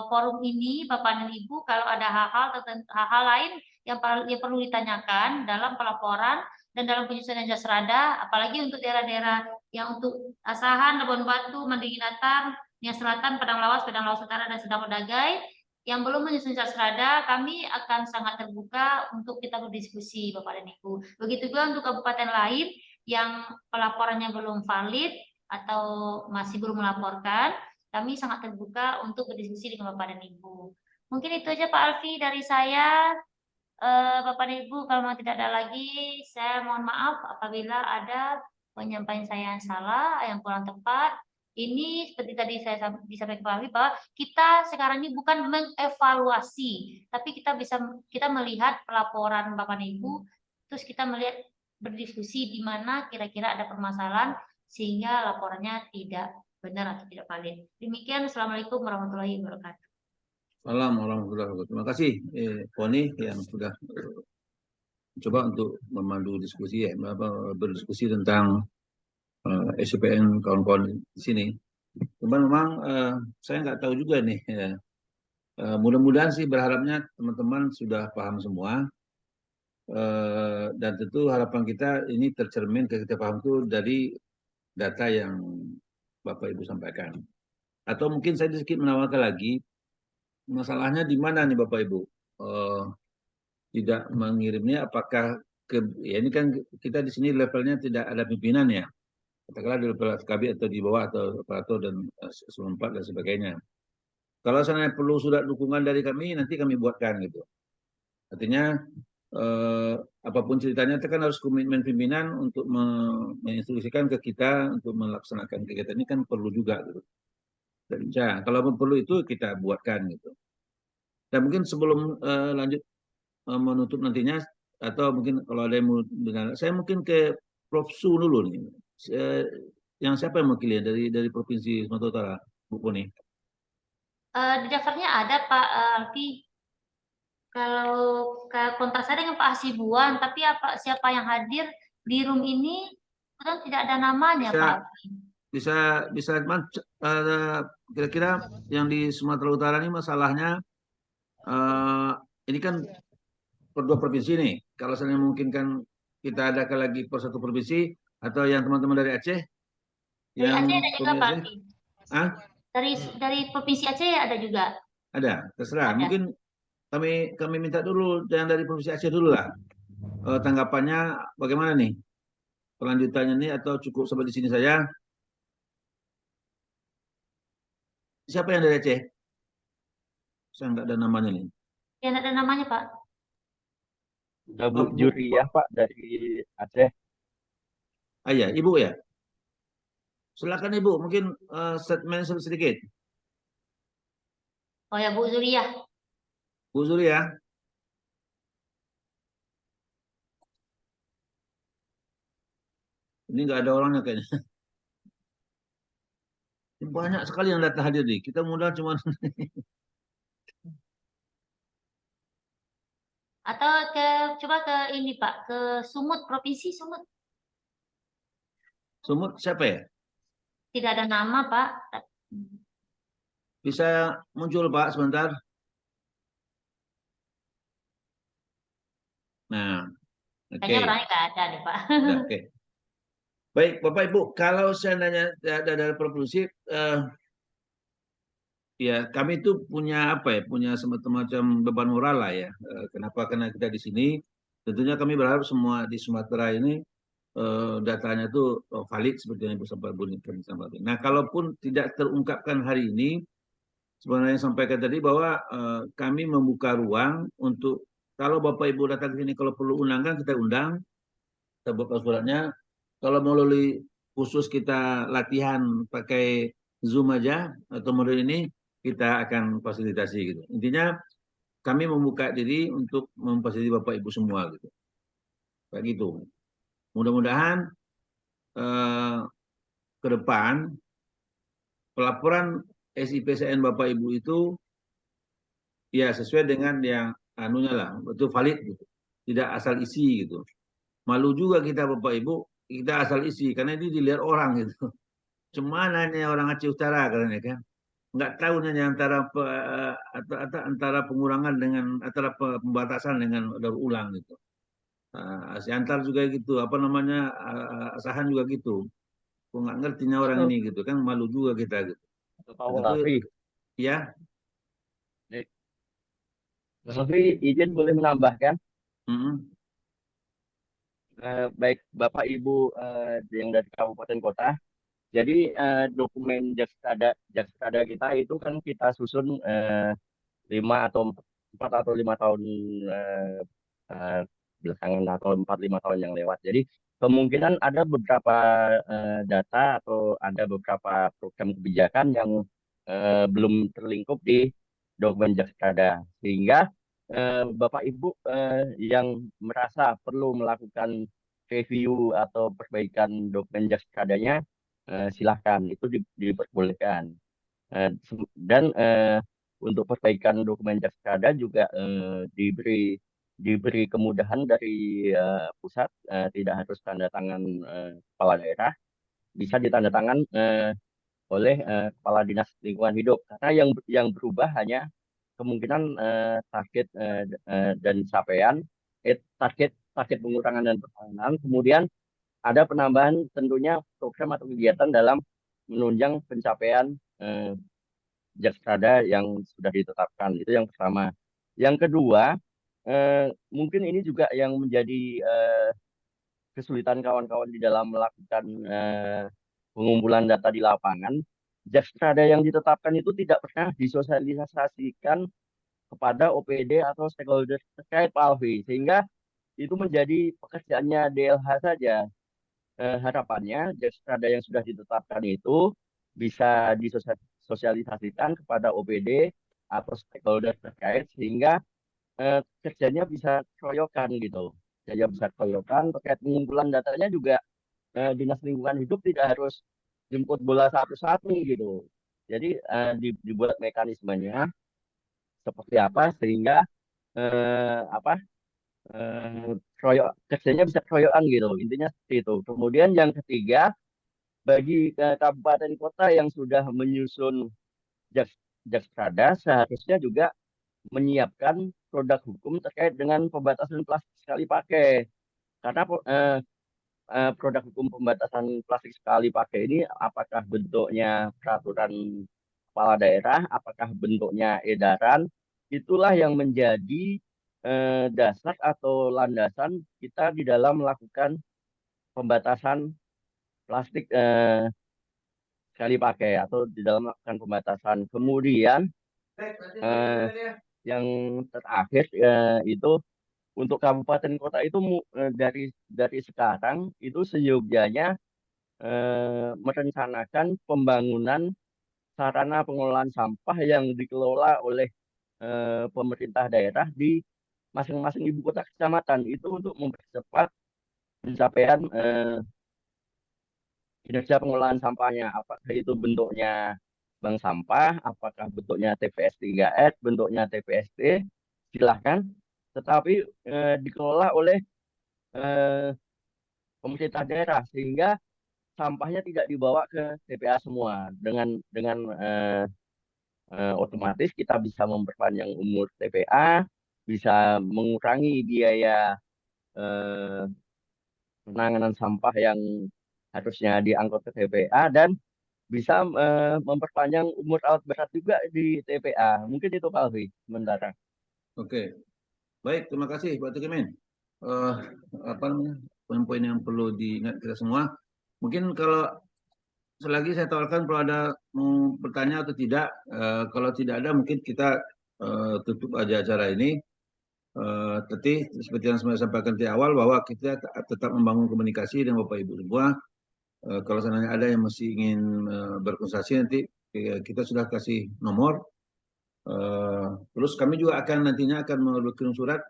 Speaker 4: forum ini, Bapak dan Ibu, kalau ada hal-hal lain yang perlu ditanyakan dalam pelaporan dan dalam penyusunan Jasrada, apalagi untuk daerah-daerah yang untuk Asahan, Labuan Batu, Mandinginatar, Nia Selatan, Padang Lawas Utara, dan Sedang Dagai, yang belum menyusun Jasrada, kami akan sangat terbuka untuk kita berdiskusi, Bapak dan Ibu. Begitu juga untuk kabupaten lain yang pelaporannya belum valid atau masih belum melaporkan, kami sangat terbuka untuk berdiskusi dengan Bapak dan Ibu. Mungkin itu aja Pak Alfi dari saya. Bapak dan Ibu, kalau memang tidak ada lagi, saya mohon maaf apabila ada penyampaian saya yang salah, yang kurang tepat. Ini seperti tadi saya disampaikan Pak Alfi bahwa kita sekarang ini bukan mengevaluasi, tapi kita melihat pelaporan Bapak dan Ibu, terus kita melihat berdiskusi di mana kira-kira ada permasalahan sehingga laporannya tidak benar atau tidak valid. Demikian, Assalamualaikum warahmatullahi wabarakatuh.
Speaker 1: Assalamualaikum warahmatullahi wabarakatuh. Terima kasih Poni yang sudah coba untuk memandu diskusi berdiskusi tentang SIPN kawan-kawan di sini. Cuman memang saya nggak tahu juga nih. Mudah-mudahan sih berharapnya teman-teman sudah paham semua. Dan tentu harapan kita ini tercermin kita paham itu dari data yang Bapak Ibu sampaikan. Atau mungkin saya sedikit menawarkan lagi, masalahnya di mana nih Bapak Ibu? Tidak mengirimnya apakah ya ini kan kita di sini levelnya tidak ada pimpinan ya. Katakanlah di level KB atau di bawah atau operator dan eselon 4 dan sebagainya. Kalau seandainya perlu surat dukungan dari kami, nanti kami buatkan gitu. Artinya apapun ceritanya itu kan harus komitmen pimpinan untuk menginstruksikan ke kita untuk melaksanakan kegiatan ini kan perlu juga gitu. Dan ya, kalau perlu itu kita buatkan gitu. Dan mungkin sebelum lanjut menutup nantinya atau mungkin kalau ada yang mau dengar, saya mungkin ke Prof Su dulu nih. Yang siapa yang mewakili dari Provinsi Sumatera Utara, Bu Poni?
Speaker 4: Di daftarnya ada Pak Alfi. Kalau kontak saya dengan Pak Hasibuan, tapi siapa yang hadir di room ini kan tidak ada namanya Pak Alfi.
Speaker 1: Bisa kira-kira yang di Sumatera Utara ini masalahnya ini kan per 2 provinsi nih. Kalau saya memungkinkan kita adakan lagi per 1 provinsi atau yang teman-teman dari Aceh.
Speaker 4: Dari Aceh ada juga Pak. Dari provinsi Aceh ada juga.
Speaker 1: Ada, terserah. Ada. Mungkin kami minta dulu yang dari provinsi Aceh dulu lah. Tanggapannya bagaimana nih? Kelanjutannya nih atau cukup sampai di sini saja? Siapa yang dari Aceh? Saya nggak ada namanya nih.
Speaker 4: Ya, nggak ada namanya Pak.
Speaker 5: Udah Bu Juri ya Pak dari Aceh.
Speaker 1: Iya, Ibu ya. Silakan Ibu, mungkin statement sedikit.
Speaker 4: Oh ya, Bu Zuriyah.
Speaker 1: Bu Zuriyah. Ini nggak ada orangnya kayaknya. Banyak sekali yang datang hadir nih. Kita mudah cuma
Speaker 4: atau coba ke ini Pak, ke Sumut, Provinsi Sumut.
Speaker 1: Sumut siapa ya?
Speaker 4: Tidak ada nama Pak.
Speaker 1: Bisa muncul Pak sebentar. Nah, oke.
Speaker 4: Kayaknya orangnya nggak ada nih Pak.
Speaker 1: Oke. Baik Bapak Ibu, kalau seandainya ada dari provinsi, ya kami itu punya apa ya, punya semacam beban moral lah ya. Kenapa? Karena kita di sini, tentunya kami berharap semua di Sumatera ini datanya itu valid seperti yang Ibu sampaikan. Nah, kalaupun tidak terungkapkan hari ini, sebenarnya sampaikan tadi bahwa kami membuka ruang untuk kalau Bapak Ibu datang ke sini, kalau perlu undangan kita undang, kita buka suratnya. Kalau melalui khusus kita latihan pakai Zoom aja atau model ini, kita akan fasilitasi gitu. Intinya kami membuka diri untuk memfasilitasi Bapak Ibu semua gitu. Kayak gitu. Mudah-mudahan ke depan pelaporan SIPCN Bapak Ibu itu ya sesuai dengan yang anunya lah, betul valid gitu. Tidak asal isi gitu. Malu juga kita Bapak Ibu, kita asal isi karena ini dilihat orang gitu. Cuma nanya orang Aceh Utara katanya kan. nggak tahu hanya antara pengurangan dengan antara pembatasan dengan daur ulang gitu. Siantar juga gitu, apa namanya, Asahan juga gitu. Aku nggak ngertinya orang ini gitu kan, malu juga kita gitu.
Speaker 5: Tahu
Speaker 1: Tapi
Speaker 5: Alfi,
Speaker 1: ya,
Speaker 5: Alfi izin boleh menambahkan. Baik Bapak Ibu yang dari kabupaten kota. Jadi dokumen Jakstrada kita itu kan kita susun 4 atau 5 tahun belakangan atau 4-5 tahun yang lewat. Jadi kemungkinan ada beberapa data atau ada beberapa program kebijakan yang belum terlingkup di dokumen Jakstrada. Sehingga Bapak Ibu yang merasa perlu melakukan review atau perbaikan dokumen Jakstradanya, silahkan, itu diperbolehkan. Dan untuk perbaikan dokumen Jakstrada juga diberi kemudahan dari pusat, tidak harus tanda tangan kepala daerah, bisa ditanda tangan oleh kepala dinas lingkungan hidup, karena yang berubah hanya kemungkinan target dan capaian, target pengurangan dan pertahanan, kemudian ada penambahan tentunya program atau kegiatan dalam menunjang pencapaian Jakstrada yang sudah ditetapkan. Itu yang pertama. Yang kedua, mungkin ini juga yang menjadi kesulitan kawan-kawan di dalam melakukan pengumpulan data di lapangan. Jakstrada yang ditetapkan itu tidak pernah disosialisasikan kepada OPD atau stakeholder terkait, Pak Alfi, sehingga itu menjadi pekerjaannya DLH saja. Harapannya Jakstrada yang sudah ditetapkan itu bisa disosialisasikan kepada OPD atau stakeholder terkait, sehingga kerjanya bisa keroyokan gitu. Kerja bisa keroyokan, terkait pengumpulan datanya juga Dinas Lingkungan Hidup tidak harus jemput bola satu-satu gitu. Jadi dibuat mekanismenya seperti apa sehingga kerjanya bisa keroyokan gitu. Intinya seperti itu. Kemudian yang ketiga, bagi kabupaten kota yang sudah menyusun Jakstrada, seharusnya juga menyiapkan produk hukum terkait dengan pembatasan plastik sekali pakai. Karena produk hukum pembatasan plastik sekali pakai ini apakah bentuknya peraturan kepala daerah, apakah bentuknya edaran, itulah yang menjadi dasar atau landasan kita di dalam melakukan pembatasan plastik sekali pakai atau di dalam melakukan pembatasan. Kemudian yang terakhir itu untuk kabupaten kota itu dari sekarang itu seyogyanya merencanakan pembangunan sarana pengelolaan sampah yang dikelola oleh pemerintah daerah di masing-masing ibu kota kecamatan, itu untuk mempercepat pencapaian kinerja pengelolaan sampahnya, apakah itu bentuknya bank sampah, apakah bentuknya TPS 3R, bentuknya TPST, silahkan, tetapi dikelola oleh pemerintah daerah sehingga sampahnya tidak dibawa ke TPA semua. Dengan otomatis kita bisa memperpanjang umur TPA, bisa mengurangi biaya penanganan sampah yang harusnya diangkut ke TPA, dan bisa memperpanjang umur alat berat juga di TPA. Mungkin itu Pak Alfi sementara.
Speaker 1: Oke. Baik, terima kasih Pak Tukimin. Apa namanya, poin-poin yang perlu diingat kita semua. Mungkin kalau selagi saya tawarkan kalau ada mau bertanya atau tidak, kalau tidak ada mungkin kita tutup aja acara ini. Tapi seperti yang saya sampaikan di awal bahwa kita tetap membangun komunikasi dengan Bapak Ibu semua. Kalau seandainya ada yang masih ingin berkonsultasi, nanti kita sudah kasih nomor. Terus kami juga akan nantinya akan mengirim surat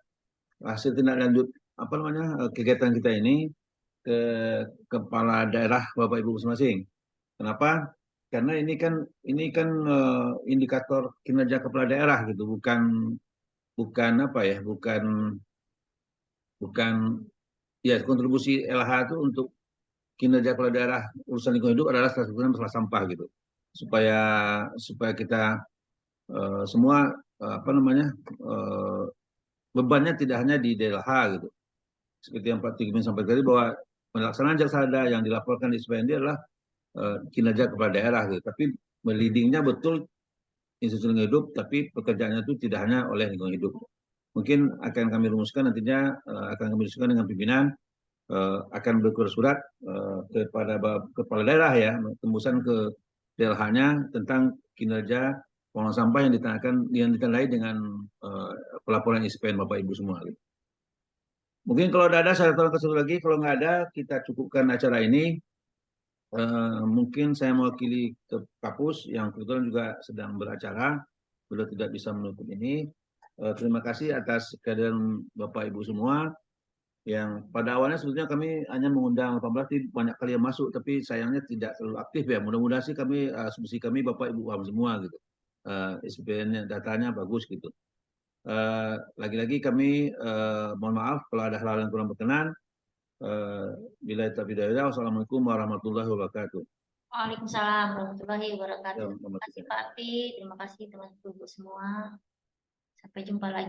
Speaker 1: hasil tindak lanjut apa namanya kegiatan kita ini ke kepala daerah Bapak Ibu masing-masing. Kenapa? Karena ini kan indikator kinerja kepala daerah gitu, bukan apa ya, bukan ya, kontribusi LH itu untuk kinerja kepala daerah urusan lingkungan hidup adalah salah satunya masalah sampah gitu. supaya kita semua bebannya tidak hanya di DLH gitu. Seperti yang Pak Tigmin sampaikan tadi bahwa pelaksanaan jaksada yang dilaporkan di SPND adalah kinerja kepala daerah gitu. Tapi melidingnya betul institusi lingkungan hidup, tapi pekerjaannya itu tidak hanya oleh lingkungan hidup. Mungkin akan kami rumuskan nantinya, akan kami diskusikan dengan pimpinan, akan berkirim surat kepada kepala daerah ya, tembusan ke DLH-nya tentang kinerja pengelolaan sampah yang ditandai dengan pelaporan ISPN Bapak Ibu semua. Mungkin kalau ada saya tambahkan satu lagi, kalau nggak ada kita cukupkan acara ini. Mungkin saya mewakili ke Kapus yang kebetulan juga sedang beracara, beliau tidak bisa menutup ini. Terima kasih atas kehadiran Bapak Ibu semua. Yang pada awalnya sebetulnya kami hanya mengundang 18, banyak kali yang masuk, tapi sayangnya tidak terlalu aktif ya. Mudah-mudahan sih kami asumsi kami Bapak Ibu paham semua gitu. SPN datanya bagus gitu. Lagi-lagi kami mohon maaf kalau ada hal-hal yang kurang berkenan. Bila taufiq, wassalamualaikum warahmatullahi wabarakatuh.
Speaker 4: Waalaikumsalam warahmatullahi wabarakatuh.
Speaker 1: Ya,
Speaker 4: Terima kasih Pak Ati, terima kasih teman-teman semua. Sampai jumpa lagi.